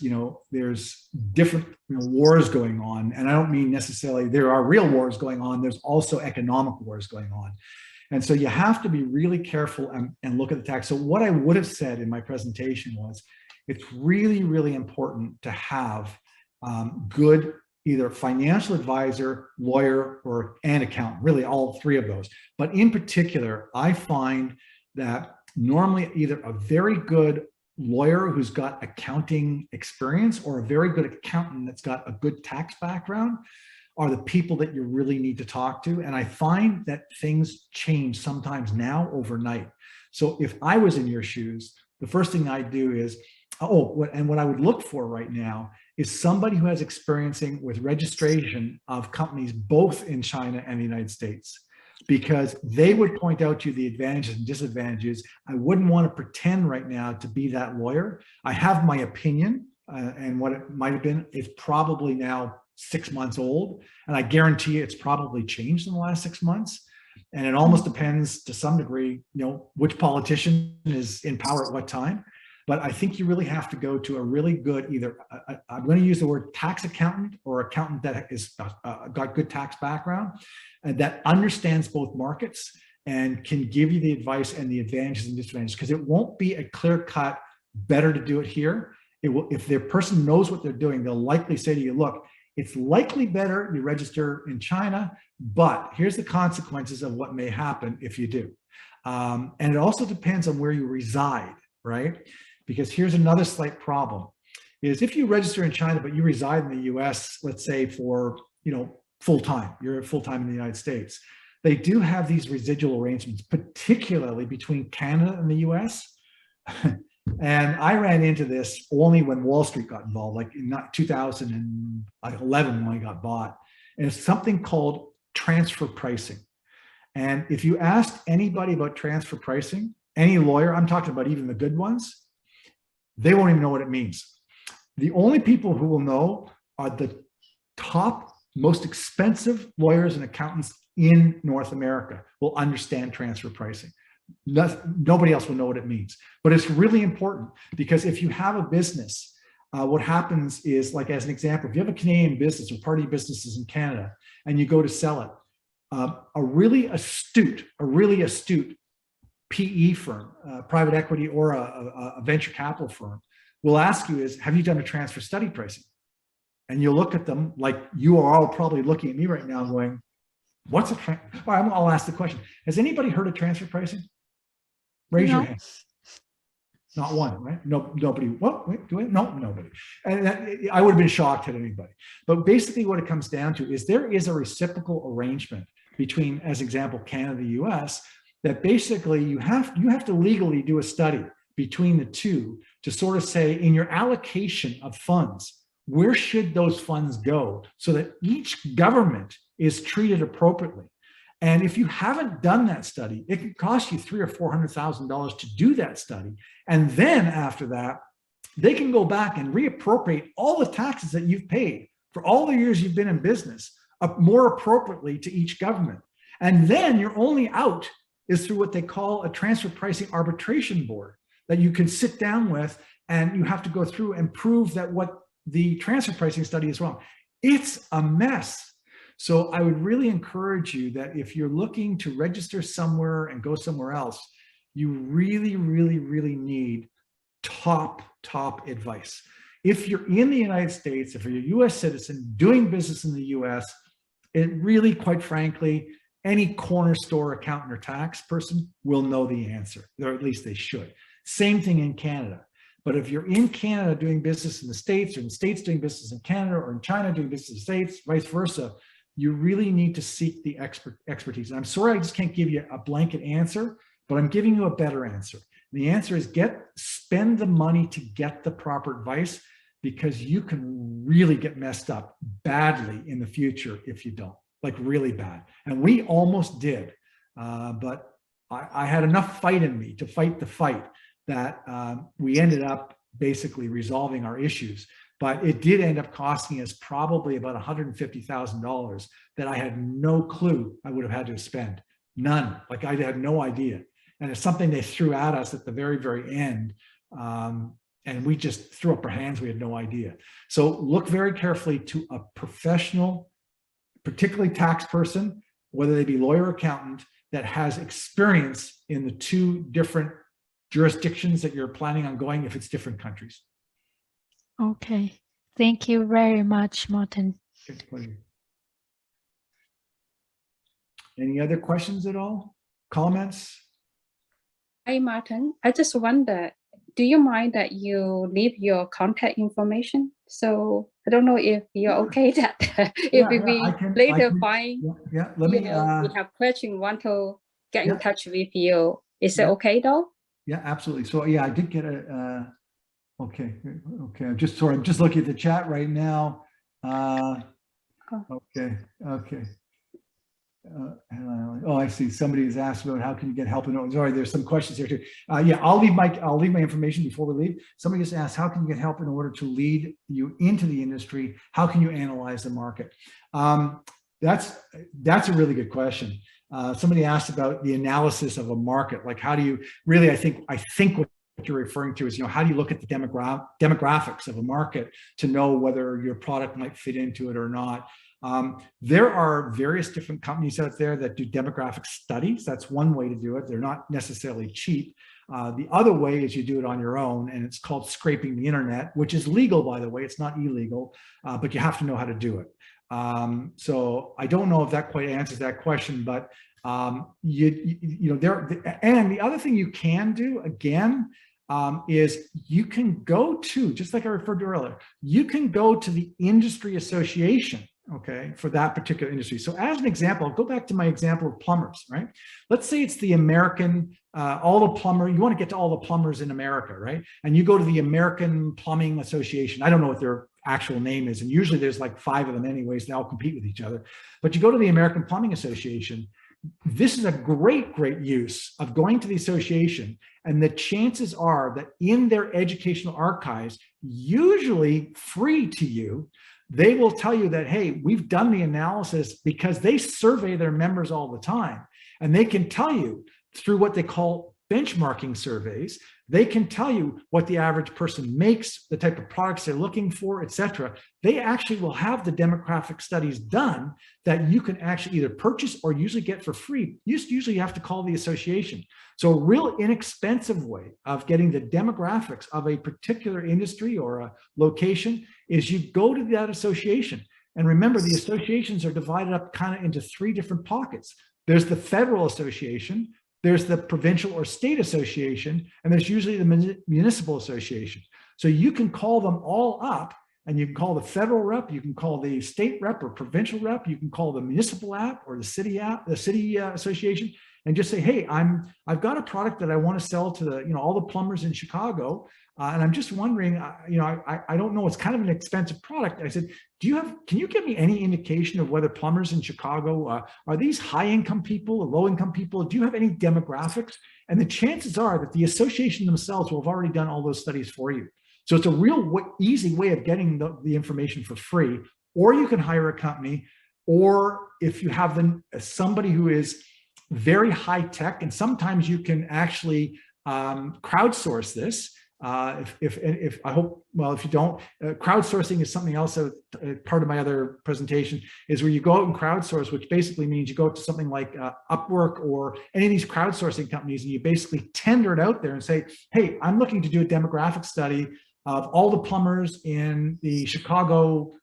Speaker 2: different wars going on. And I don't mean necessarily there are real wars going on. There's also economic wars going on. And so you have to be really careful and look at the tax. So what I would have said in my presentation was, it's really, really important to have good either financial advisor, lawyer, and accountant, really all three of those. But in particular, I find that normally either a very good lawyer who's got accounting experience or a very good accountant that's got a good tax background are the people that you really need to talk to. And I find that things change sometimes now overnight. So if I was in your shoes, the first thing I do is, what I would look for right now is somebody who has experiencing with registration of companies both in China and the United States, because they would point out to you the advantages and disadvantages. I wouldn't want to pretend right now to be that lawyer. I have my opinion, and what it might have been is probably now 6 months old, and I guarantee you it's probably changed in the last 6 months. And it almost depends to some degree, which politician is in power at what time. But I think you really have to go to a really good, either I'm going to use the word tax accountant, or accountant that is got good tax background and that understands both markets and can give you the advice and the advantages and disadvantages, because it won't be a clear cut, better to do it here. It will, if the person knows what they're doing, they'll likely say to you, look, it's likely better you register in China, but here's the consequences of what may happen if you do. And it also depends on where you reside, right? Because here's another slight problem, is if you register in China, but you reside in the US, let's say for, full-time, you're full-time in the United States, they do have these residual arrangements, particularly between Canada and the US. And I ran into this only when Wall Street got involved, like in 2011 when I got bought. And it's something called transfer pricing. And if you ask anybody about transfer pricing, any lawyer, I'm talking about even the good ones, they won't even know what it means. The only people who will know are the top, most expensive lawyers and accountants in North America will understand transfer pricing. Nobody else will know what it means, but it's really important, because if you have a business, what happens is, like as an example, if you have a Canadian business or party businesses in Canada and you go to sell it, a really astute PE firm, private equity, or a venture capital firm will ask you is, have you done a transfer study pricing? And you'll look at them like you are all probably looking at me right now going, what's a I'll ask the question. Has anybody heard of transfer pricing? Raise your hand. Not one, right? No, nobody. What? Wait, do it? No, nobody. And I would have been shocked had anybody. But basically what it comes down to is there is a reciprocal arrangement between, as example, Canada, the US, that basically you have to legally do a study between the two to sort of say, in your allocation of funds, where should those funds go so that each government is treated appropriately. And if you haven't done that study, it could cost you $300,000 or $400,000 to do that study. And then after that, they can go back and reappropriate all the taxes that you've paid for all the years you've been in business more appropriately to each government. And then your only out is through what they call a transfer pricing arbitration board that you can sit down with, and you have to go through and prove that what the transfer pricing study is wrong. It's a mess. So I would really encourage you that if you're looking to register somewhere and go somewhere else, you really, really, really need top advice. If you're in the United States, if you're a US citizen doing business in the US, it really, quite frankly, any corner store accountant or tax person will know the answer, or at least they should. Same thing in Canada. But if you're in Canada doing business in the States, or in the States doing business in Canada, or in China doing business in the States, vice versa, you really need to seek the expertise. And I'm sorry, I just can't give you a blanket answer, but I'm giving you a better answer. The answer is spend the money to get the proper advice, because you can really get messed up badly in the future if you don't, like really bad. And we almost did, but I had enough fight in me to fight the fight that we ended up basically resolving our issues. But it did end up costing us probably about $150,000 that I had no clue I would have had to spend. None. Like I had no idea. And it's something they threw at us at the very, very end. And we just threw up our hands. We had no idea. So look very carefully to a professional, particularly tax person, whether they be lawyer or accountant, that has experience in the two different jurisdictions that you're planning on going, if it's different countries.
Speaker 7: Okay, thank you very much, Martin.
Speaker 2: It's a pleasure. Any other questions at all? Comments?
Speaker 5: Hi, Martin. I just wonder, do you mind that you leave your contact information? So I don't know if you're okay that if we later find
Speaker 2: let me
Speaker 5: we have question, want to get in touch with you. Is it okay though?
Speaker 2: Yeah, absolutely. So yeah, I did get a, okay. I'm just looking at the chat right now. Okay. Oh, I see. Somebody has asked about how can you get help. Sorry, there's some questions here too. Yeah, I'll leave my information before we leave. Somebody just asked, how can you get help in order to lead you into the industry? How can you analyze the market? That's a really good question. Somebody asked about the analysis of a market. Like, how do you really? I think what you're referring to is, how do you look at the demographics of a market to know whether your product might fit into it or not? There are various different companies out there that do demographic studies. That's one way to do it. They're not necessarily cheap. The other way is you do it on your own, and it's called scraping the internet, which is legal, by the way. It's not illegal, but you have to know how to do it. So I don't know if that quite answers that question, but and the other thing you can do again is you can go to, just like I referred to earlier, you can go to the industry association, okay, for that particular industry. So as an example, I'll go back to my example of plumbers, right? Let's say it's the American, you want to get to all the plumbers in America, right? And you go to the American Plumbing Association. I don't know what their actual name is. And usually there's like 5 of them anyways, they all compete with each other. But you go to the American Plumbing Association. This is a great use of going to the association, and the chances are that in their educational archives, usually free to you, they will tell you that, hey, we've done the analysis, because they survey their members all the time. And they can tell you through what they call benchmarking surveys, they can tell you what the average person makes, the type of products they're looking for, etc. They actually will have the demographic studies done that you can actually either purchase or usually get for free. You usually have to call the association. So a real inexpensive way of getting the demographics of a particular industry or a location is you go to that association. And remember, the associations are divided up kind of into 3 different pockets. There's the federal association, there's the provincial or state association, and there's usually the municipal association. So you can call them all up, and you can call the federal rep, you can call the state rep or provincial rep, you can call the municipal app or the city association, and just say, hey, I've got a product that I want to sell to the, all the plumbers in Chicago, and I'm just wondering, I don't know, it's kind of an expensive product. I said, can you give me any indication of whether plumbers in Chicago, are these high income people or low income people? Do you have any demographics? And the chances are that the association themselves will have already done all those studies for you. So it's a real easy way of getting the information for free, or you can hire a company, or if you have somebody who is very high tech, and sometimes you can actually crowdsource this. If I hope, well, if you don't, crowdsourcing is something else. Part of my other presentation is where you go out and crowdsource, which basically means you go to something like Upwork or any of these crowdsourcing companies, and you basically tender it out there and say, hey, I'm looking to do a demographic study of all the plumbers in the Chicago,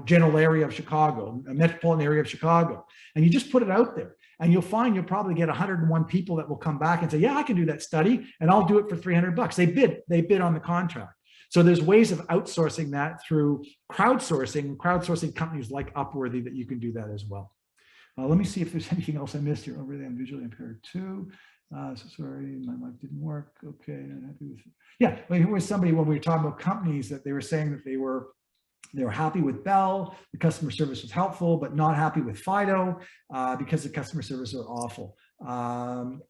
Speaker 2: general area of Chicago, a metropolitan area of Chicago. And you just put it out there, and you'll find you'll probably get 101 people that will come back and say, yeah, I can do that study, and I'll do it for $300. They bid on the contract. So there's ways of outsourcing that through crowdsourcing companies like Upworthy that you can do that as well. Let me see if there's anything else I missed here. Over there, I'm visually impaired too. So sorry, my mic didn't work. Okay, I'm happy with it. Yeah, but here was somebody when we were talking about companies that they were saying that they were happy with Bell, the customer service was helpful, but not happy with Fido because the customer service are awful.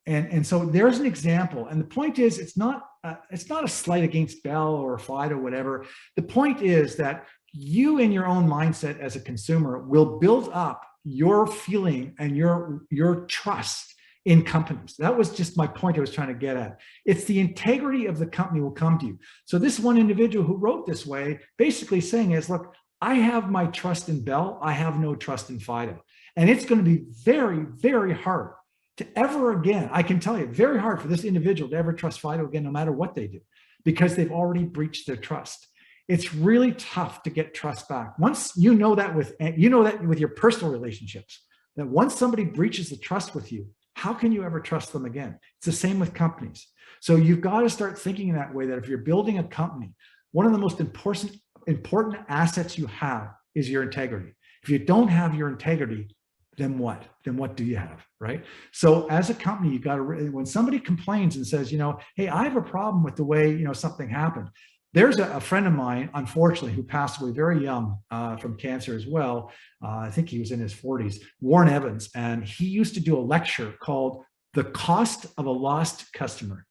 Speaker 2: And so there's an example. And the point is, it's not a slight against Bell or Fido, whatever. The point is that you, in your own mindset as a consumer, will build up your feeling and your trust in companies. That was just my point I was trying to get at. It's the integrity of the company will come to you. So this one individual who wrote this way, basically saying is, look, I have my trust in Bell, I have no trust in Fido. And it's going to be very, very hard to ever again, I can tell you, very hard for this individual to ever trust Fido again, no matter what they do, because they've already breached their trust. It's really tough to get trust back. Once you know that with your personal relationships, that once somebody breaches the trust with you, how can you ever trust them again? It's the same with companies. So you've got to start thinking in that way, that if you're building a company, one of the most important assets you have is your integrity. If you don't have your integrity, then what? Then what do you have, right? So as a company, you got to, when somebody complains and says, you know, hey, I have a problem with the way, you know, something happened. There's a friend of mine, unfortunately, who passed away very young from cancer as well. I think he was in his 40s, Warren Evans. And he used to do a lecture called The Cost of a Lost Customer.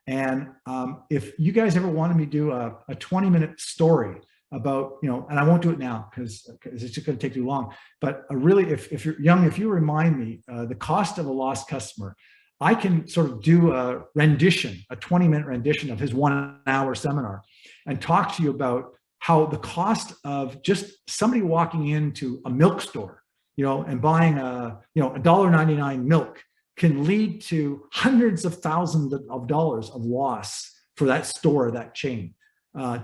Speaker 2: And if you guys ever wanted me to do a 20-minute story about, you know, and I won't do it now because it's just going to take too long, but really, if you're young, if you remind me the cost of a lost customer, I can sort of do a rendition, a 20-minute rendition of his 1-hour seminar and talk to you about how the cost of just somebody walking into a milk store, you know, and buying a, you know, $1.99 milk can lead to hundreds of thousands of dollars of loss for that store, that chain,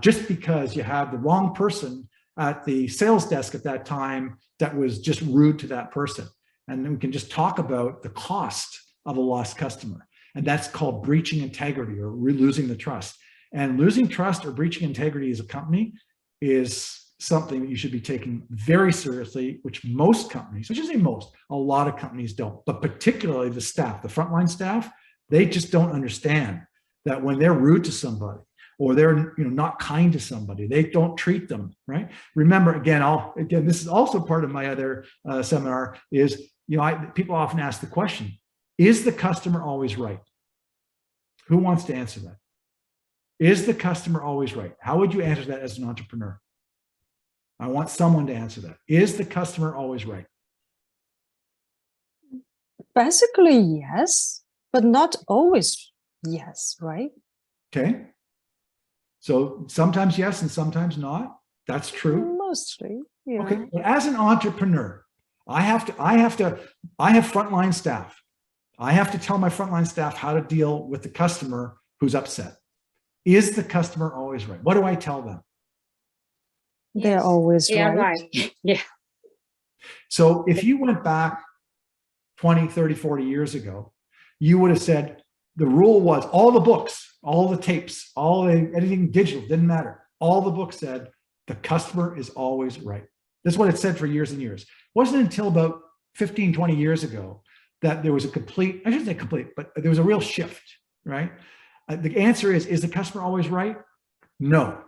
Speaker 2: just because you have the wrong person at the sales desk at that time that was just rude to that person. And then we can just talk about the cost of a lost customer. And that's called breaching integrity or losing the trust. And losing trust or breaching integrity as a company is something that you should be taking very seriously, which most companies, I should say most, a lot of companies don't, but particularly the staff, the frontline staff, they just don't understand that when they're rude to somebody or they're, you know, not kind to somebody, they don't treat them right. Remember, again, this is also part of my other seminar is, you know, people often ask the question, is the customer always right? Who wants to answer that? Is the customer always right? How would you answer that as an entrepreneur? I want someone to answer that. Is the customer always right?
Speaker 1: Basically, yes, but not always yes, right?
Speaker 2: Okay. So sometimes yes and sometimes not. That's true.
Speaker 1: Mostly, yeah.
Speaker 2: Okay. But as an entrepreneur, I have frontline staff. I have to tell my frontline staff how to deal with the customer who's upset. Is the customer always right? What do I tell them?
Speaker 1: They're always
Speaker 5: Yeah,
Speaker 1: right.
Speaker 5: right. Yeah.
Speaker 2: So if you went back 20, 30, 40 years ago, you would have said the rule was all the books, all the tapes, anything digital, didn't matter. All the books said the customer is always right. That's what it said for years and years. It wasn't until about 15, 20 years ago that there was a complete, I shouldn't say complete, but there was a real shift, right? The answer is the customer always right? No,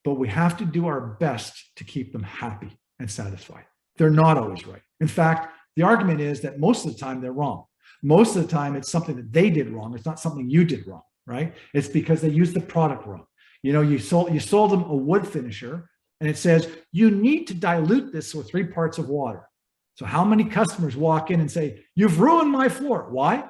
Speaker 2: but we have to do our best to keep them happy and satisfied. They're not always right. In fact, the argument is that most of the time they're wrong. Most of the time it's something that they did wrong. It's not something you did wrong, right? It's because they used the product wrong. You know, you sold them a wood finisher and it says, you need to dilute this with 3 parts of water. So how many customers walk in and say, you've ruined my floor? Why?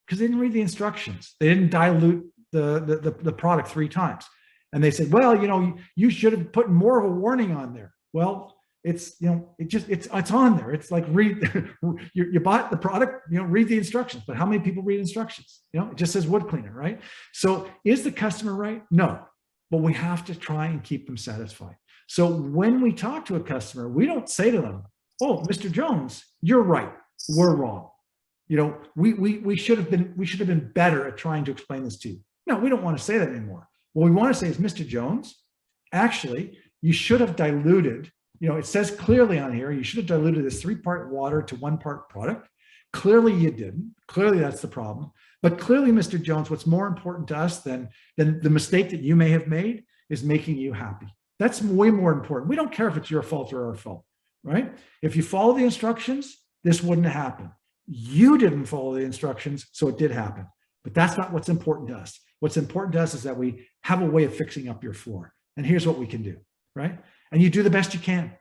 Speaker 2: Because they didn't read the instructions. They didn't dilute the product 3 times. And they said, well, you know, you should have put more of a warning on there. Well, it's, you know, it's on there. It's like you bought the product, you know, read the instructions. But how many people read instructions? You know, it just says wood cleaner, right? So is the customer right? No, but we have to try and keep them satisfied. So when we talk to a customer, we don't say to them, oh, Mr. Jones, you're right, we're wrong. You know, we should have been better at trying to explain this to you. No, we don't want to say that anymore. What we want to say is, Mr. Jones, actually, you should have diluted, you know, it says clearly on here, you should have diluted this 3-part water to 1-part product. Clearly you didn't. Clearly that's the problem. But clearly, Mr. Jones, what's more important to us than the mistake that you may have made is making you happy. That's way more important. We don't care if it's your fault or our fault, right? If you follow the instructions, this wouldn't have happened. You didn't follow the instructions, so it did happen. But that's not what's important to us. What's important to us is that we have a way of fixing up your floor. And here's what we can do, right? And you do the best you can.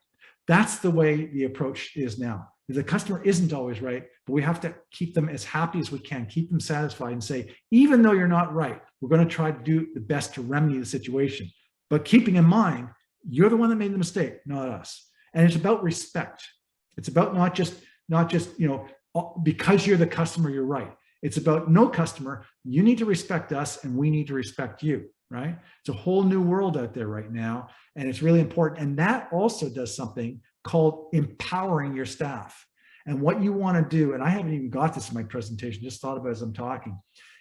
Speaker 2: That's the way the approach is now. The customer isn't always right, but we have to keep them as happy as we can, keep them satisfied and say, even though you're not right, we're going to try to do the best to remedy the situation. But keeping in mind, you're the one that made the mistake, not us. And it's about respect. It's about not just, you know, because you're the customer, you're right. It's about no customer, you need to respect us and we need to respect you, right? It's a whole new world out there right now. And it's really important. And that also does something called empowering your staff. And what you want to do, and I haven't even got this in my presentation, just thought about it as I'm talking.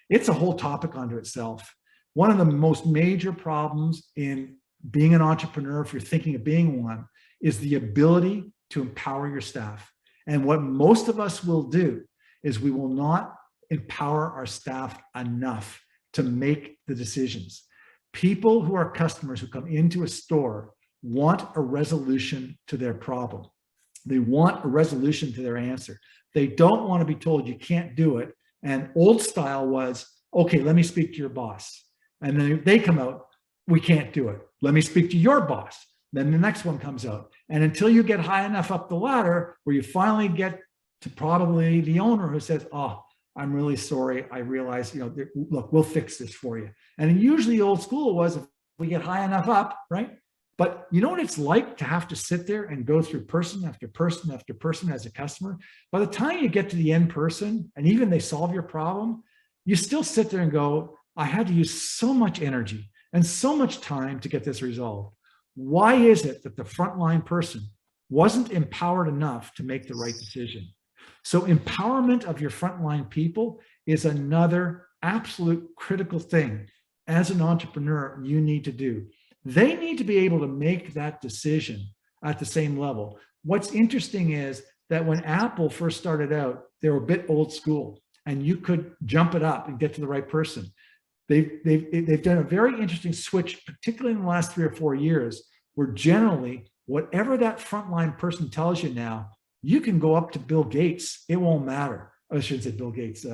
Speaker 2: It's a whole topic unto itself. One of the most major problems in being an entrepreneur, if you're thinking of being one, is the ability to empower your staff. And what most of us will do is we will not empower our staff enough to make the decisions. People who are customers who come into a store want a resolution to their problem. They want a resolution to their answer. They don't want to be told you can't do it. And old style was, okay, let me speak to your boss. And then they come out, we can't do it. Let me speak to your boss. Then the next one comes out. And until you get high enough up the ladder where you finally get to probably the owner who says, oh, I'm really sorry. I realize, look, we'll fix this for you. And usually old school was if we get high enough up, right? But you know what it's like to have to sit there and go through person after person after person as a customer? By the time you get to the end person and even they solve your problem, you still sit there and go, I had to use so much energy and so much time to get this resolved. Why is it that the frontline person wasn't empowered enough to make the right decision? So empowerment of your frontline people is another absolute critical thing as an entrepreneur you need to do. They need to be able to make that decision at the same level. What's interesting is that when Apple first started out, they were a bit old school and you could jump it up and get to the right person. They've done a very interesting switch, particularly in the last 3 or 4 years, where generally whatever that frontline person tells you now, you can go up to Bill Gates. It won't matter. I shouldn't say Bill Gates.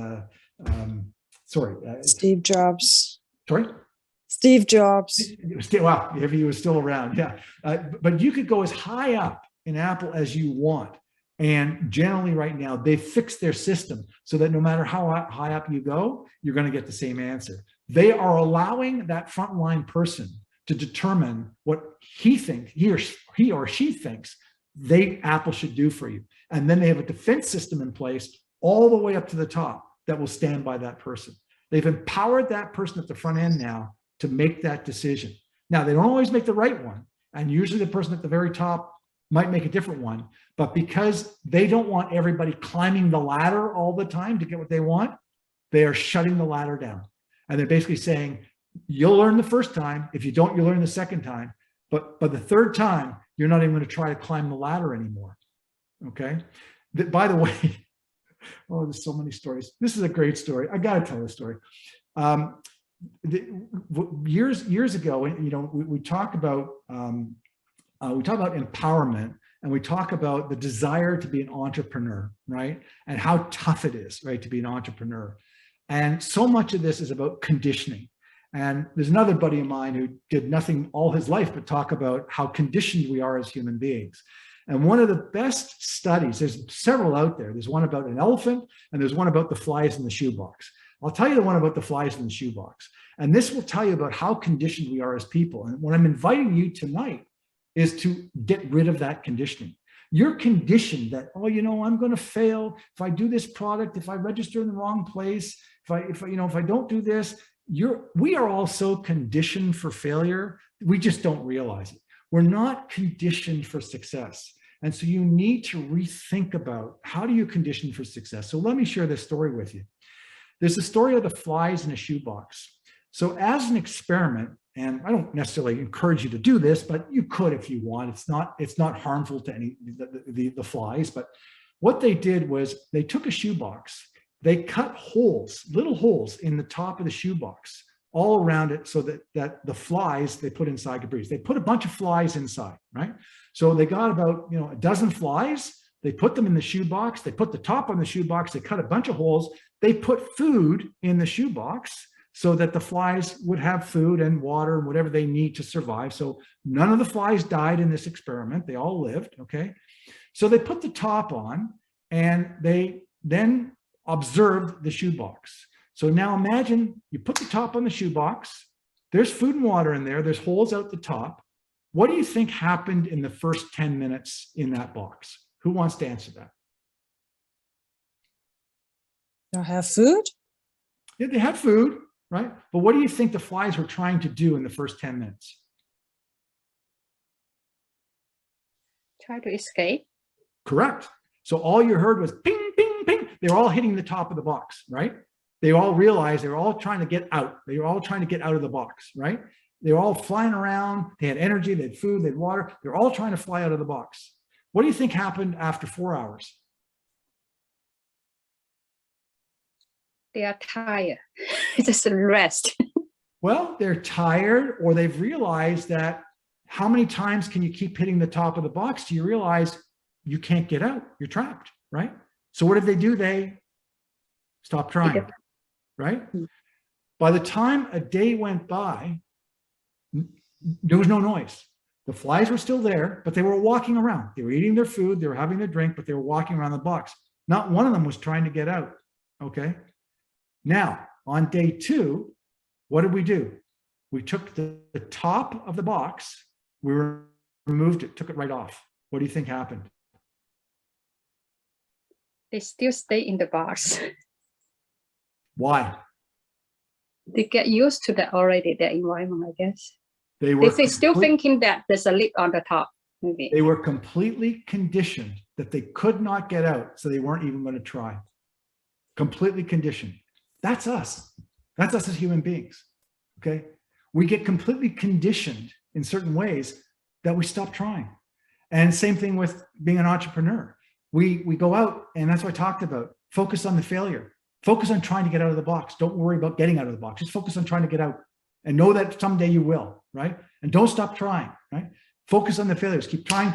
Speaker 1: Steve Jobs.
Speaker 2: Sorry?
Speaker 1: Steve Jobs.
Speaker 2: Wow, if he was still around, yeah. But you could go as high up in Apple as you want. And generally right now, they fixed their system so that no matter how high up you go, you're going to get the same answer. They are allowing that frontline person to determine what he or she thinks Apple should do for you. And then they have a defense system in place all the way up to the top that will stand by that person. They've empowered that person at the front end now to make that decision. Now, they don't always make the right one. And usually the person at the very top might make a different one. But because they don't want everybody climbing the ladder all the time to get what they want, they are shutting the ladder down. And they're basically saying, you'll learn the first time. If you don't, you'll learn the second time. But the third time, you're not even going to try to climb the ladder anymore. Okay? By the way, oh, there's so many stories. This is a great story. I got to tell this story. Years ago, we talk about empowerment, and we talk about the desire to be an entrepreneur, right? And how tough it is, right, to be an entrepreneur. And so much of this is about conditioning. And there's another buddy of mine who did nothing all his life but talk about how conditioned we are as human beings. And one of the best studies, there's several out there. There's one about an elephant, and there's one about the flies in the shoebox. I'll tell you the one about the flies in the shoebox. And this will tell you about how conditioned we are as people. And what I'm inviting you tonight is to get rid of that conditioning. You're conditioned that, oh, I'm going to fail if I do this product, if I register in the wrong place, if I don't do this. We are all so conditioned for failure, we just don't realize it. We're not conditioned for success. And so you need to rethink about how do you condition for success. So let me share this story with you. There's a story of the flies in a shoebox. So as an experiment, and I don't necessarily encourage you to do this, but you could if you want. It's not harmful to any the flies. But what they did was they took a shoebox, they cut holes, little holes in the top of the shoebox, all around it, so that the flies they put inside could breathe. They put a bunch of flies inside, right? So they got about a dozen flies. They put them in the shoebox. They put the top on the shoebox. They cut a bunch of holes. They put food in the shoebox so that the flies would have food and water and whatever they need to survive. So none of the flies died in this experiment. They all lived, okay? So they put the top on and they then observed the shoebox. So now imagine you put the top on the shoebox, there's food and water in there, there's holes out the top. What do you think happened in the first 10 minutes in that box? Who wants to answer that?
Speaker 1: They'll have food?
Speaker 2: Yeah, they had food, right? But what do you think the flies were trying to do in the first 10 minutes?
Speaker 5: Try to escape.
Speaker 2: Correct. So all you heard was ping, ping, ping. They were all hitting the top of the box, right? They all realized they were all trying to get out. They were all trying to get out of the box, right? They were all flying around. They had energy, they had food, they had water. They're all trying to fly out of the box. What do you think happened after 4 hours?
Speaker 5: They are tired. Just rest.
Speaker 2: Well, they're tired, or they've realized that how many times can you keep hitting the top of the box till you realize you can't get out? You're trapped, right? So what did they do? They stopped trying, right? By the time a day went by, there was no noise. The flies were still there, but they were walking around. They were eating their food, they were having their drink, but they were walking around the box. Not one of them was trying to get out, okay? Now, on day 2, what did we do? We took the top of the box, we removed it, took it right off. What do you think happened?
Speaker 5: They still stay in the box.
Speaker 2: Why?
Speaker 5: They get used to that already, their environment, I guess.
Speaker 2: They were
Speaker 5: still thinking that there's a lid on the top. Maybe.
Speaker 2: They were completely conditioned that they could not get out, so they weren't even going to try. Completely conditioned. That's us. That's us as human beings. Okay? We get completely conditioned in certain ways that we stop trying. And same thing with being an entrepreneur. We go out, and that's what I talked about. Focus on the failure. Focus on trying to get out of the box. Don't worry about getting out of the box. Just focus on trying to get out, and know that someday you will, right? And don't stop trying, right? Focus on the failures. Keep trying,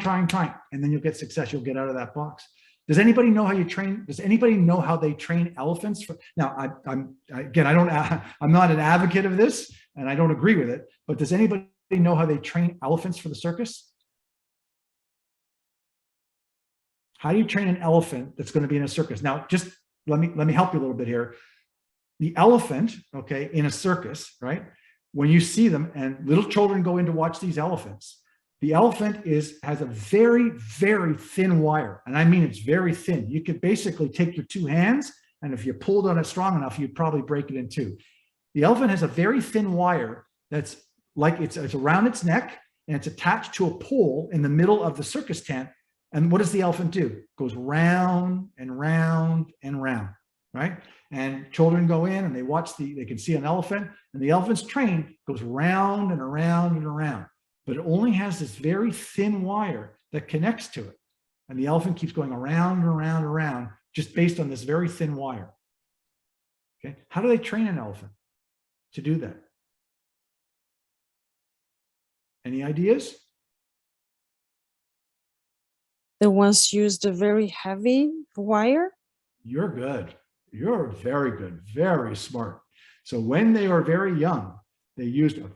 Speaker 2: and then you'll get success. You'll get out of that box. Does anybody know how you train? Does anybody know how they train elephants? Now, I'm not an advocate of this, and I don't agree with it. But does anybody know how they train elephants for the circus? How do you train an elephant that's going to be in a circus? Now, just let me help you a little bit here. The elephant, okay, in a circus, right? When you see them, and little children go in to watch these elephants, the elephant has a very, very thin wire. And I mean, it's very thin. You could basically take your 2 hands, and if you pulled on it strong enough, you'd probably break it in 2. The elephant has a very thin wire that's like it's around its neck, and it's attached to a pole in the middle of the circus tent. And what does the elephant do? It goes round and round and round, right? And children go in and they watch they can see an elephant, and the elephant's train goes round and around and around, but it only has this very thin wire that connects to it. And the elephant keeps going around and around and around just based on this very thin wire. Okay. How do they train an elephant to do that? Any ideas?
Speaker 1: They once used a very heavy wire.
Speaker 2: You're good. You're very good, very smart. So when they were very young, they used a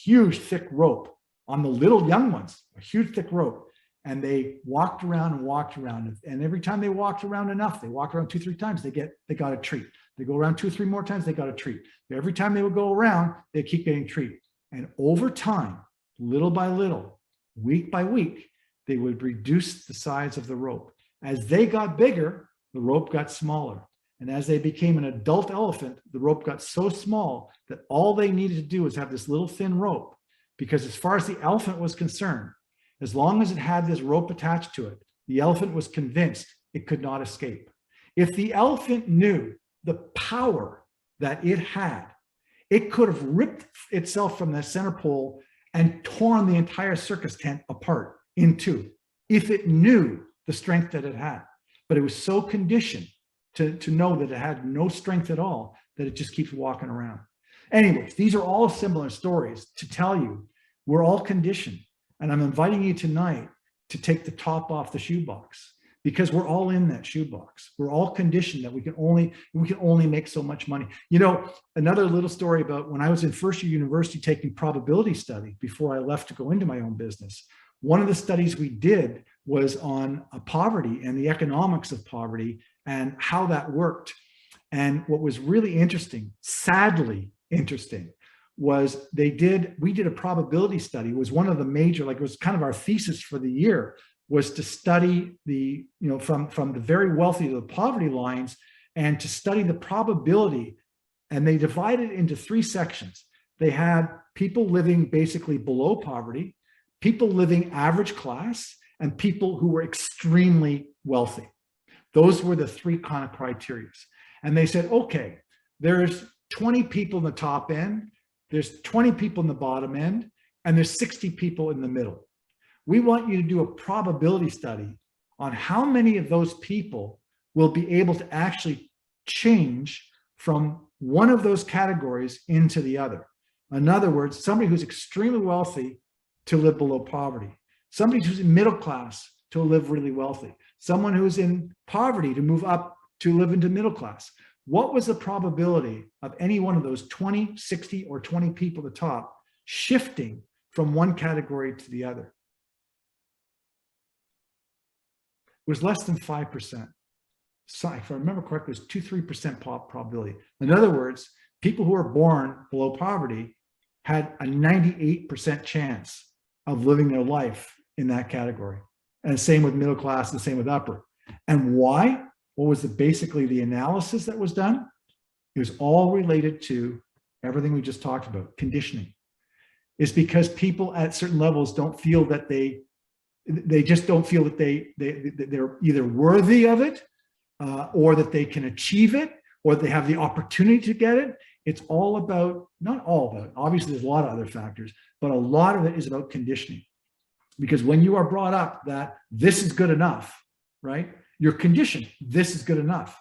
Speaker 2: huge, thick rope on the little young ones, a huge, thick rope. And they walked around and walked around. And every time they walked around enough, they walked around 2-3 times, they got a treat. They go around 2-3 more times, they got a treat. Every time they would go around, they keep getting treat. And over time, little by little, week by week, they would reduce the size of the rope. As they got bigger, the rope got smaller. And as they became an adult elephant, the rope got so small that all they needed to do was have this little thin rope. Because as far as the elephant was concerned, as long as it had this rope attached to it, the elephant was convinced it could not escape. If the elephant knew the power that it had, it could have ripped itself from the center pole and torn the entire circus tent apart in 2, if it knew the strength that it had. But it was so conditioned to know that it had no strength at all that it just keeps walking around. Anyways, these are all similar stories to tell you we're all conditioned. And I'm inviting you tonight to take the top off the shoebox, because we're all in that shoebox. We're all conditioned that we can only make so much money. You know, another little story about when I was in first year university taking probability study before I left to go into my own business. One of the studies we did was on poverty and the economics of poverty and how that worked. And what was really interesting, sadly interesting, was we did a probability study. It was one of the major, like it was kind of our thesis for the year, was to study the, from the very wealthy to the poverty lines, and to study the probability. And they divided it into 3 sections. They had people living basically below poverty, people living average class, and people who were extremely wealthy. Those were the 3 kind of criteria. And they said, okay, there's 20 people in the top end, there's 20 people in the bottom end, and there's 60 people in the middle. We want you to do a probability study on how many of those people will be able to actually change from one of those categories into the other. In other words, somebody who's extremely wealthy to live below poverty, somebody who's in middle class to live really wealthy, someone who's in poverty to move up to live into middle class. What was the probability of any one of those 20, 60, or 20 people at the top shifting from one category to the other? It was less than 5%. So if I remember correctly, it was 2-3% probability. In other words, people who are born below poverty had a 98% chance of living their life in that category. And same with middle class, and same with upper. And why? What was basically the analysis that was done? It was all related to everything we just talked about, conditioning. It's because people at certain levels don't feel that they just don't feel that they're either worthy of it, or that they can achieve it, or they have the opportunity to get it. It's all about, not all of it, obviously there's a lot of other factors, but a lot of it is about conditioning. Because when you are brought up that this is good enough, right? You're conditioned, this is good enough.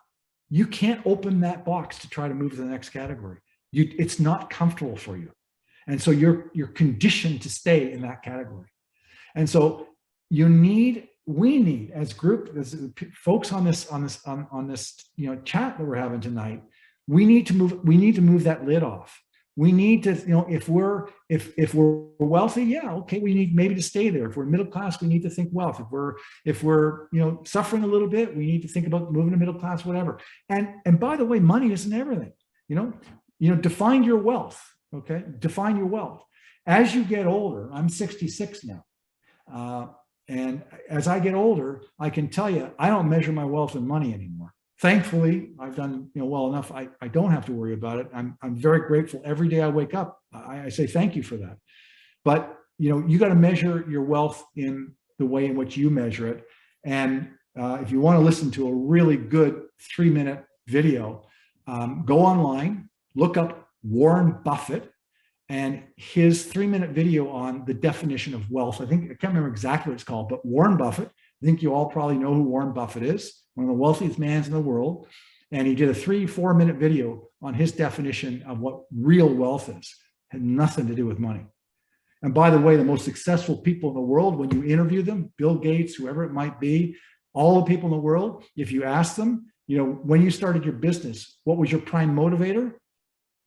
Speaker 2: You can't open that box to try to move to the next category. It's not comfortable for you. And so you're conditioned to stay in that category. And so we need as group, as folks on this chat that we're having tonight, we need to move that lid off. We need to, if we're wealthy, yeah, okay, we need maybe to stay there. If we're middle class, we need to think wealth. If we're suffering a little bit, we need to think about moving to middle class, whatever. And by the way, money isn't everything. Define your wealth. Okay, define your wealth. As you get older, I'm 66 now. And as I get older, I can tell you, I don't measure my wealth in money anymore. Thankfully, I've done well enough. I don't have to worry about it. I'm very grateful every day I wake up. I say thank you for that. But you got to measure your wealth in the way in which you measure it. And if you want to listen to a really good 3-minute video, go online, look up Warren Buffett and his 3-minute video on the definition of wealth. I can't remember exactly what it's called, but Warren Buffett, I think you all probably know who Warren Buffett is, one of the wealthiest mans in the world. And he did a 3-4 minute video on his definition of what real wealth is. Had nothing to do with money. And by the way, the most successful people in the world, when you interview them, Bill Gates, whoever it might be, all the people in the world, if you ask them, when you started your business, what was your prime motivator?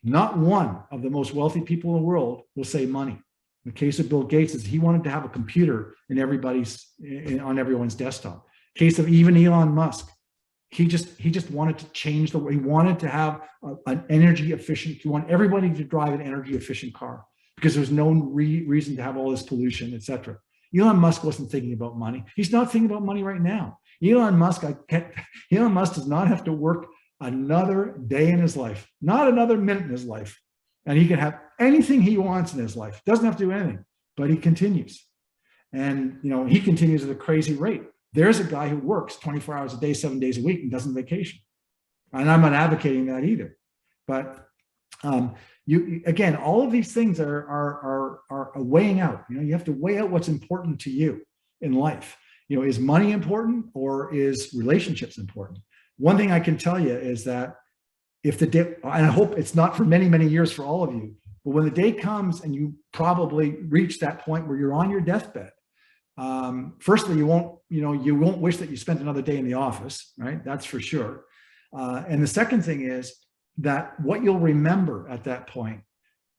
Speaker 2: Not one of the most wealthy people in the world will say money. In the case of Bill Gates, is he wanted to have a computer in on everyone's desktop. Case of even Elon Musk, he just wanted to change the way. He wanted to have an energy efficient. He wanted everybody to drive an energy efficient car because there's no reason to have all this pollution, etc. Elon Musk wasn't thinking about money. He's not thinking about money right now. Elon Musk does not have to work another day in his life, not another minute in his life. And he can have anything he wants in his life. Doesn't have to do anything, but he continues. And he continues at a crazy rate. There's a guy who works 24 hours a day, 7 days a week and doesn't vacation. And I'm not advocating that either. But again, all of these things are weighing out. You have to weigh out what's important to you in life. Is money important or is relationships important? One thing I can tell you is that if the day, and I hope it's not for many, many years for all of you, but when the day comes and you probably reach that point where you're on your deathbed, firstly, you won't wish that you spent another day in the office, right? That's for sure. And the second thing is that what you'll remember at that point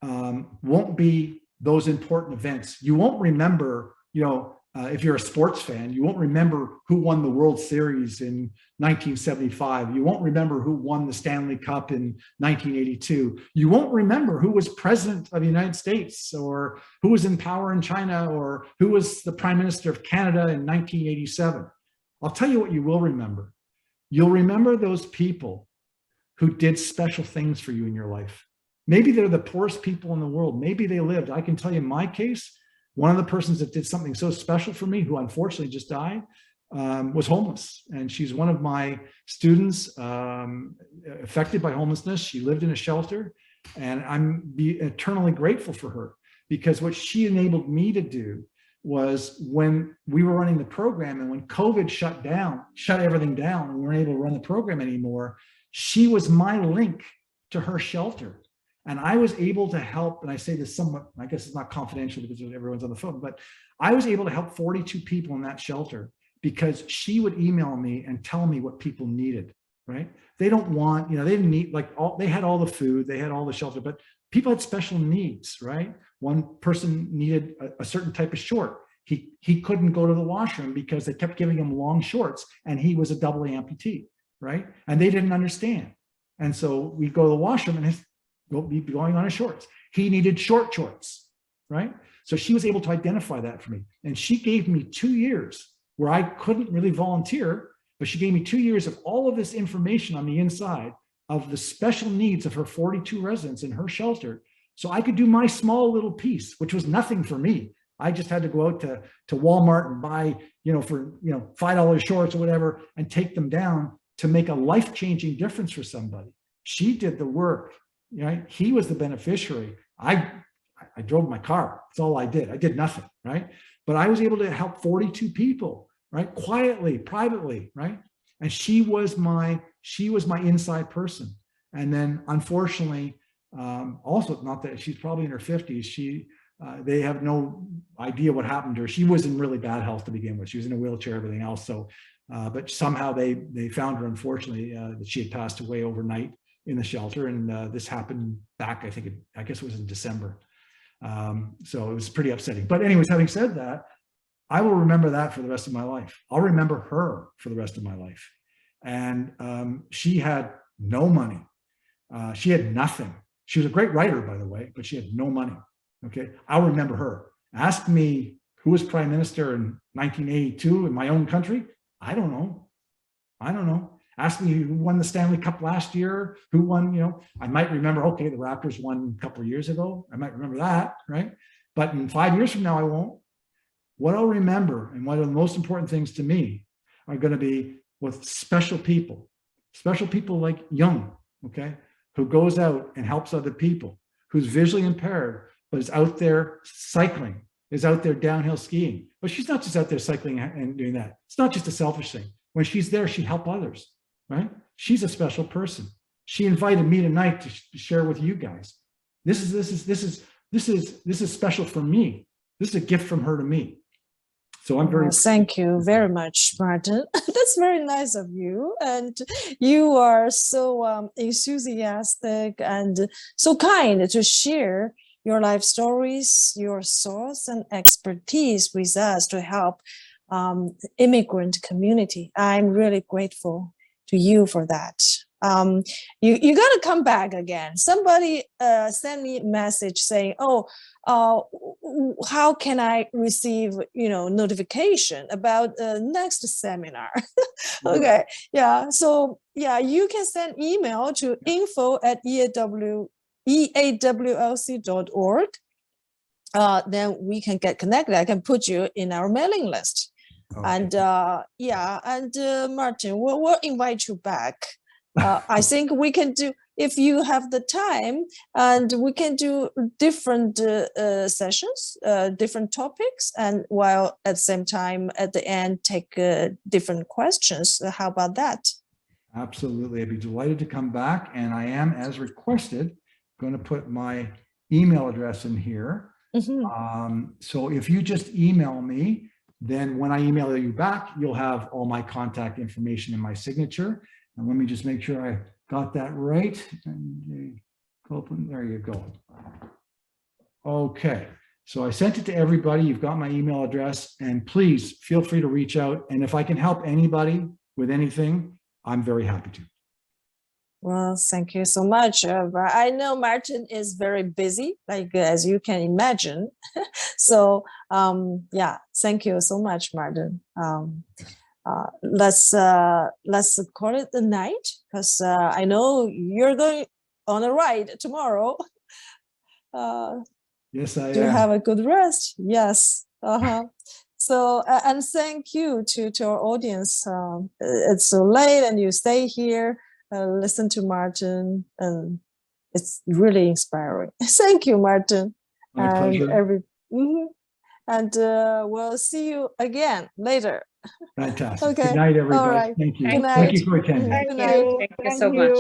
Speaker 2: won't be those important events. You won't remember, if you're a sports fan, you won't remember who won the World Series in 1975. You won't remember who won the Stanley Cup in 1982. You won't remember who was president of the United States or who was in power in China or who was the prime minister of Canada in 1987. I'll tell you what you will remember. You'll remember those people who did special things for you in your life. Maybe they're the poorest people in the world. Maybe they lived. I can tell you in my case, one of the persons that did something so special for me, who unfortunately just died, was homeless. And she's one of my students affected by homelessness. She lived in a shelter, and I'm eternally grateful for her, because what she enabled me to do was, when we were running the program and when COVID shut everything down and we weren't able to run the program anymore, She was my link to her shelter. And I was able to help, and I say this somewhat, I guess it's not confidential because everyone's on the phone, but I was able to help 42 people in that shelter because she would email me and tell me what people needed, right? They don't want, they didn't need, they had all the food, they had all the shelter, but people had special needs, right? One person needed a certain type of short. He couldn't go to the washroom because they kept giving him long shorts and he was a double amputee, right? And they didn't understand. And so we go to the washroom and we'll be going on his shorts. He needed short shorts, right? So she was able to identify that for me. And she gave me 2 years where I couldn't really volunteer, but she gave me 2 years of all of this information on the inside of the special needs of her 42 residents in her shelter. So I could do my small little piece, which was nothing for me. I just had to go out to Walmart and buy, for $5 shorts or whatever, and take them down to make a life-changing difference for somebody. She did the work. Right? He was the beneficiary. I drove my car. That's all I did. I did nothing, right? But I was able to help 42 people, right? Quietly, privately, right? And she was my inside person. And then unfortunately, also, not that she's probably in her 50s, they have no idea what happened to her. She was in really bad health to begin with. She was in a wheelchair, everything else. So, but somehow they found her, unfortunately, that she had passed away overnight in the shelter. And this happened back, I guess it was in December. So it was pretty upsetting. But anyways, having said that, I will remember that for the rest of my life. I'll remember her for the rest of my life. And she had no money. She had nothing. She was a great writer, by the way, but she had no money. Okay, I'll remember her. Ask me who was prime minister in 1982 in my own country. I don't know. Ask me who won the Stanley Cup last year, who won, I might remember, okay, the Raptors won a couple of years ago. I might remember that, right? But in 5 years from now, I won't. What I'll remember, and one of the most important things to me, are going to be with special people like Young, okay, who goes out and helps other people, who's visually impaired, but is out there cycling, is out there downhill skiing. But she's not just out there cycling and doing that. It's not just a selfish thing. When she's there, she helps others. Right? She's a special person. She invited me tonight to share with you guys. This is special for me. This is a gift from her to me. So I'm very
Speaker 1: thank you very much, Martin. That's very nice of you. And you are so enthusiastic and so kind to share your life stories, your thoughts and expertise with us to help immigrant community. I'm really grateful to you for that. You got to come back again. Somebody sent me a message saying, how can I receive, notification about the next seminar? Okay. Yeah. So yeah, you can send email to info@EAWLC.org. Then we can get connected. I can put you in our mailing list. Okay. And Martin, we'll invite you back. I think we can do, if you have the time, and we can do different sessions, different topics, and while at the same time, at the end, take different questions. How about that?
Speaker 2: Absolutely. I'd be delighted to come back. And I am, as requested, going to put my email address in here. Mm-hmm. So if you just email me, then when I email you back, you'll have all my contact information in my signature. And let me just make sure I got that right. And Copeland, there you go. Okay, so I sent it to everybody. You've got my email address, and please feel free to reach out. And if I can help anybody with anything, I'm very happy to.
Speaker 1: Well, thank you so much. I know Martin is very busy, like as you can imagine. So yeah, thank you so much, Martin. Let's call it the night, because I know you're going on a ride tomorrow.
Speaker 2: Yes, I am.
Speaker 1: To have a good rest. Yes. So, and thank you to our audience. It's so late and you stay here, listen to Martin, and it's really inspiring. Thank you, Martin.
Speaker 2: My pleasure.
Speaker 1: And we'll see you again later.
Speaker 2: Fantastic.
Speaker 1: Okay.
Speaker 2: Good night, everybody.
Speaker 1: All right.
Speaker 2: Thank you.
Speaker 1: Good
Speaker 2: Thank you
Speaker 1: night.
Speaker 2: for attending.
Speaker 3: Thank
Speaker 1: Good night.
Speaker 3: you.
Speaker 5: Thank you so much.